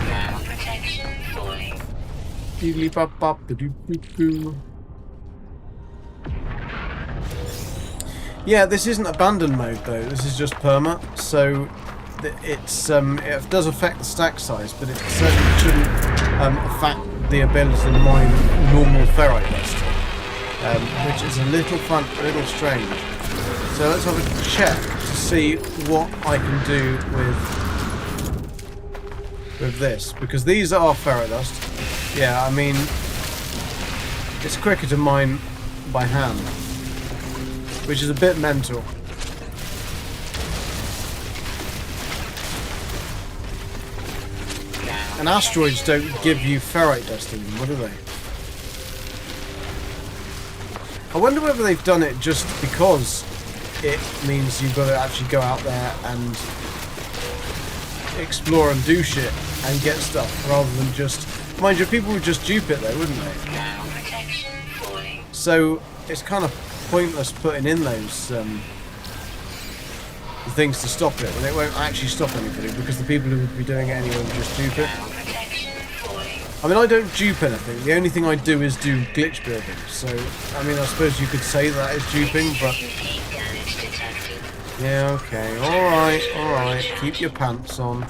Ground protection falling. Deedly bop bop da doo doo doo. Yeah, this isn't abandoned mode though. This is just perma, so it's it does affect the stack size, but it certainly shouldn't affect the ability to mine normal ferrite dust, which is a little strange. So let's have a check to see what I can do with this, because these are ferrite dust. Yeah, I mean it's quicker to mine by hand, which is a bit mental. And asteroids don't give you ferrite dust in them, what do they? I wonder whether they've done it just because it means you've got to actually go out there and explore and do shit and get stuff, rather than just... Mind you, people would just dupe it though, wouldn't they? So it's kind of pointless putting in those things to stop it, when it won't actually stop anybody, because the people who would be doing it anyway would just dupe it. I mean, I don't dupe anything. The only thing I do is do glitch building. So, I mean, I suppose you could say that is duping, but... Yeah, okay. Alright. Keep your pants on.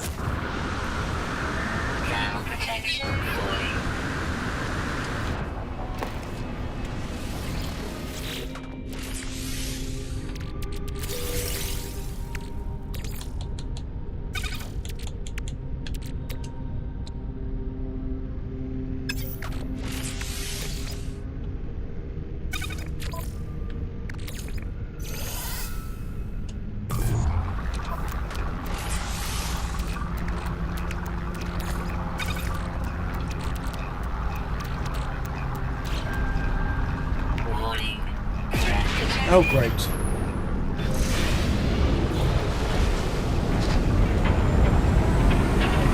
Oh, great.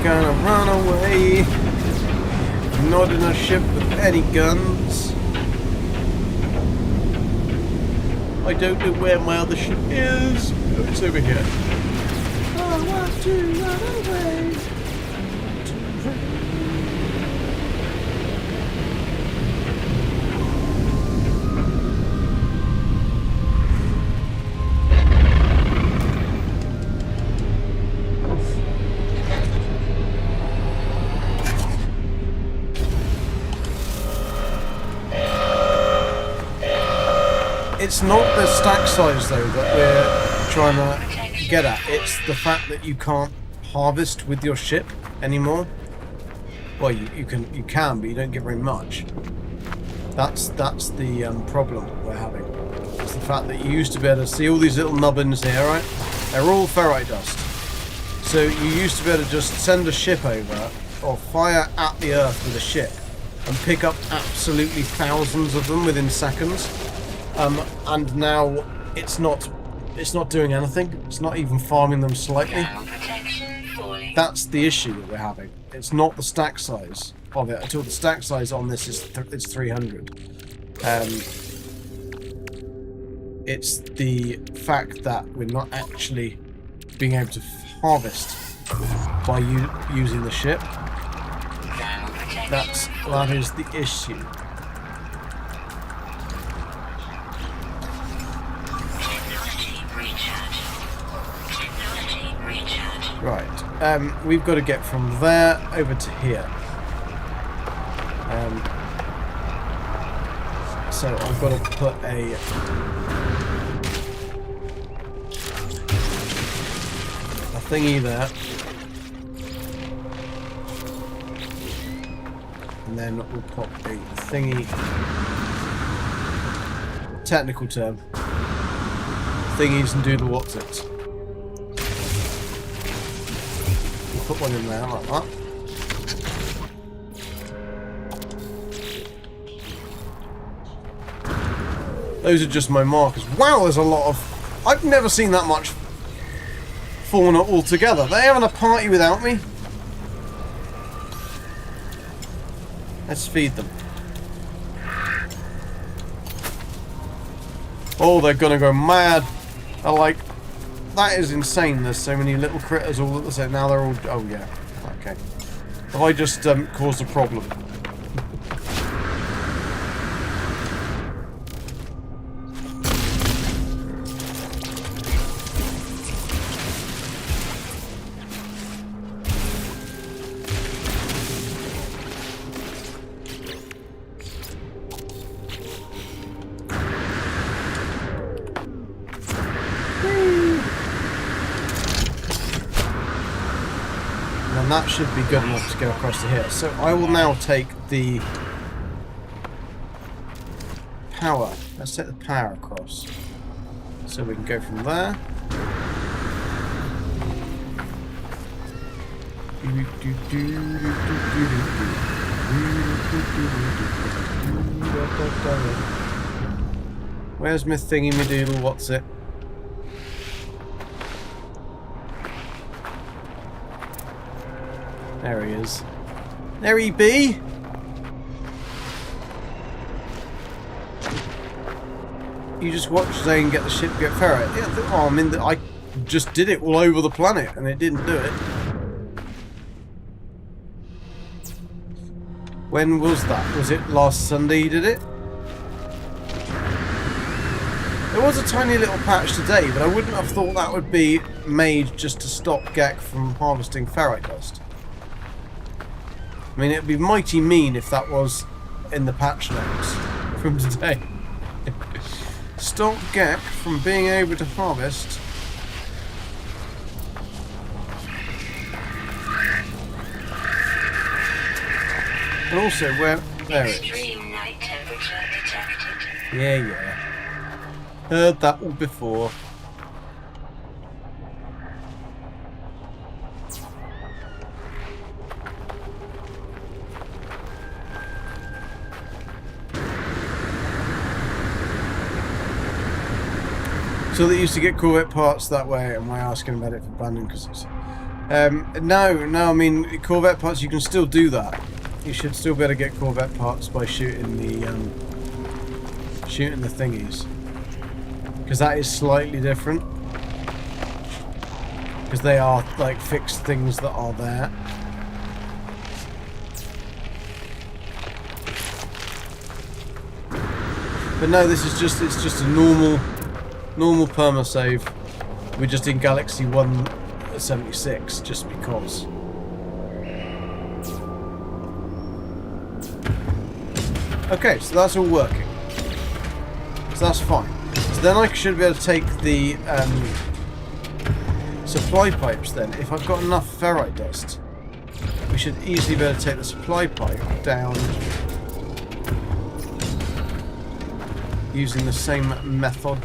Gonna run away. I'm not in a ship with any guns. I don't know where my other ship is. Oh, it's over here. I want to run away. It's not the stack size though that we're trying to get at. It's the fact that you can't harvest with your ship anymore. Well, you can, but you don't get very much. That's the problem we're having. It's the fact that you used to be able to see all these little nubbins here, right? They're all ferrite dust. So you used to be able to just send a ship over or fire at the Earth with a ship and pick up absolutely thousands of them within seconds. And now it's not doing anything. It's not even farming them slightly. That's the issue that we're having. It's not the stack size of it at all. The stack size on this is it's 300. It's the fact that we're not actually being able to harvest by using the ship. That is the issue. Right, we've got to get from there over to here. So I've got to put a thingy there. And then we'll pop a thingy, technical term, thingies and doodle what's it. We'll put one in there like that. Those are just my markers. Wow, there's a lot of... I've never seen that much fauna altogether. They're having a party without me. Let's feed them. Oh, they're gonna go mad. They're like, that is insane. There's so many little critters all at the same. Now they're all. Oh yeah. Okay. Have I just caused a problem? And that should be good enough to go across to here. So I will now take the power. Let's take the power across. So we can go from there. Where's my thingy me doodle? What's it? There he is. There he be! You just watch Zane get the ship get ferret. Yeah, oh, I mean, I just did it all over the planet and it didn't do it. When was that? Was it last Sunday you did it? There was a tiny little patch today, but I wouldn't have thought that would be made just to stop Gek from harvesting ferrite dust. I mean, it would be mighty mean if that was in the patch notes from today. Stop Gek from being able to harvest. And also, where... There it is. Extreme night temperature detected. Yeah. Heard that all before. So they used to get Corvette parts that way. Am I asking about it for Bandon? Because it's no. I mean, Corvette parts, you can still do that. You should still be able to get Corvette parts by shooting the thingies, because that is slightly different. Because they are like fixed things that are there. But no, this is just—it's just a normal perma save. We're just in Galaxy 176 just because. Okay, so that's all working. So that's fine. So then I should be able to take the supply pipes then. If I've got enough ferrite dust, we should easily be able to take the supply pipe down using the same method.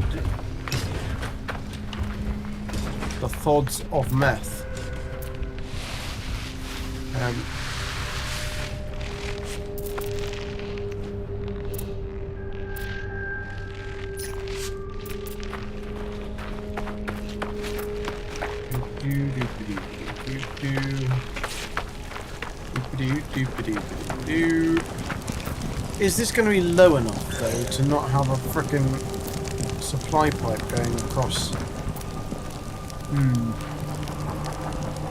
The thods of meth. to... Is this going to be low enough, though, to not have a frickin' supply pipe going across?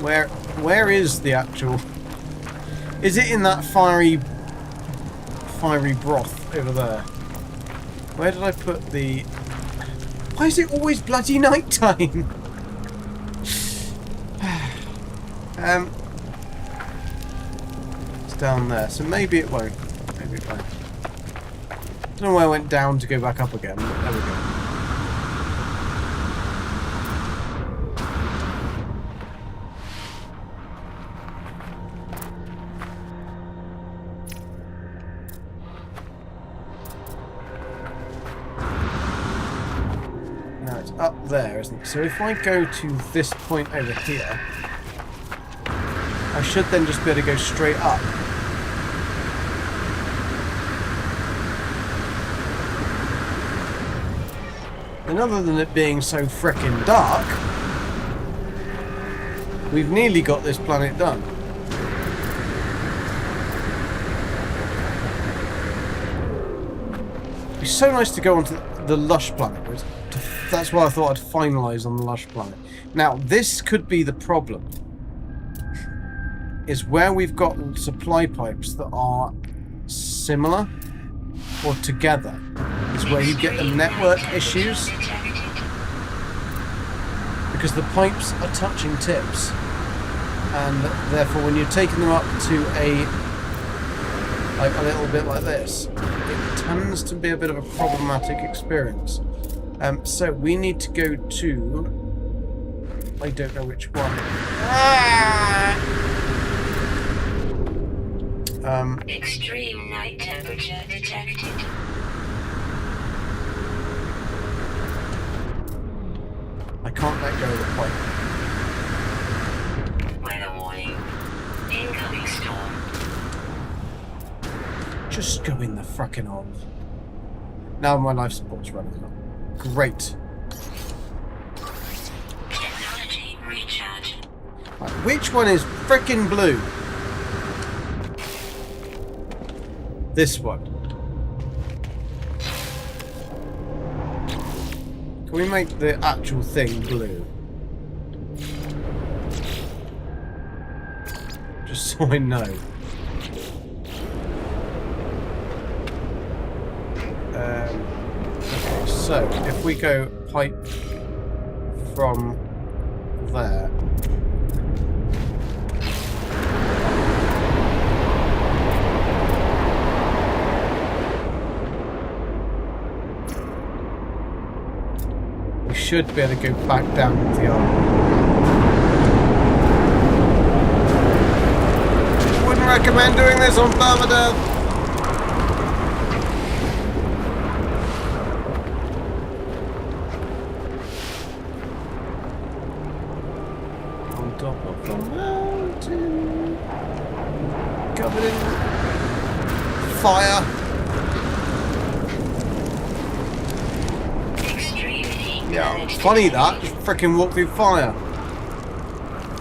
Where is the actual... Is it in that fiery broth over there? Where did I put the... Why is it always bloody night time? It's down there, so maybe it won't. Maybe it won't. I don't know why I went down to go back up again. There we go. Now it's up there, isn't it? So if I go to this point over here, I should then just be able to go straight up. And other than it being so frickin' dark, we've nearly got this planet done. It'd be so nice to go onto the lush planet. That's why I thought I'd finalise on the lush planet. Now, this could be the problem. Is where we've got supply pipes that are similar or together is where you get the network issues, because the pipes are touching tips, and therefore when you're taking them up to a little bit like this, it tends to be a bit of a problematic experience. So we need to go to, I don't know which one. Extreme night temperature detected. I can't let go of the pipe. Weather warning. Incoming storm. Just go in the frickin' hole. Now my life support's running out. Great. Technology recharge. Right, which one is frickin' blue? This one. Can we make the actual thing blue? Just so I know. Okay, so if we go pipe from there. We should be able to go back down the arm. Wouldn't recommend doing this on permadeath. On top of the mountain, covered in fire. Yeah, it's funny that. Just frickin' walk through fire.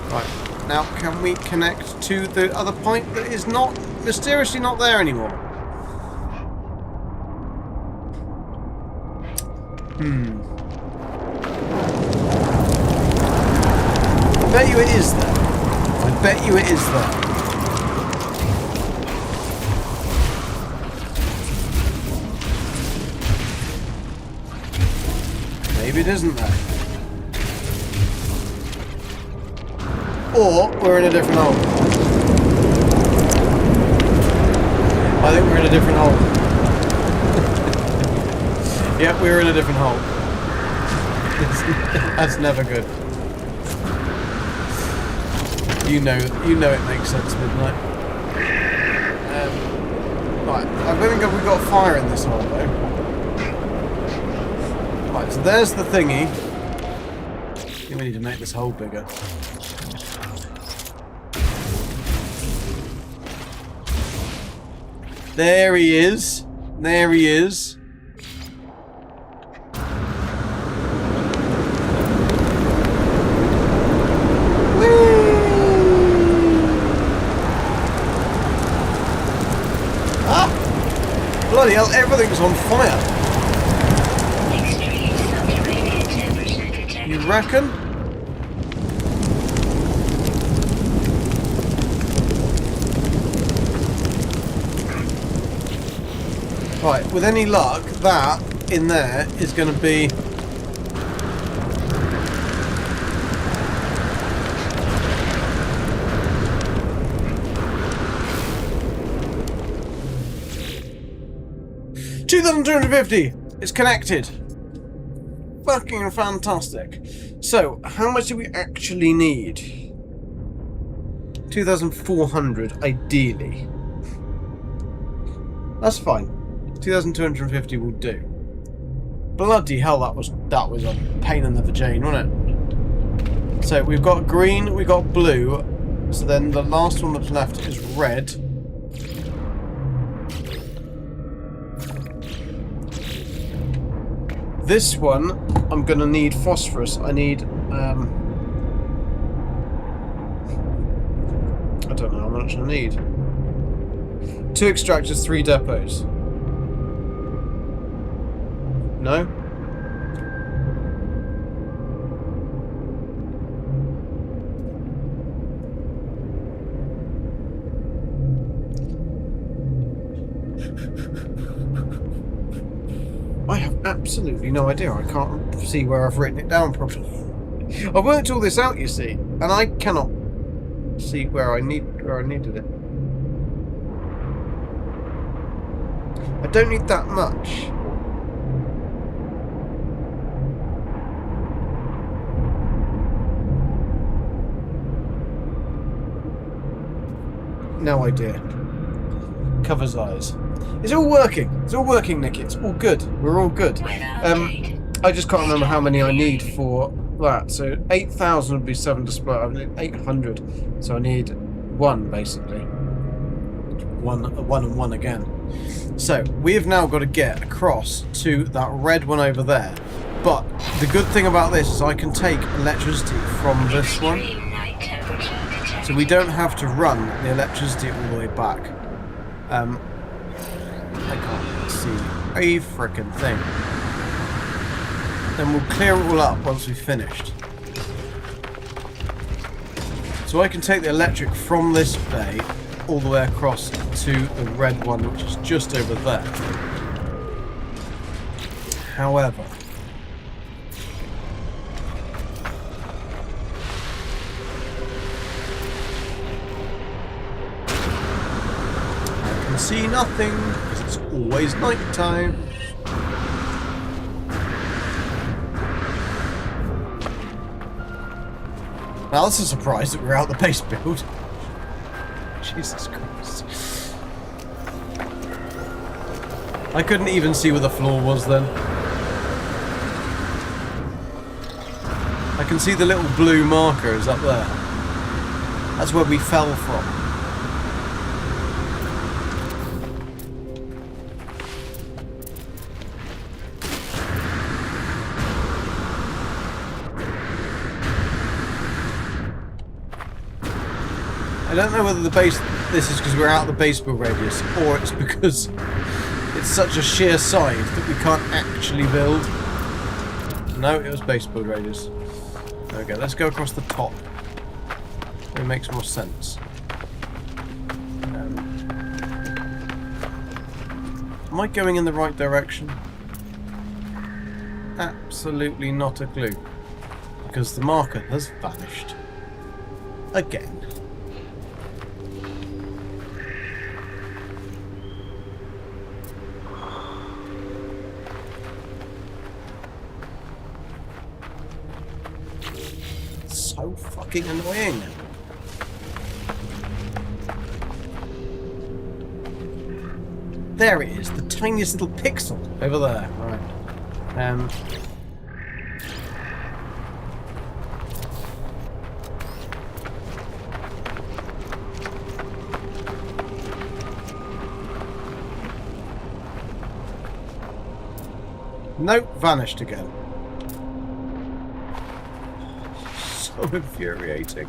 Right, now can we connect to the other pipe that is not, mysteriously not there anymore? I bet you it is there. I bet you it is there. Maybe it isn't there. Or we're in a different hole. I think we're in a different hole. Yep, we're in a different hole. That's never good. You know it makes sense, Midnight. Right, I don't think we've got fire in this hole though. Right, so there's the thingy. I think we need to make this hole bigger. There he is. There he is. Bloody hell, everything's on fire. Extreme subterranean temperature detected. You reckon? Right, with any luck, that in there is going to be... $2,250! It's connected! Fucking fantastic. So, how much do we actually need? 2,400, ideally. That's fine. 2,250 will do. Bloody hell, that was a pain in the vagina, wasn't it? So we've got green, we've got blue. So then the last one that's left is red. This one, I'm gonna need phosphorus. I need I don't know how much I need. 2 extractors, 3 depots. No? I have absolutely no idea. I can't see where I've written it down properly. I worked all this out, you see, and I cannot see where I needed it. I don't need that much. No idea. Covers eyes. It's all working. It's all working, Nick. It's all good. We're all good. I just can't remember how many I need for that. So 8,000 would be 7 display. I need 800. So I need 1 basically. One and 1 again. So we have now got to get across to that red one over there. But the good thing about this is I can take electricity from this one. So we don't have to run the electricity all the way back. I can't see a frickin' thing. Then we'll clear it all up once we've finished. So I can take the electric from this bay all the way across to the red one, which is just over there. However, I can see nothing because it's always night time. Now that's a surprise that we're out the base build. Jesus Christ. I couldn't even see where the floor was then. I can see the little blue markers up there. That's where we fell from. I don't know whether this is because we're out of the base build radius, or it's because it's such a sheer size that we can't actually build. No, it was base build radius. Okay, let's go across the top. It makes more sense. Am I going in the right direction? Absolutely not a clue. Because the marker has vanished. Again. So fucking annoying. There it is, the tiniest little pixel over there. Right. Nope, vanished again. So infuriating.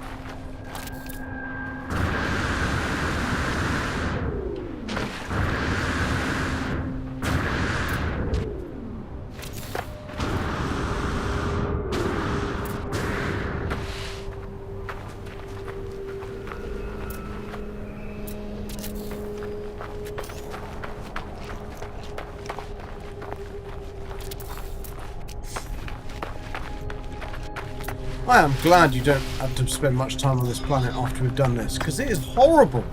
I am glad you don't have to spend much time on this planet after we've done this, because it is horrible.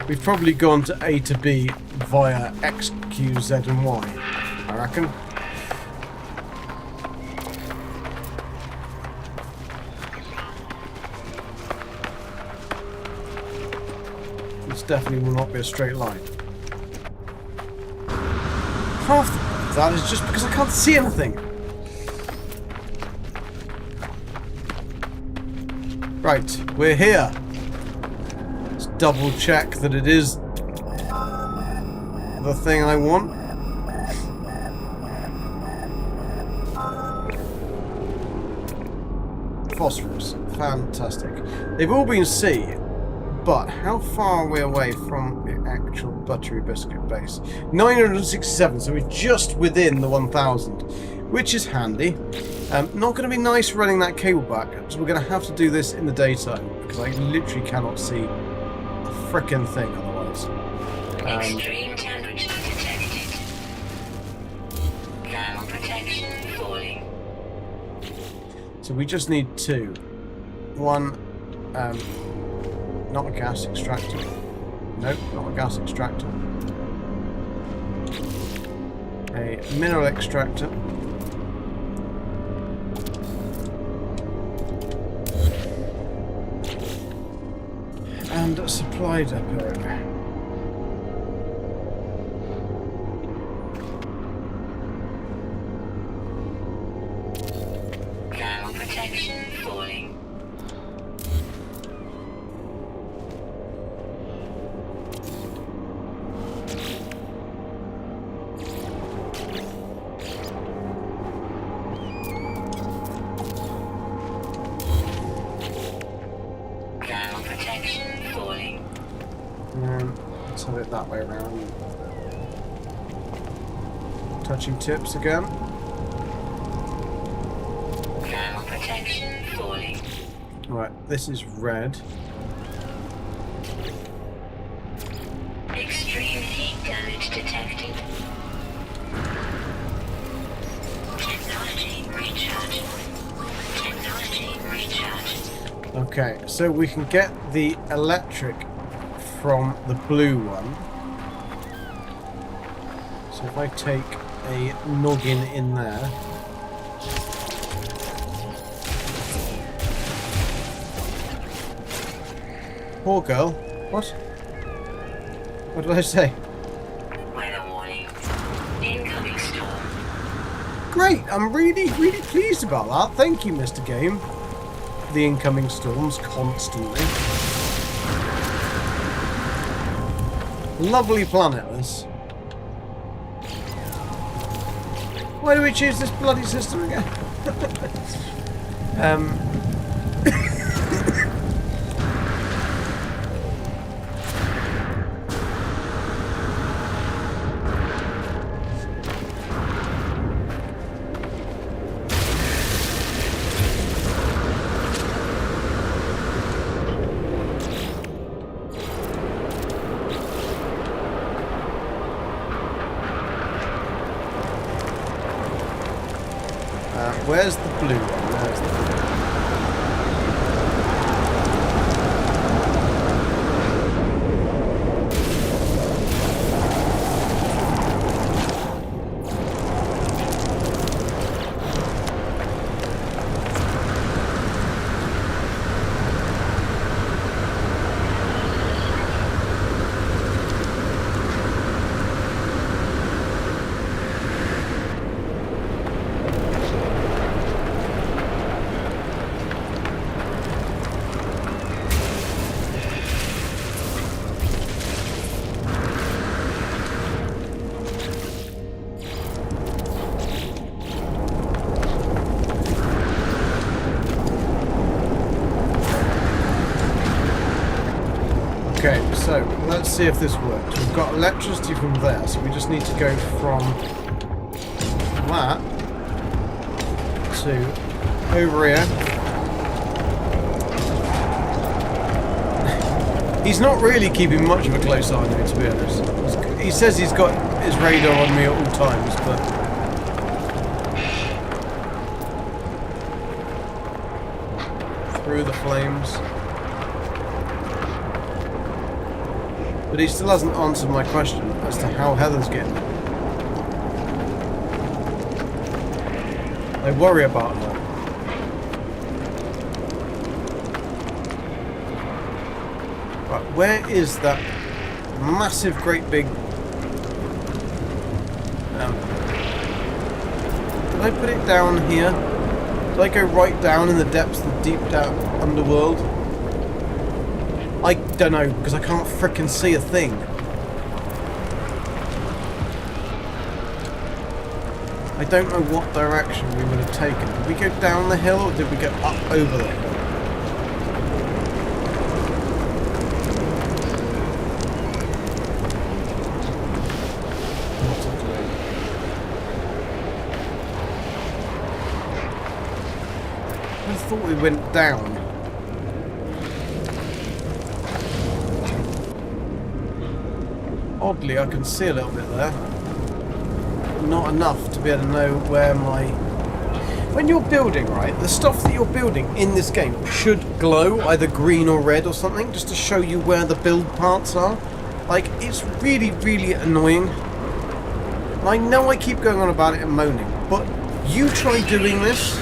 We've probably gone to A to B via X, Q, Z and Y, I reckon. This definitely will not be a straight line. Half of that is just because I can't see anything. Right, we're here. Let's double check that it is the thing I want. Phosphorus. Fantastic. They've all been C, but how far are we away from the actual buttery biscuit base? 967, so we're just within the 1000, which is handy. Not going to be nice running that cable back, so we're going to have to do this in the daytime, because I literally cannot see a frickin' thing otherwise. Extreme temperature detected. Thermal protection falling. So we just need two. One, not a gas extractor. Nope, not a gas extractor. A mineral extractor. And a supply depot. Thermal protection falling. Thermal protection falling. Let's have it that way around. Touching tips again. Thermal protection falling. Right, this is red. Extreme heat damage detected. Technology recharge. Technology recharge. Okay, so we can get the electric from the blue one. So if I take a noggin in there. Poor girl. What? What did I say? Weather warning. Incoming storm. Great! I'm really pleased about that. Thank you, Mr. Game. The incoming storms constantly. Lovely planet, this. Why do we choose this bloody system again? Where's the blue one? There's the blue one. Okay, so let's see if this works. We've got electricity from there, so we just need to go from that to over here. He's not really keeping much of a close eye on me, to be honest. He says he's got his radar on me at all times, but... through the flames. But he still hasn't answered my question as to how Heather's getting on. I worry about her. Right, where is that massive, great big... did I put it down here? Did I go right down in the depths of the deep down underworld? I don't know, because I can't frickin' see a thing. I don't know what direction we would have taken. Did we go down the hill or did we go up over the hill? Not a clue. I thought we went down. Oddly, I can see a little bit there. Not enough to be able to know where my... When you're building, right, the stuff that you're building in this game should glow either green or red or something, just to show you where the build parts are. Like, it's really, really annoying. And I know I keep going on about it and moaning, but you try doing this.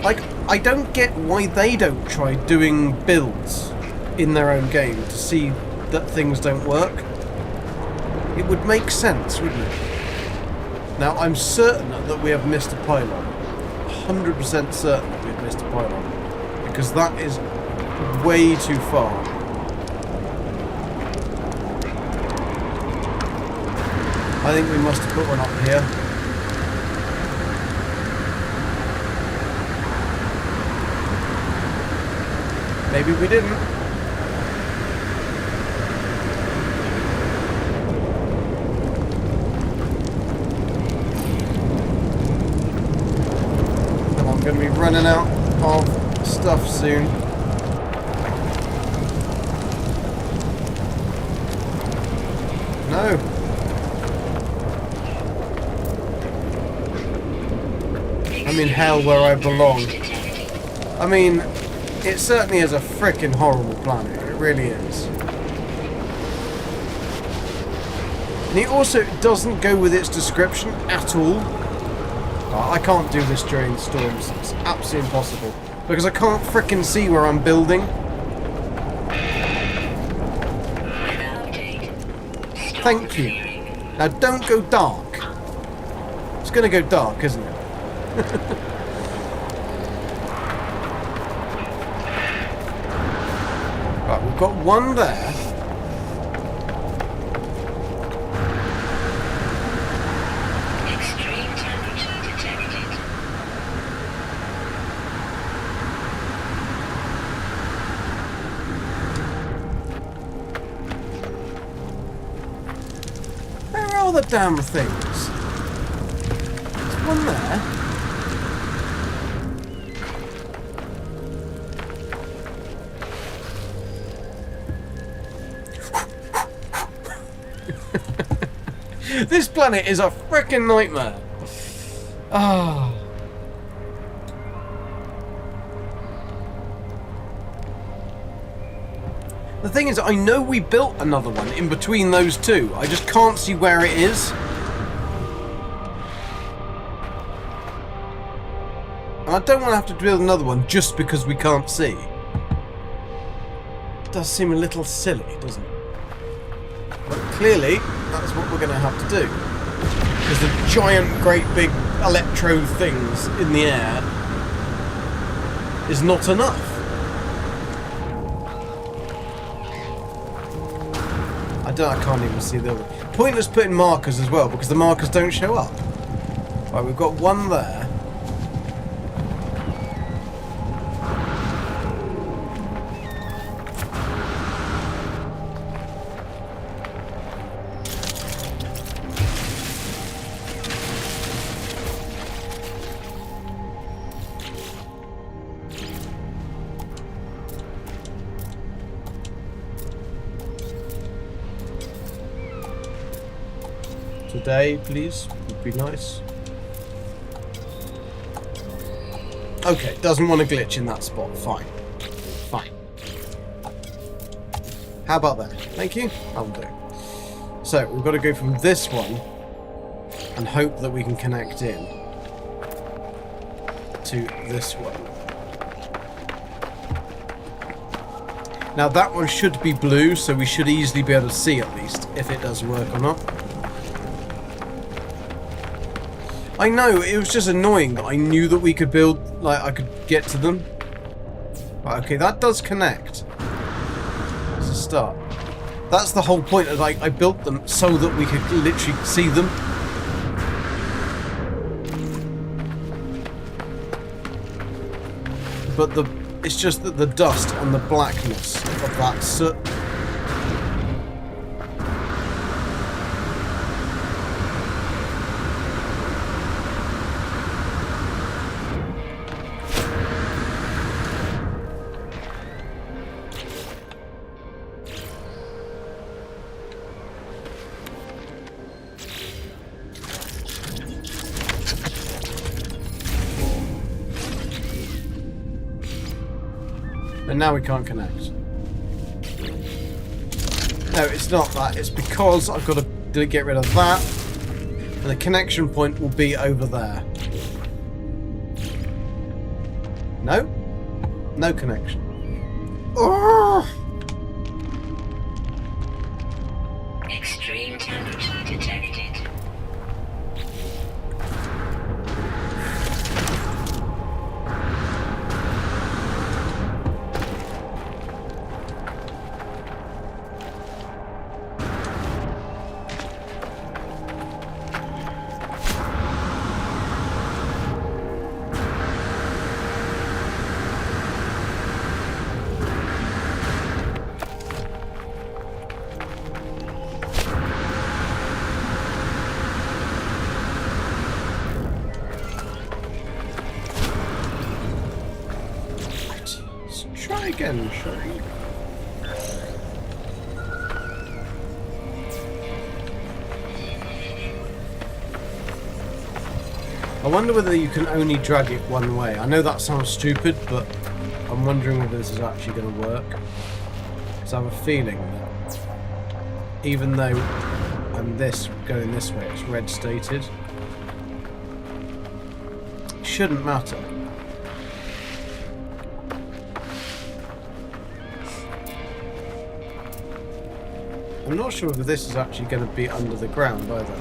Like, I don't get why they don't try doing builds in their own game to see that things don't work. It would make sense, wouldn't it? Now, I'm certain that we have missed a pylon. 100% certain that we've missed a pylon. Because that is way too far. I think we must have put one up here. Maybe we didn't. I'm going to be running out of stuff soon. No. I'm in hell where I belong. I mean, it certainly is a frickin' horrible planet. It really is. And it also doesn't go with its description at all. I can't do this during the storms. It's absolutely impossible. Because I can't frickin' see where I'm building. Thank you. Now don't go dark. It's gonna go dark, isn't it? Right, we've got one there. Extreme temperature detected. Where are all the damn things? There's one there. This planet is a frickin' nightmare. Ah. The thing is, I know we built another one in between those two. I just can't see where it is. And I don't want to have to build another one just because we can't see. It does seem a little silly, doesn't it? But clearly, that's what we're going to have to do. Because the giant, great big electro things in the air is not enough. I can't even see the other. Pointless putting markers as well, because the markers don't show up. Right, we've got one there. today, please. Would be nice. Okay, doesn't want to glitch in that spot. Fine. Fine. How about that? Thank you. I'll do. So, we've got to go from this one and hope that we can connect in to this one. Now that one should be blue, so we should easily be able to see at least if it does work or not. I know, it was just annoying that I knew that we could build, like, I could get to them. Right, okay, that does connect. It's a start. That's the whole point of, like, I built them so that we could literally see them. But it's just that the dust and the blackness of that soot. And now we can't connect. No, it's not that. It's because I've got to get rid of that. And the connection point will be over there. No? No connection. Oh! Extreme temperature detected. Try again, shall we? I wonder whether you can only drag it one way. I know that sounds stupid, but I'm wondering whether this is actually going to work. Because I have a feeling that even though I'm going this way, it's red stated. It shouldn't matter. I'm not sure if this is actually going to be under the ground either.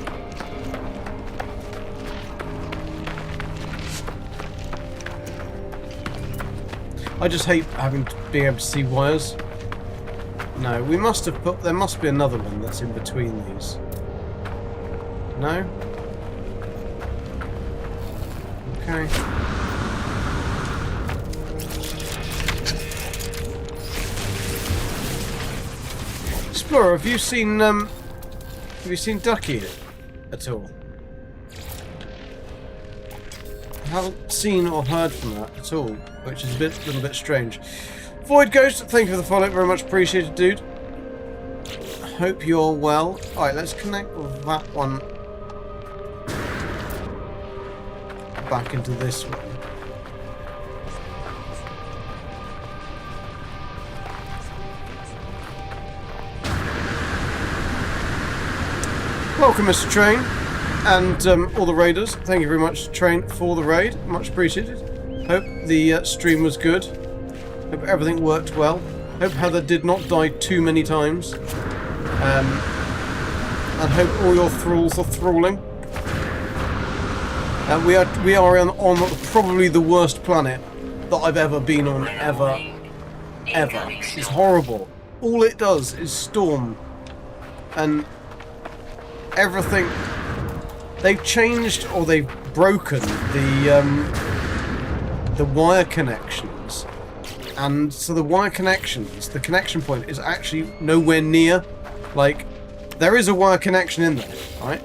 I just hate being able to see wires. No, we must have put... There must be another one that's in between these. No? Okay. Explorer, have you seen Ducky at all? I haven't seen or heard from her at all, which is a little bit strange. Void Ghost, thank you for the follow, very much appreciated, dude. Hope you're well. Alright, let's connect with that one back into this one. Welcome, Mr. Train, and all the raiders. Thank you very much, Train, for the raid. Much appreciated. Hope the stream was good. Hope everything worked well. Hope Heather did not die too many times. And hope all your thralls are thralling. We are on probably the worst planet that I've ever been on, ever. It's horrible. All it does is storm. And everything... They've changed, or they've broken the wire connections. And so the wire connections, the connection point is actually nowhere near. Like, there is a wire connection in there, right?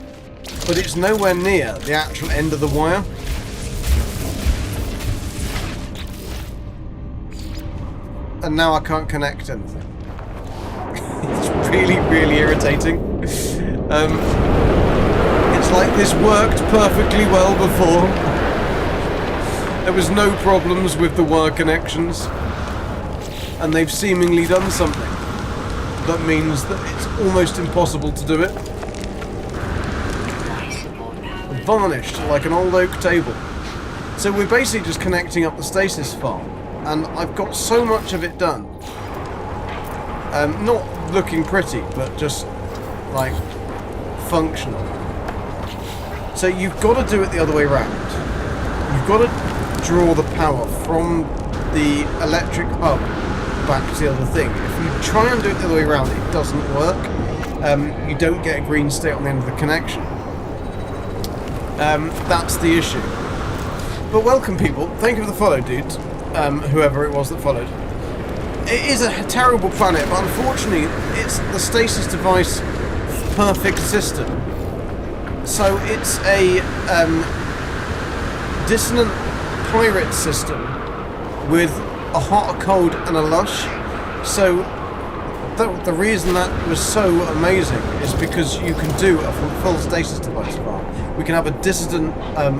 But it's nowhere near the actual end of the wire. And now I can't connect anything. It's really, really irritating. It's like this worked perfectly well before. There was no problems with the wire connections. And they've seemingly done something that means that it's almost impossible to do it. Varnished like an old oak table. So we're basically just connecting up the stasis farm. And I've got so much of it done. Not looking pretty, but just like functional. So you've got to do it the other way around. You've got to draw the power from the electric hub back to the other thing. If you try and do it the other way around, it doesn't work. You don't get a green state on the end of the connection. That's the issue. But welcome, people. Thank you for the follow, dude. Whoever it was that followed. It is a terrible planet, but unfortunately, it's the stasis device perfect system. So it's a dissonant pirate system with a hot, a cold, and a lush. So the reason that was so amazing is because you can do a full stasis device farm. We can have a dissident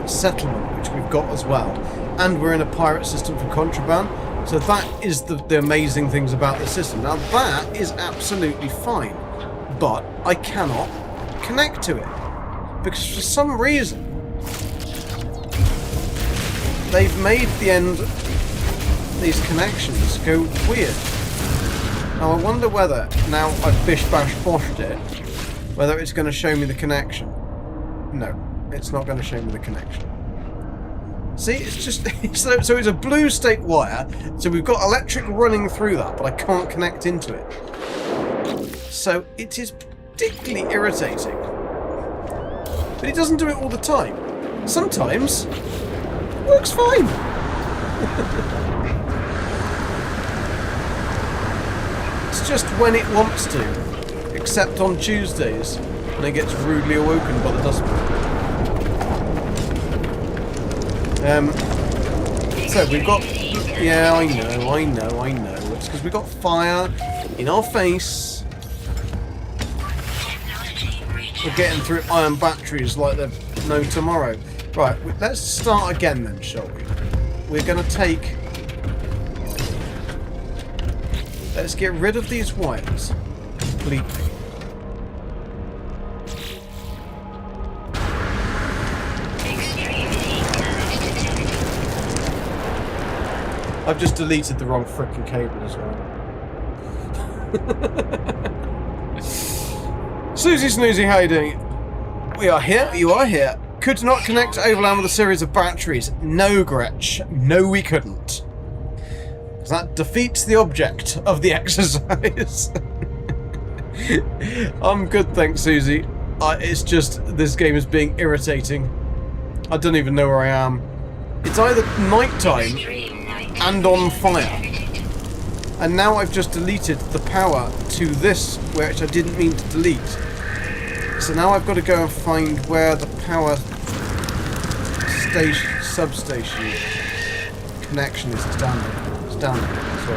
settlement, which we've got as well, and we're in a pirate system for contraband. So that is the amazing things about the system. Now that is absolutely fine, but I cannot connect to it because for some reason they've made the end these connections go weird. Now I wonder whether, now I've bish bash boshed it, whether it's going to show me the connection. No, it's not going to show me the connection. See, it's just, so it's a blue state wire, so we've got electric running through that, but I can't connect into it. So it is particularly irritating. But it doesn't do it all the time. Sometimes it works fine. It's just when it wants to, except on Tuesdays, when it gets rudely awoken by the dustbin. So we've got, yeah, I know. It's because we've got fire in our face. We're getting through iron batteries like there's no tomorrow. Right, let's start again then, shall we? We're going to take... Let's get rid of these wires completely. I've just deleted the wrong frickin' cable as well. Susie Snoozy, how you doing? We are here, you are here. Could not connect to Overland with a series of batteries. No, Gretch. No, we couldn't. Because that defeats the object of the exercise. I'm good, thanks, Susie. It's just, this game is being irritating. I don't even know where I am. It's either night time and on fire. And now I've just deleted the power to this, which I didn't mean to delete. So now I've got to go and find where the power station, substation connection is. It's down there. It's down there. It's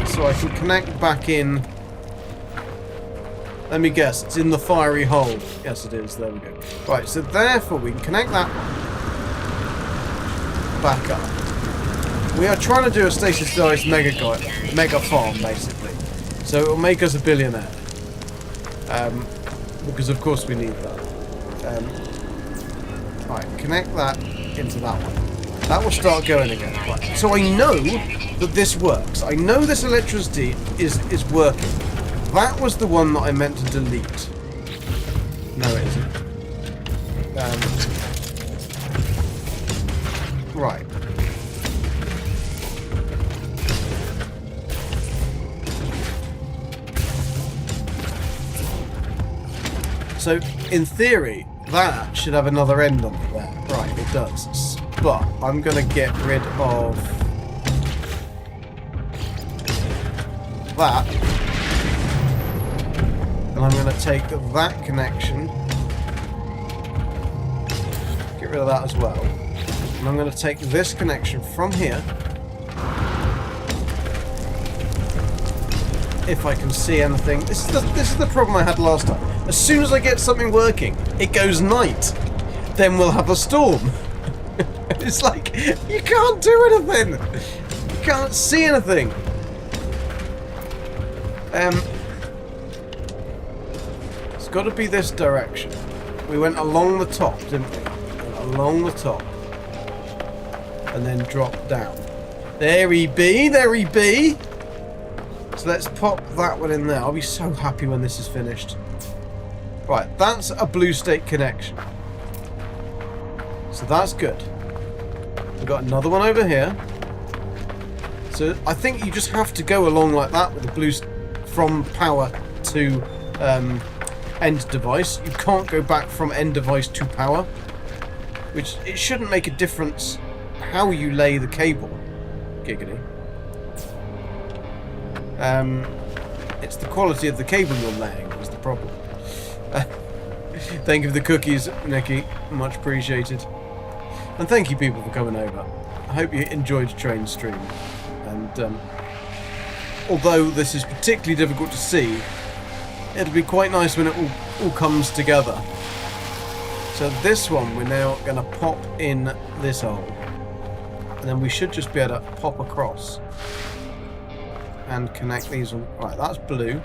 alright. So I can connect back in. Let me guess, it's in the fiery hole. Yes, it is. There we go. Right, so therefore we can connect that back up. We are trying to do a stasis device mega farm, basically. So it will make us a billionaire. Because of course we need that. Right, connect that into that one. That will start going again. Right. So I know that this works. I know this electricity is working. That was the one that I meant to delete. No, it isn't. Right. So, in theory, that should have another end on it there. Right, it does. But I'm going to get rid of that. And I'm going to take that connection. Get rid of that as well. And I'm going to take this connection from here. If I can see anything. This is the problem I had last time. As soon as I get something working, it goes night. Then we'll have a storm. It's like, you can't do anything. You can't see anything. It's got to be this direction. We went along the top, didn't we? Went along the top. And then dropped down. There he be, there he be. So let's pop that one in there. I'll be so happy when this is finished. Right, that's a blue state connection. So that's good. We've got another one over here. So I think you just have to go along like that with the blue from power to end device. You can't go back from end device to power, which it shouldn't make a difference how you lay the cable. Giggity. It's the quality of the cable you're laying is the problem. Thank you for the cookies, Nikki. Much appreciated. And thank you people for coming over. I hope you enjoyed Train Stream. And although this is particularly difficult to see, it'll be quite nice when it all comes together. So this one we're now going to pop in this hole. And then we should just be able to pop across. And connect these on. Right, that's blue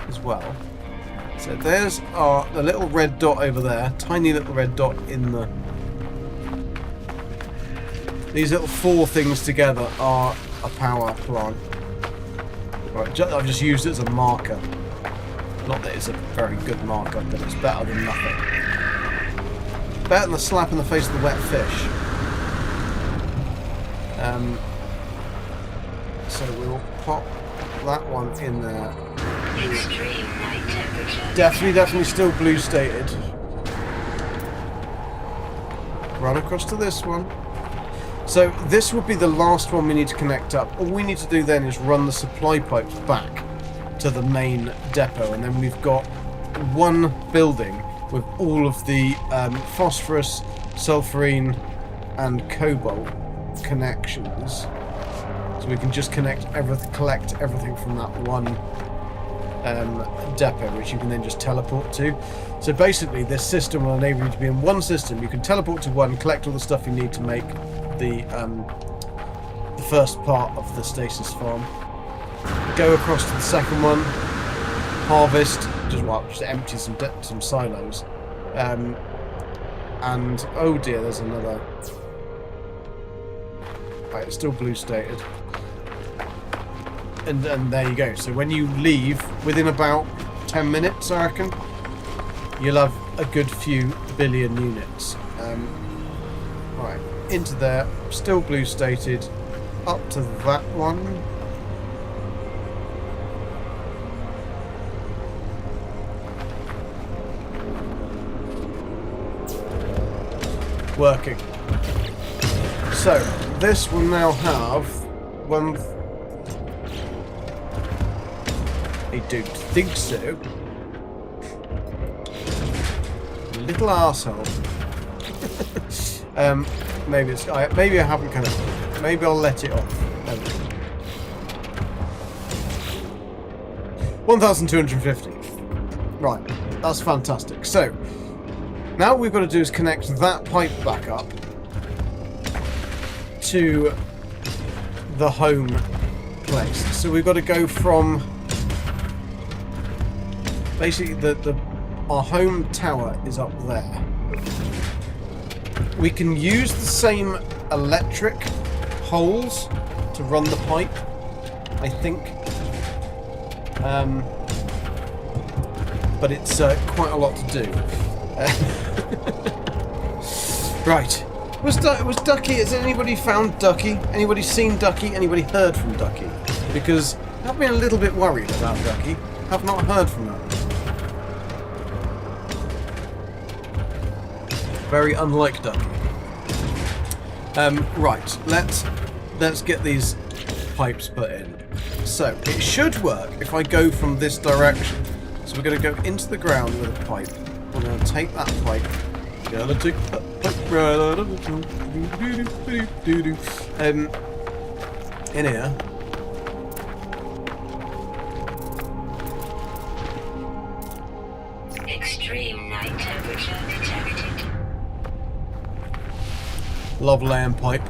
as well. So there's the little red dot over there. Tiny little red dot in the... These little four things together are a power plant. Right, I've just used it as a marker. Not that it's a very good marker, but it's better than nothing. Better than the slap in the face of the wet fish. So we'll pop that one in there. Extreme night temperature. Definitely still blue stated. Run across to this one. So this would be the last one we need to connect up. All we need to do then is run the supply pipes back to the main depot, and then we've got one building with all of the phosphorus, sulfurine and cobalt connections. So we can just collect everything from that one depot, which you can then just teleport to. So basically this system will enable you to be in one system. You can teleport to one, collect all the stuff you need to make the first part of the stasis farm. Go across to the second one, harvest, just empty some silos. And oh dear, there's another. Right, it's still blue stated. And there you go. So when you leave, within about 10 minutes, I reckon, you'll have a good few billion units. Right, into there, still blue stated, up to that one. Working. So, this will now have one... I don't think so. Little arsehole. Maybe it's... maybe I haven't connected. Maybe I'll let it off. 1,250. Right, that's fantastic. So, now what we've got to do is connect that pipe back up to the home place. So we've got to go from basically our home tower is up there. We can use the same electric holes to run the pipe, I think. But it's quite a lot to do. Right. Was Ducky? Has anybody found Ducky? Anybody seen Ducky? Anybody heard from Ducky? Because I've been a little bit worried about Ducky. I've not heard from her. Very unlike Ducky. Right. Let's get these pipes put in. So it should work if I go from this direction. So we're going to go into the ground with a pipe. We're going to take that pipe. Gonna take that pipe right out of the in here. Extreme night temperature detected. Love laying pipe.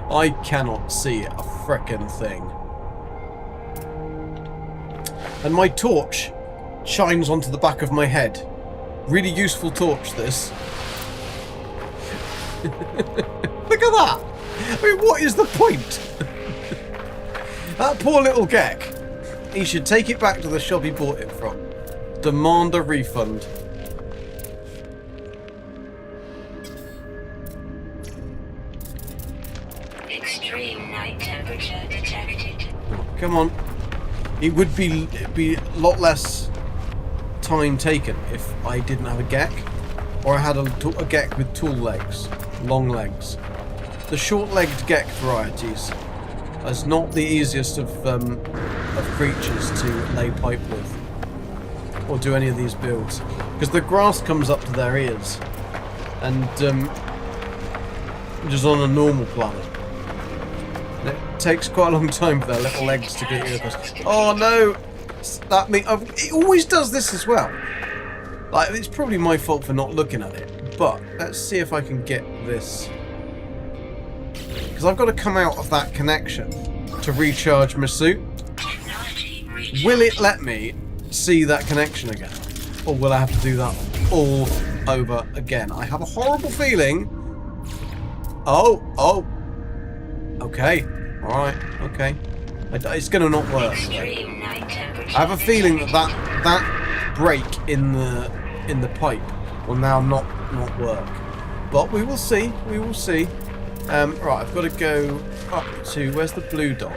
I cannot see a frickin' thing. And my torch shines onto the back of my head. Really useful torch, this. Look at that! I mean, what is the point? That poor little Gek. He should take it back to the shop he bought it from. Demand a refund. Extreme night temperature detected. Come on. It would be a lot less time taken if I didn't have a Gek, or I had a Gek with tall legs, long legs. The short-legged Gek varieties is not the easiest of creatures to lay pipe with, or do any of these builds, because the grass comes up to their ears, and just on a normal planet. And it takes quite a long time for their little legs to get you across. Oh no! That means it always does this as well. Like, it's probably my fault for not looking at it, but let's see if I can get this. Because I've got to come out of that connection to recharge my suit. Will it let me see that connection again? Or will I have to do that all over again? I have a horrible feeling. Oh. Okay. Alright. Okay. It's going to not work. I have a feeling that break in the pipe will now not work. But we will see. We will see. Right, I've got to go up to... Where's the blue dot?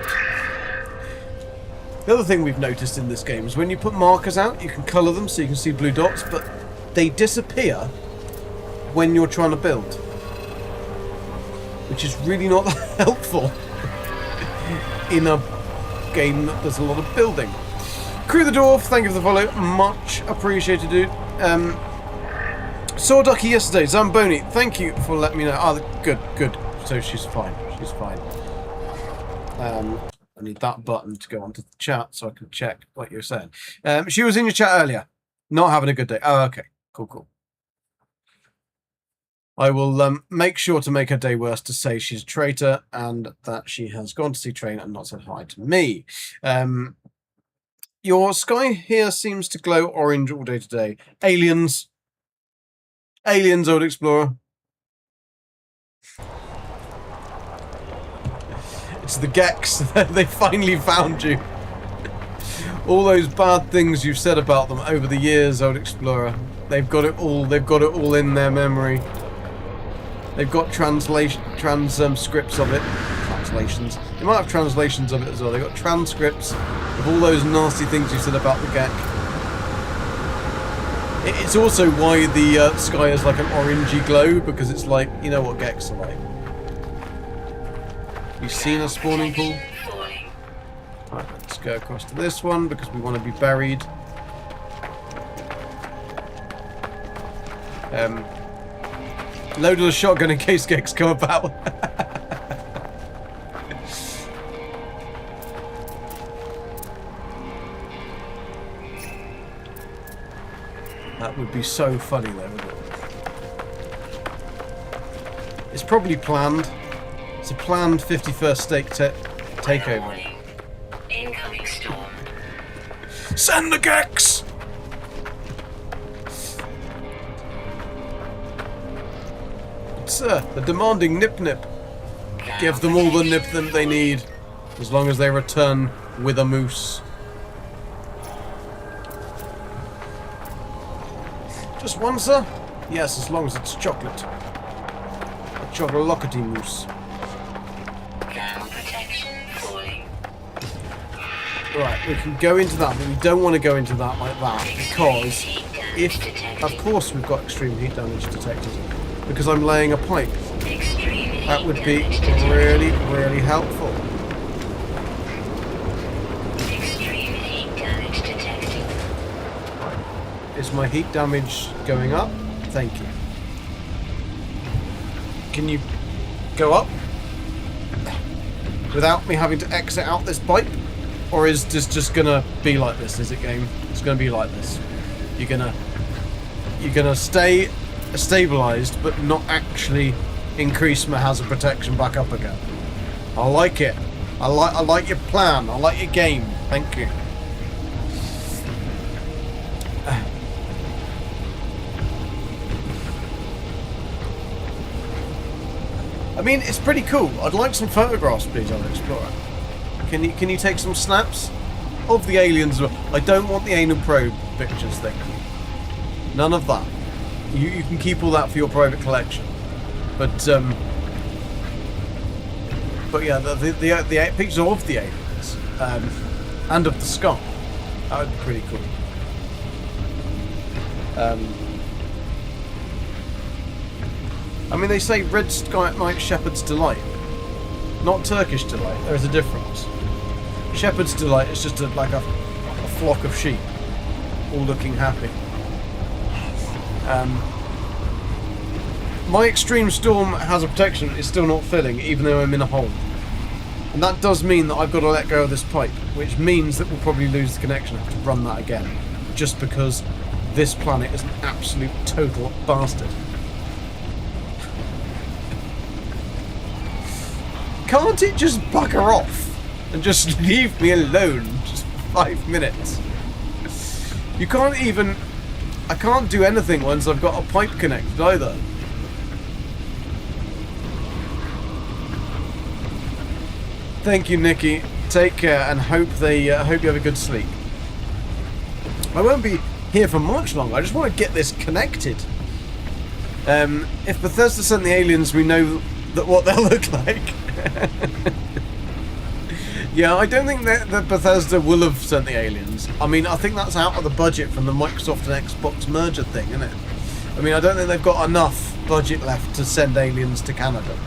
The other thing we've noticed in this game is when you put markers out, you can colour them so you can see blue dots, but they disappear when you're trying to build. Which is really not helpful in a game that does a lot of building. Crew the Dwarf, thank you for the follow. Much appreciated, dude. Saw Ducky yesterday. Zamboni, thank you for letting me know. Oh, good. So she's fine. She's fine. I need that button to go onto the chat so I can check what you're saying. She was in your chat earlier. Not having a good day. Oh, okay. Cool. I will make sure to make her day worse to say she's a traitor and that she has gone to see Train and not said hi to me. Your sky here seems to glow orange all day today. Aliens, Old Explorer. It's the Geks. They finally found you. All those bad things you've said about them over the years, Old Explorer. They've got it all. They've got it all in their memory. They've got transcripts of it. Translations. They might have translations of it as well. They've got transcripts of all those nasty things you said about the Gek. It's also why the sky is like an orangey glow, because it's like, you know what Geks are like. You've seen a spawning pool? Right, let's go across to this one because we want to be buried. Loaded a shotgun in case Geks come about. That would be so funny though, wouldn't it? It's probably planned. It's a planned 51st stake takeover. Incoming storm. Send the Geks! It's the demanding nip-nip. Give them all the nip that they need, as long as they return with a moose. Just one, sir? Yes, as long as it's chocolate. A chocolate-lockety moose. Right, we can go into that, but we don't want to go into that like that, because if, of course we've got extreme heat damage detected, because I'm laying a pipe. That would be really, really helpful. Extreme heat damage detected. Is my heat damage going up? Thank you. Can you go up? Without me having to exit out this pipe? Or is this just gonna be like this? Is it game? It's gonna be like this. You're gonna stay stabilized, but not actually increase my hazard protection back up again. I like it. I like your plan. I like your game. Thank you. I mean, it's pretty cool. I'd like some photographs, please, on Explorer. Can you take some snaps of the aliens? I don't want the anal probe pictures thing. None of that. You can keep all that for your private collection. But yeah, the pictures of the aliens and of the sky, that would be pretty cool. I mean, they say red sky at night, shepherd's delight, not Turkish delight. There is a difference. Shepherd's delight is just like a flock of sheep, all looking happy. My extreme storm hazard protection is still not filling, even though I'm in a hole. And that does mean that I've got to let go of this pipe, which means that we'll probably lose the connection. I have to run that again, just because this planet is an absolute total bastard. Can't it just bugger off and just leave me alone just for 5 minutes? You can't even... I can't do anything once I've got a pipe connected either. Thank you, Nikki. Take care and hope you have a good sleep. I won't be here for much longer. I just want to get this connected. If Bethesda sent the aliens, we know that what they'll look like. Yeah, I don't think that Bethesda will have sent the aliens. I mean, I think that's out of the budget from the Microsoft and Xbox merger thing, isn't it? I mean, I don't think they've got enough budget left to send aliens to Canada.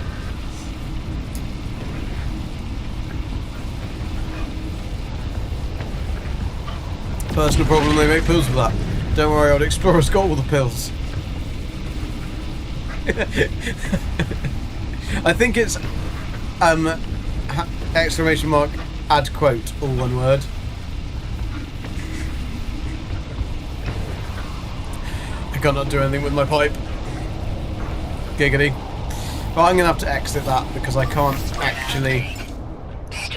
Personal problem, they make pills for that. Don't worry, Old Explorer's got all the pills. I think it's exclamation mark add quote, all one word. I cannot do anything with my pipe. Giggity. But I'm gonna have to exit that because I can't actually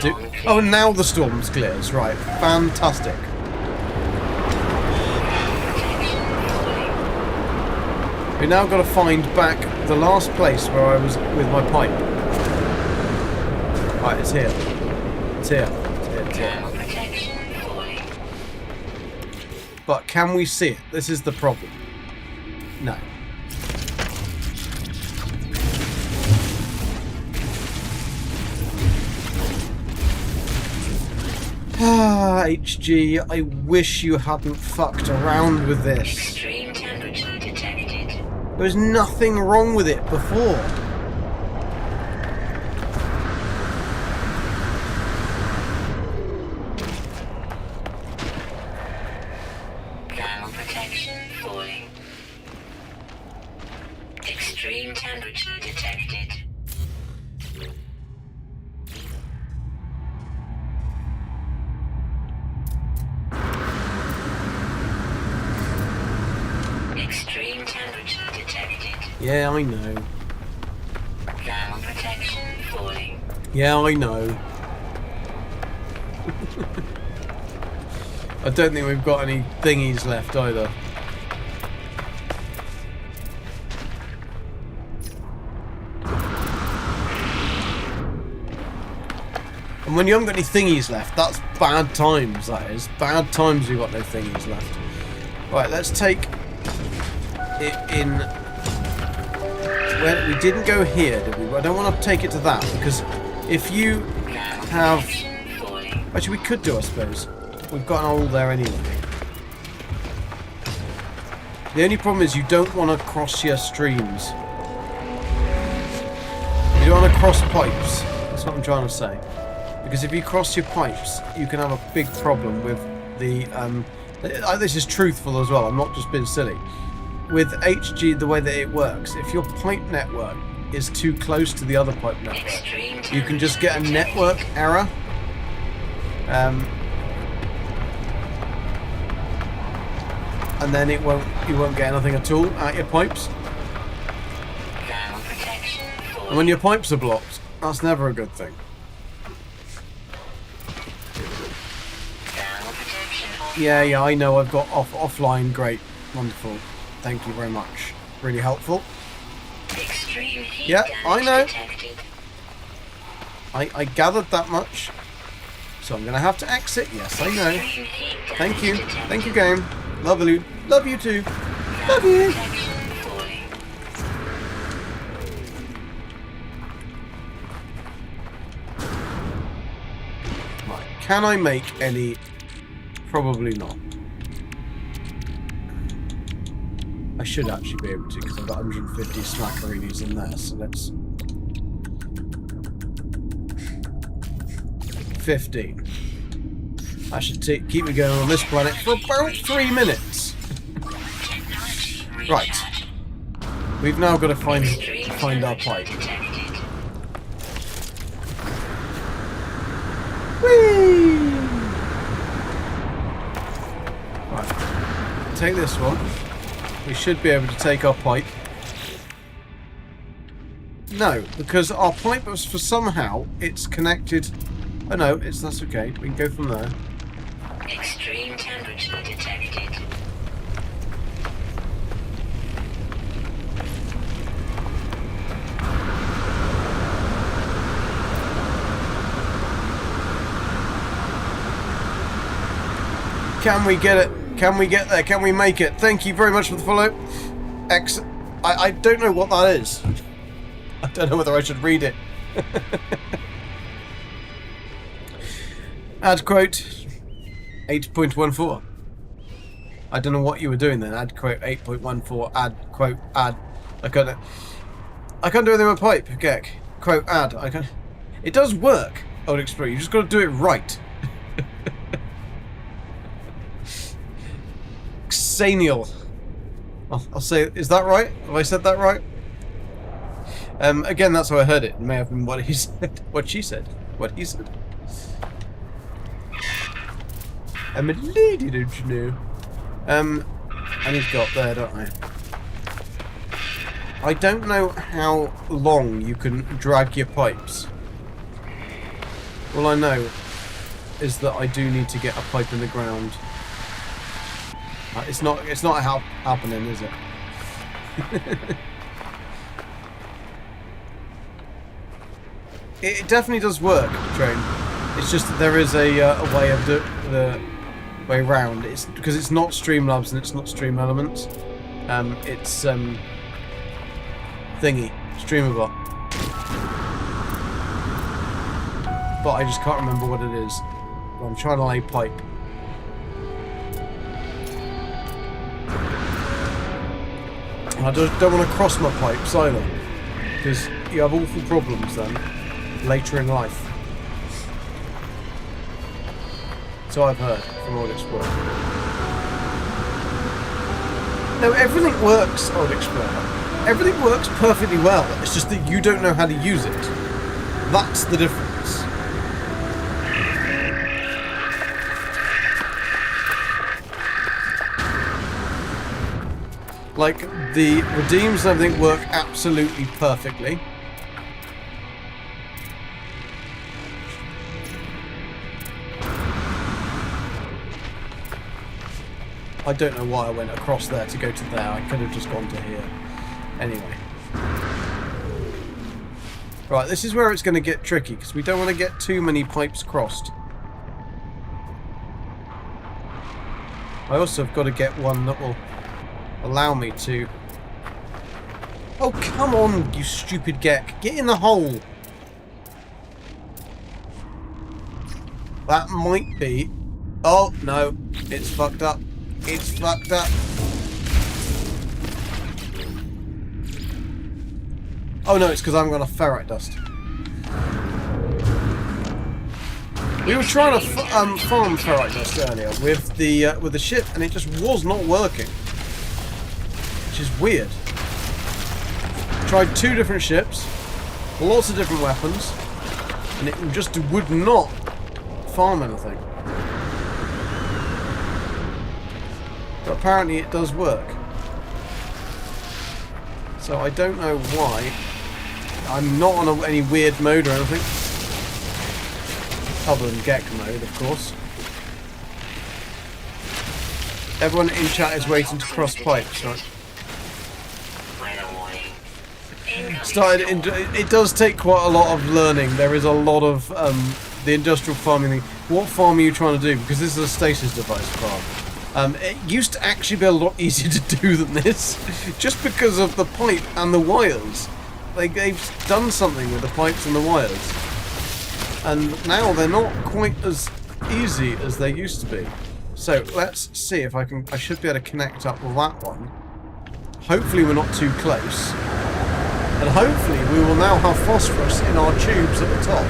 do. Oh, now the storm's clears. Right, fantastic. We now got to find back the last place where I was with my pipe. Right, it's here. It's here. It's here. But can we see it? This is the problem. No. Ah, HG, I wish you hadn't fucked around with this. Extreme temperature detected. There was nothing wrong with it before. Thermal protection falling. Extreme temperature detected. Extreme temperature detected. Yeah, I know. Thermal protection falling. Yeah, I know. I don't think we've got any thingies left either. And when you haven't got any thingies left, that's bad times, that is. Bad times you've got no thingies left. Right, let's take it in... Well, we didn't go here, did we? I don't want to take it to that, because if you have... Actually, we could do, I suppose. We've got an hole there anyway. The only problem is you don't want to cross your streams. You don't want to cross pipes. That's what I'm trying to say. Because if you cross your pipes, you can have a big problem with the... this is truthful as well, I'm not just being silly. With HG, the way that it works, if your pipe network is too close to the other pipe network, you can just get a network error. And then you won't get anything at all out your pipes. Thermal protection And falling. when your pipes are blocked, that's never a good thing. Thermal protection off. Yeah, I know. I've got offline. Great, wonderful. Thank you very much. Really helpful. Extreme heat Yeah, I damage know. detected. I gathered that much. So I'm going to have to exit. Yes, I know. Extreme heat Thank damage you. detected. Thank you, game. Love you. Love you too. Love you. Protection falling. Right. Can I make any? Probably not. I should actually be able to because I've got 150 smackaroonies in there. So let's. 15. I should keep me going on this planet for about 3 minutes. Technology Right. recharge. We've now got to find our Temperature pipe. detected. Whee! Right. Take this one. We should be able to take our pipe. No, because our pipe was for somehow it's connected. Oh no, that's okay. We can go from there. Extreme temperature detected. Can we get it? Can we get there? Can we make it? Thank you very much for the follow. I don't know what that is. I don't know whether I should read it. Add quote 8.14. I don't know what you were doing then. Add quote 8.14. Add quote add. I can't do anything with pipe. Gek. Quote add. I can. It does work. Old Explorer. You just got to do it right. Xanial. I'll say. Is that right? Have I said that right? Again, that's how I heard it. It may have been what he said. What she said. What he said. I'm a lady, don't you know? I need to go up there, don't I? I don't know how long you can drag your pipes. All I know is that I do need to get a pipe in the ground. It's not happening, is it? It definitely does work, Train. It's just that there is a way of the way round. It's because it's not Streamlabs and it's not Stream Elements. It's thingy, Streamable. But I just can't remember what it is. But I'm trying to lay pipe. I just don't want to cross my pipes either, because you have awful problems then later in life. So I've heard from Old Explorer. No, everything works, Old Explorer. Everything works perfectly well. It's just that you don't know how to use it. That's the difference. Like, the redeems and everything work absolutely perfectly. I don't know why I went across there to go to there. I could have just gone to here. Anyway. Right, this is where it's going to get tricky, because we don't want to get too many pipes crossed. I also have got to get one that will allow me to... Oh, come on, you stupid Gek. Get in the hole. That might be... Oh, no. It's fucked up. It's fucked up. Oh, no, it's because I haven't got enough ferrite dust. We were trying to farm ferrite dust earlier with the ship, and it just was not working. Which is weird. Tried 2 different ships, lots of different weapons, and it just would not farm anything. But apparently it does work. So I don't know why. I'm not on any weird mode or anything. Other than Gek mode, of course. Everyone in chat is waiting to cross pipes, right? It does take quite a lot of learning. There is a lot of the industrial farming thing. What farm are you trying to do? Because this is a stasis device farm. It used to actually be a lot easier to do than this, just because of the pipe and the wires. They've done something with the pipes and the wires, and now they're not quite as easy as they used to be. So let's see if I can. I should be able to connect up with that one. Hopefully we're not too close. And hopefully we will now have phosphorus in our tubes at the top.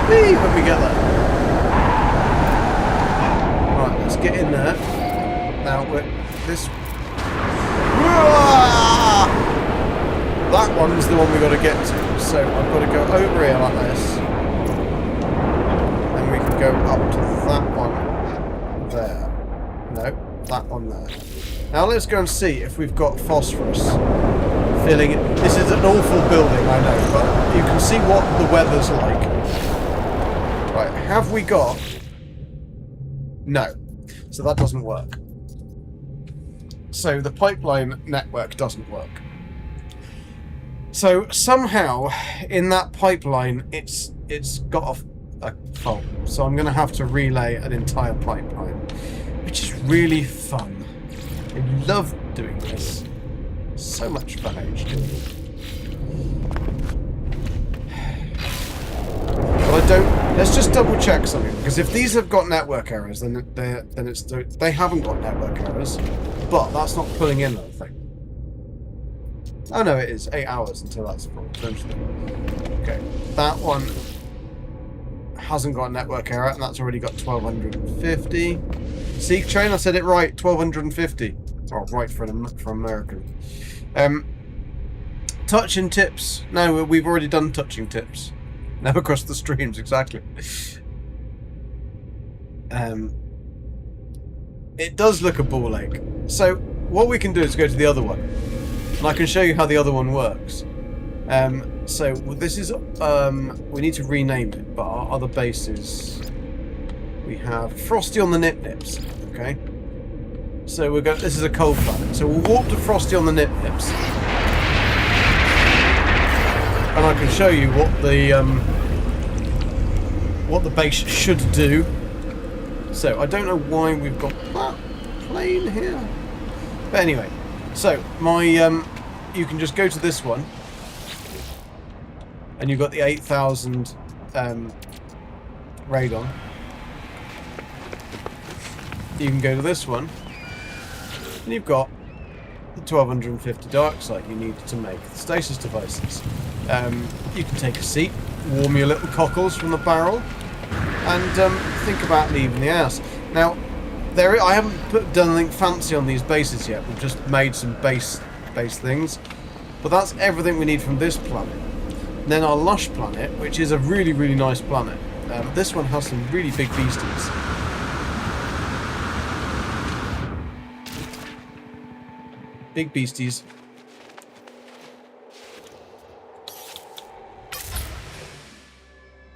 Whee! When we get there. Right, let's get in there. Now we're this. That one's the one we got to get to. So I've got to go over here like this. And we can go up to that one there. No, that one there. Now let's go and see if we've got phosphorus filling it. This is an awful building, I know, but you can see what the weather's like. Right, have we got... No. So that doesn't work. So the pipeline network doesn't work. So somehow in that pipeline it's got a fault. So I'm going to have to relay an entire pipeline, which is really fun. I love doing this. So much fun actually. But I don't. Let's just double check something, because if these have got network errors, then they haven't got network errors. But that's not pulling in anything. Oh no, it is 8 hours until that's eventually. Okay, that one hasn't got a network error, and that's already got 1250. Seek train, I said it right, 1250. Oh, right for American. Touching tips. No, we've already done touching tips. Now across the streams, exactly. It does look a ball ache. So what we can do is go to the other one, and I can show you how the other one works. So this is we need to rename it, but our other bases, we have Frosty on the Nip Nips. Okay. So we're going. This is a cold planet. So we'll walk to Frosty on the Nip Nips, and I can show you what the base should do. So I don't know why we've got that plane here, but anyway. So my you can just go to this one, and you've got the 8,000 radon. You can go to this one. And you've got the 1250 dioxide you need to make the stasis devices. You can take a seat, warm your little cockles from the barrel, and think about leaving the house. Now, I haven't done anything fancy on these bases yet. We've just made some base things, but that's everything we need from this planet. And then our lush planet, which is a really, really nice planet. This one has some really big beasties. Big beasties.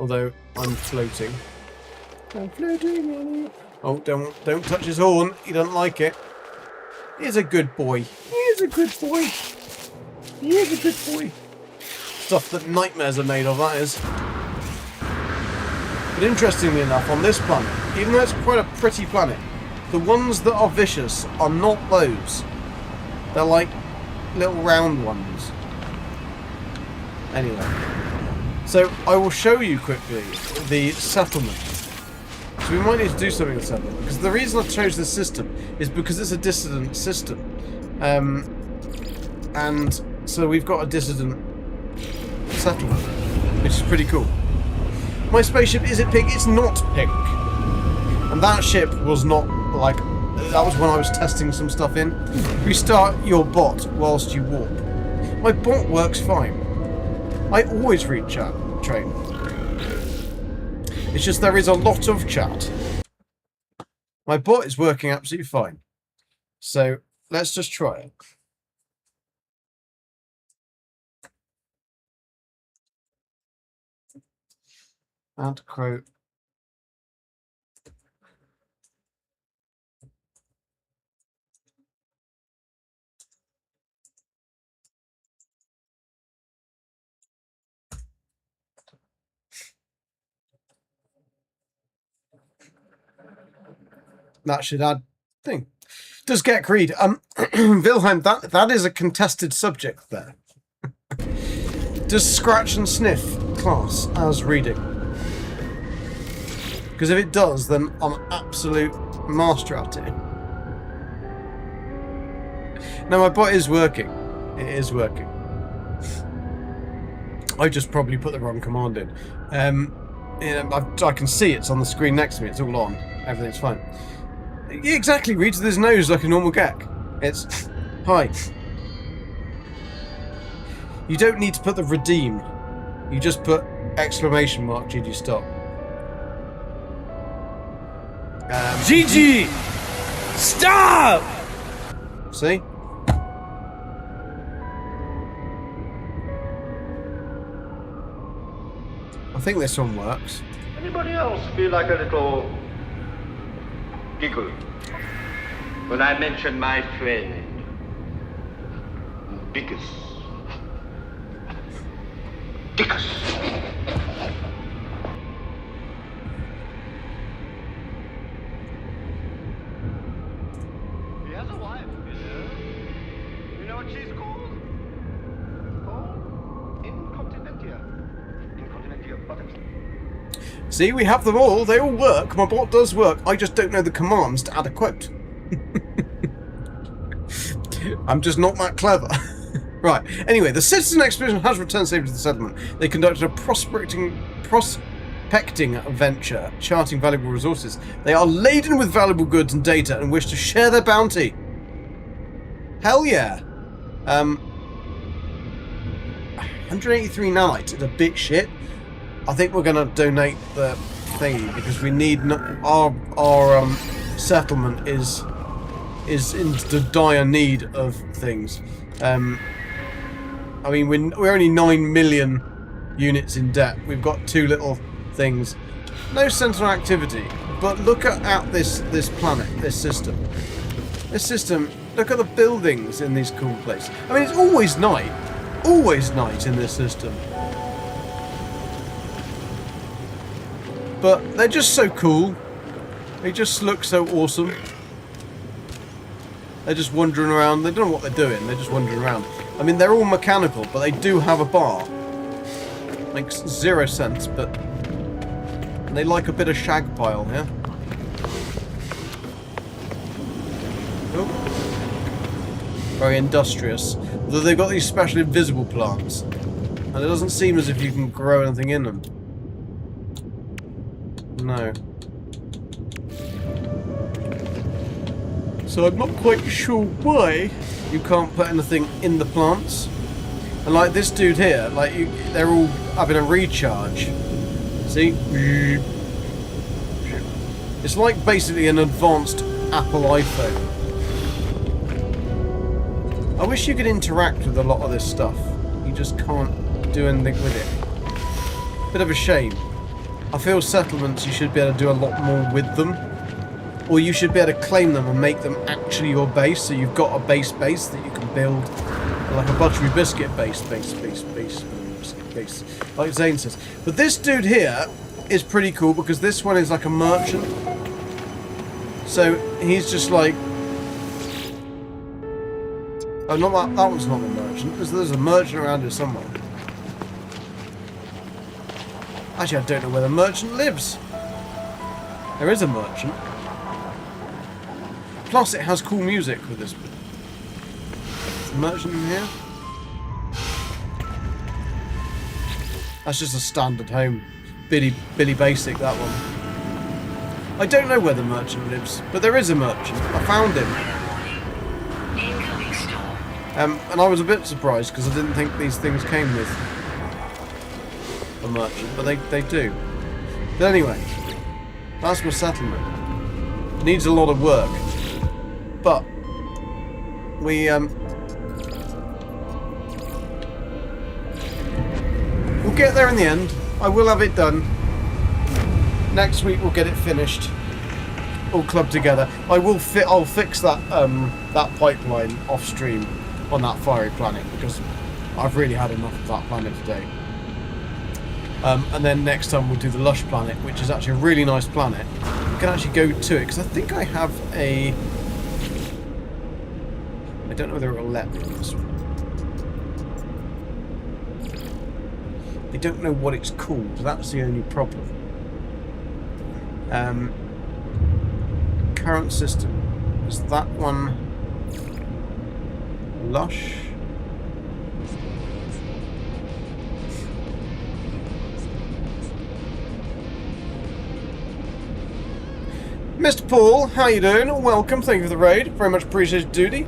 Although I'm floating. I'm floating. Oh, don't touch his horn. He doesn't like it. He's a good boy. He is a good boy. He is a good boy. Stuff that nightmares are made of, that is. But interestingly enough, on this planet, even though it's quite a pretty planet, the ones that are vicious are not those. They're like little round ones. Anyway, so I will show you quickly the settlement. So we might need to do something with the settlement, because the reason I chose this system is because it's a dissident system. And so we've got a dissident settlement, which is pretty cool. My spaceship, is it pink? It's not pink. And that ship was not like... That was when I was testing some stuff in. Restart your bot whilst you warp. My bot works fine. I always read chat, train. It's just there is a lot of chat. My bot is working absolutely fine. So let's just try it. Add quote. That should add thing. Does get Creed. Wilhelm, that is a contested subject there. Does scratch and sniff class as reading? Because if it does, then I'm an absolute master at it. Now my bot is working. It is working. I just probably put the wrong command in. I can see it's on the screen next to me. It's all on. Everything's fine. Yeah, exactly. Reads with his nose like a normal gek. It's hi. You don't need to put the redeem. You just put exclamation mark GG stop. GG! Stop! See? I think this one works. Anybody else feel like a little giggle when I mention my friend Dickus? Dickus! He has a wife, you know. You know what she's called? Called Incontinentia. Incontinentia buttocks. See, we have them all. They all work. My bot does work. I just don't know the commands to add a quote. I'm just not that clever. Right. Anyway, the citizen expedition has returned safely to the settlement. They conducted a prospecting venture, charting valuable resources. They are laden with valuable goods and data and wish to share their bounty. Hell yeah. 183 nanites is a bit shit. I think we're going to donate the thingy because we need our settlement is in the dire need of things. I mean, we're only 9 million units in debt. We've got 2 little things. No sentinel activity. But look at this planet, this system. This system, look at the buildings in these cool places. I mean, it's always night. Always night in this system. But they're just so cool. They just look so awesome. They're just wandering around. They don't know what they're doing. They're just wandering around. I mean, they're all mechanical, but they do have a bar. Makes 0 sense, but they like a bit of shag pile, yeah? Oh. Very industrious. Although they've got these special invisible plants. And it doesn't seem as if you can grow anything in them. No. So I'm not quite sure why you can't put anything in the plants. And like this dude here, like they're all having a recharge. See? It's like basically an advanced Apple iPhone. I wish you could interact with a lot of this stuff. You just can't do anything with it. Bit of a shame. I feel settlements you should be able to do a lot more with them. Or you should be able to claim them and make them actually your base, so you've got a base that you can build, like a buttery biscuit base, like Zane says. But this dude here is pretty cool because this one is like a merchant. So he's just like, oh, not that one's not a merchant. There's a merchant around here somewhere. Actually, I don't know where the merchant lives. There is a merchant. Plus, it has cool music with this. Is the merchant in here? That's just a standard home. Billy Basic, that one. I don't know where the merchant lives, but there is a merchant. I found him. Incoming storm. And I was a bit surprised because I didn't think these things came with a merchant, but they do. But anyway, that's my settlement. Needs a lot of work. But we we'll get there in the end. I will have it done. Next week we'll get it finished. All clubbed together. I'll fix that that pipeline off stream on that fiery planet because I've really had enough of that planet today. And then next time we'll do the Lush planet, which is actually a really nice planet. We can actually go to it because I think I have a. I don't know whether it will let me this one. I don't know what it's called. That's the only problem. Current system. Is that one Lush? Mr. Paul, how you doing? Welcome, thank you for the raid. Very much appreciated, duty.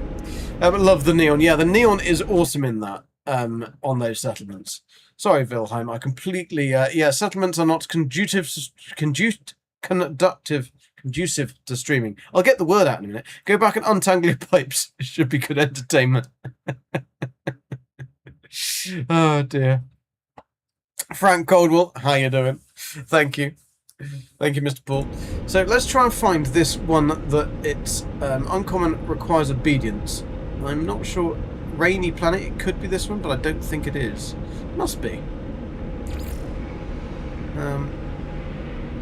Love the neon. Yeah, the neon is awesome in that. On those settlements. Sorry, Wilhelm, I completely... yeah, settlements are not conducive to streaming. I'll get the word out in a minute. Go back and untangle your pipes. It should be good entertainment. Oh, dear. Frank Coldwell, how you doing? Thank you. Thank you, Mr. Paul. So let's try and find this one that it's uncommon, requires obedience. I'm not sure. Rainy planet, it could be this one, but I don't think it is. Must be.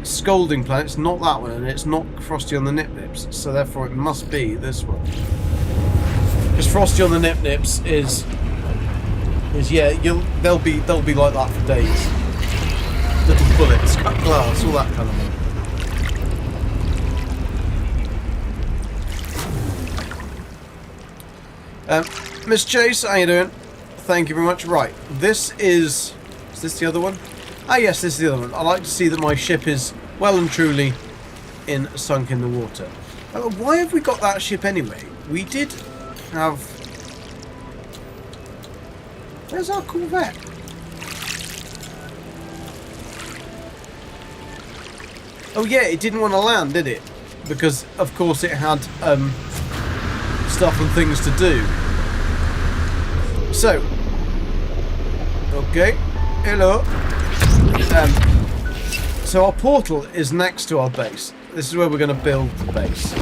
Scalding planet, it's not that one, and it's not Frosty on the Nip Nips, so therefore it must be this one. Because Frosty on the Nip Nips is yeah, they'll be like that for days. Little bullets, cut glass, all that kind of thing. Miss Chase, how you doing? Thank you very much. Right, this is this the other one? Ah yes, this is the other one. I like to see that my ship is well and truly sunk in the water. Why have we got that ship anyway? We did have... Where's our Corvette? Oh yeah, it didn't want to land, did it? Because, of course, it had stuff and things to do. So, okay, hello. So our portal is next to our base. This is where we're going to build the base.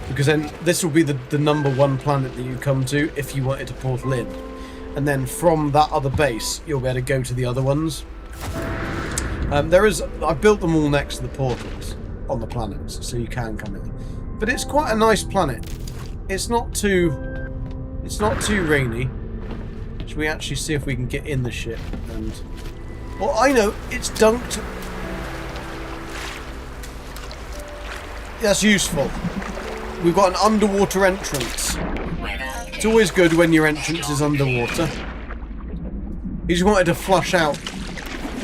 Because then this will be the #1 planet that you come to if you wanted to portal in. And then from that other base, you'll be able to go to the other ones. I've built them all next to the portals on the planets, so you can come in. But it's quite a nice planet. It's not too rainy. Should we actually see if we can get in the ship? And well, I know it's dunked. That's useful. We've got an underwater entrance. It's always good when your entrance is underwater. You just wanted to flush out.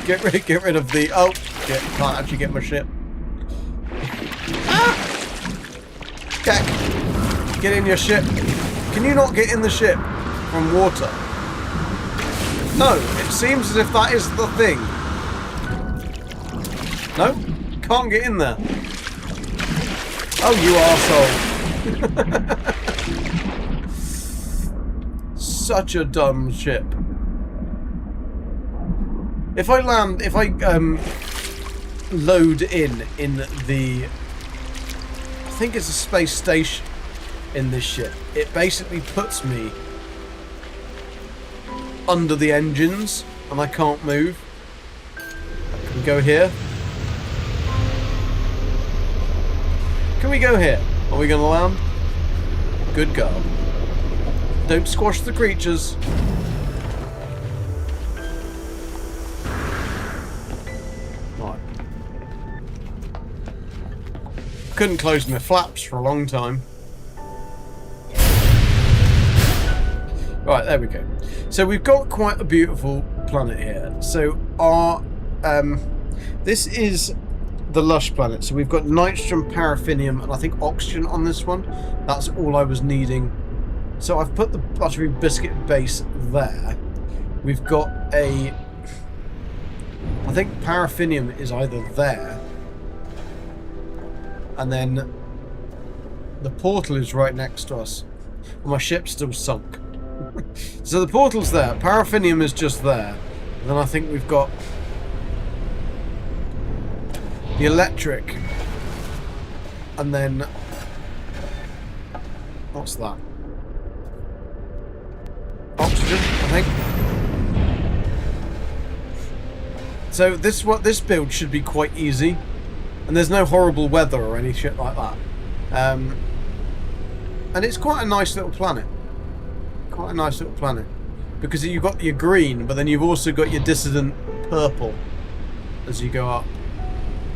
Get rid of the... Oh, shit, can't actually get my ship. Ah! Get in your ship. Can you not get in the ship from water? No, it seems as if that is the thing. No? Can't get in there. Oh, you arsehole. Such a dumb ship. If I load in the... I think it's a space station in this ship. It basically puts me under the engines and I can't move. Can we go here? Can we go here? Are we going to land? Good God. Don't squash the creatures. Right. Couldn't close my flaps for a long time. Right, there we go. So we've got quite a beautiful planet here. So our this is the Lush planet. So we've got nitrogen, paraffinium, and I think oxygen on this one. That's all I was needing. So I've put the buttery biscuit base there. We've got a... I think paraffinium is either there and then the portal is right next to us. My ship's still sunk. So the portal's there. Paraffinium is just there. And then I think we've got the electric. And then what's that? Oxygen, I think. So this build should be quite easy. And there's no horrible weather or any shit like that. And it's quite a nice little planet. Quite a nice little planet. Because you've got your green, but then you've also got your dissident purple as you go up.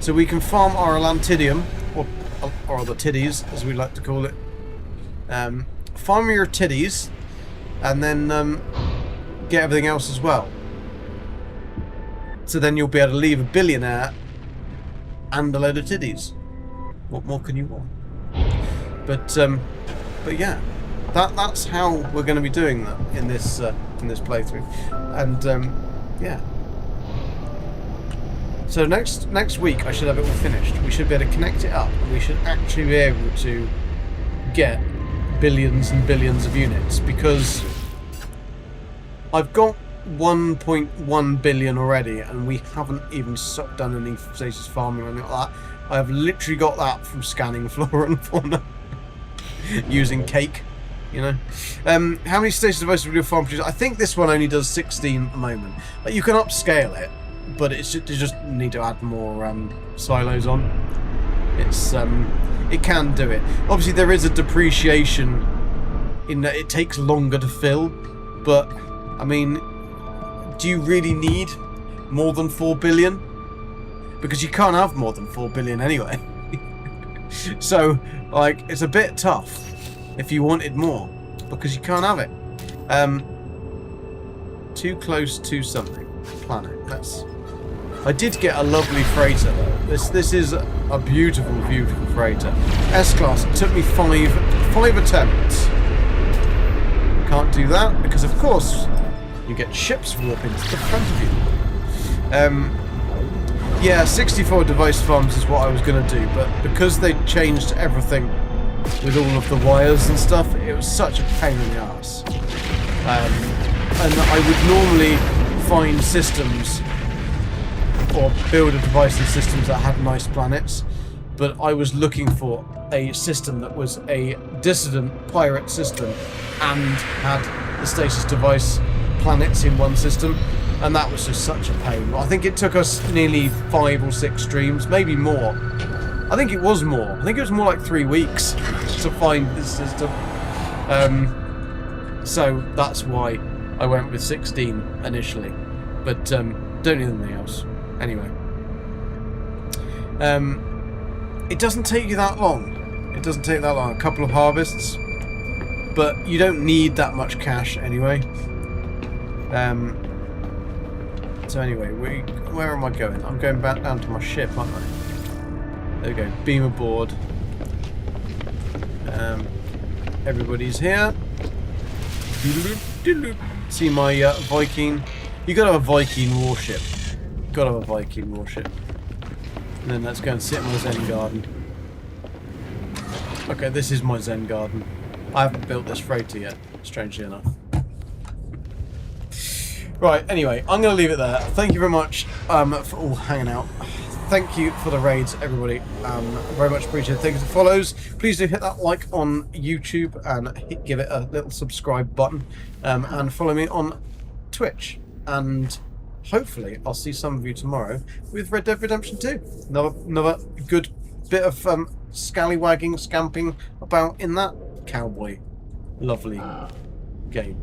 So we can farm our Atlantidium, or the tiddies, as we like to call it. Farm your tiddies, and then get everything else as well. So then you'll be able to leave a billionaire and a load of tiddies. What more can you want? But yeah, that's how we're going to be doing that in this playthrough, and yeah. So next week I should have it all finished. We should be able to connect it up, and we should actually be able to get billions and billions of units, because I've got 1.1 billion already, and we haven't even done any stasis farming or anything like that. I have literally got that from scanning flora and fauna. Using cake, you know. How many stasis devices will your farm produce? I think this one only does 16 at the moment. Like, you can upscale it, but you just need to add more silos on. It can do it. Obviously, there is a depreciation in that it takes longer to fill, but I mean, do you really need more than 4 billion? Because you can't have more than 4 billion anyway. So, like, it's a bit tough if you wanted more, because you can't have it. Too close to something. Planet. I did get a lovely freighter though. This is a beautiful, beautiful freighter. S-Class. It took me five attempts. Can't do that because, of course, you get ships warp into the front of you. Yeah, 64 device farms is what I was going to do, but because they changed everything with all of the wires and stuff, it was such a pain in the ass. And I would normally find systems or build a device and systems that had nice planets, but I was looking for a system that was a dissident pirate system and had the stasis device planets in one system. And that was just such a pain. I think it took us nearly 5 or 6 streams, maybe more. I think it was more. I think it was more like 3 weeks to find this system. So that's why I went with 16 initially. But don't need anything else. Anyway. It doesn't take you that long. It doesn't take that long. A couple of harvests. But you don't need that much cash anyway. So anyway, where am I going? I'm going back down to my ship, aren't I? There we go. Beam aboard. Everybody's here. See my Viking. You gotta have a Viking warship. Gotta have a Viking warship. And then let's go and sit in my Zen garden. Okay, this is my Zen garden. I haven't built this freighter yet, strangely enough. Right, anyway, I'm going to leave it there. Thank you very much for all hanging out. Thank you for the raids, everybody. Very much appreciated. Thank you for the follows. Please do hit that like on YouTube and give it a little subscribe button. And follow me on Twitch. And hopefully I'll see some of you tomorrow with Red Dead Redemption 2. Another good bit of scallywagging, scamping about in that cowboy lovely game.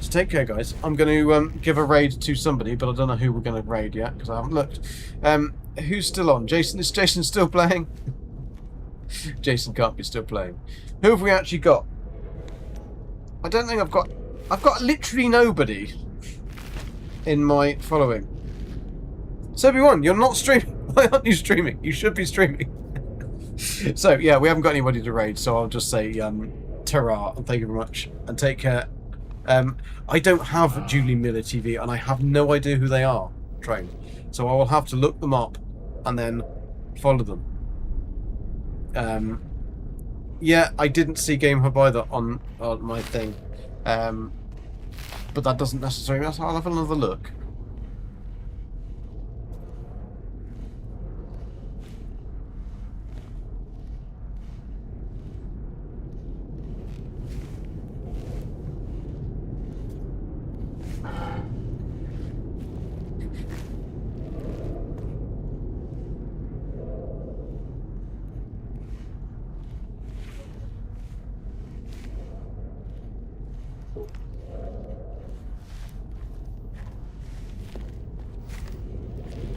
So take care, guys. I'm going to give a raid to somebody, but I don't know who we're going to raid yet because I haven't looked. Who's still on? Jason? Is Jason still playing? Jason can't be still playing. Who have we actually got? I don't think I've got literally nobody in my following. So everyone, you're not streaming. Why aren't you streaming? You should be streaming. So yeah, we haven't got anybody to raid, so I'll just say ta-ra and thank you very much and take care. I don't have Julie Miller TV and I have no idea who they are trained, so I will have to look them up and then follow them. Yeah, I didn't see Game Hub either on my thing. But that doesn't necessarily... I'll have another look.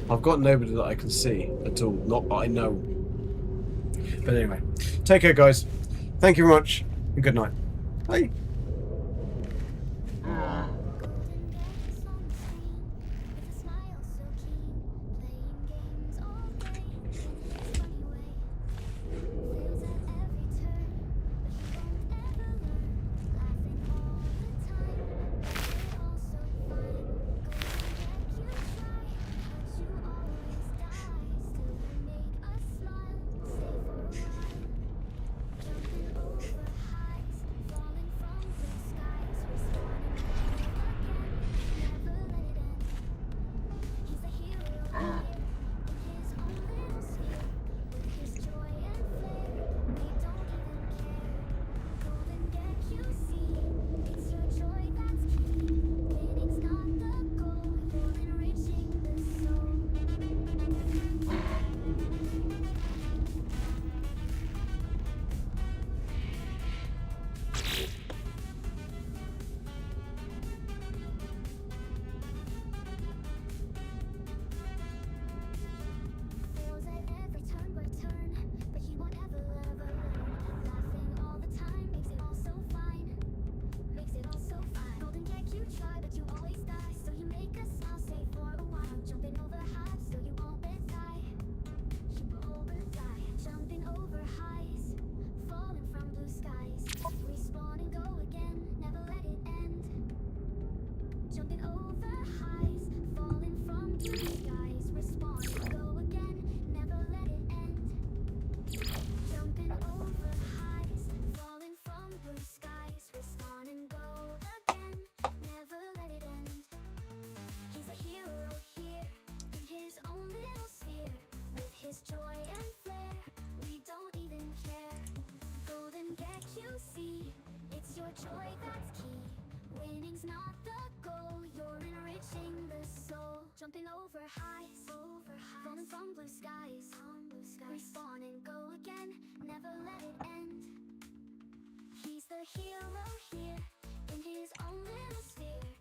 I've got nobody that I can see at all. Not that I know. But anyway. Take care, guys. Thank you very much. And good night. Bye. Joy that's key. Winning's not the goal. You're enriching the soul. Jumping over highs, falling from blue skies. Respawn and go again. Never let it end. He's the hero here in his own little sphere.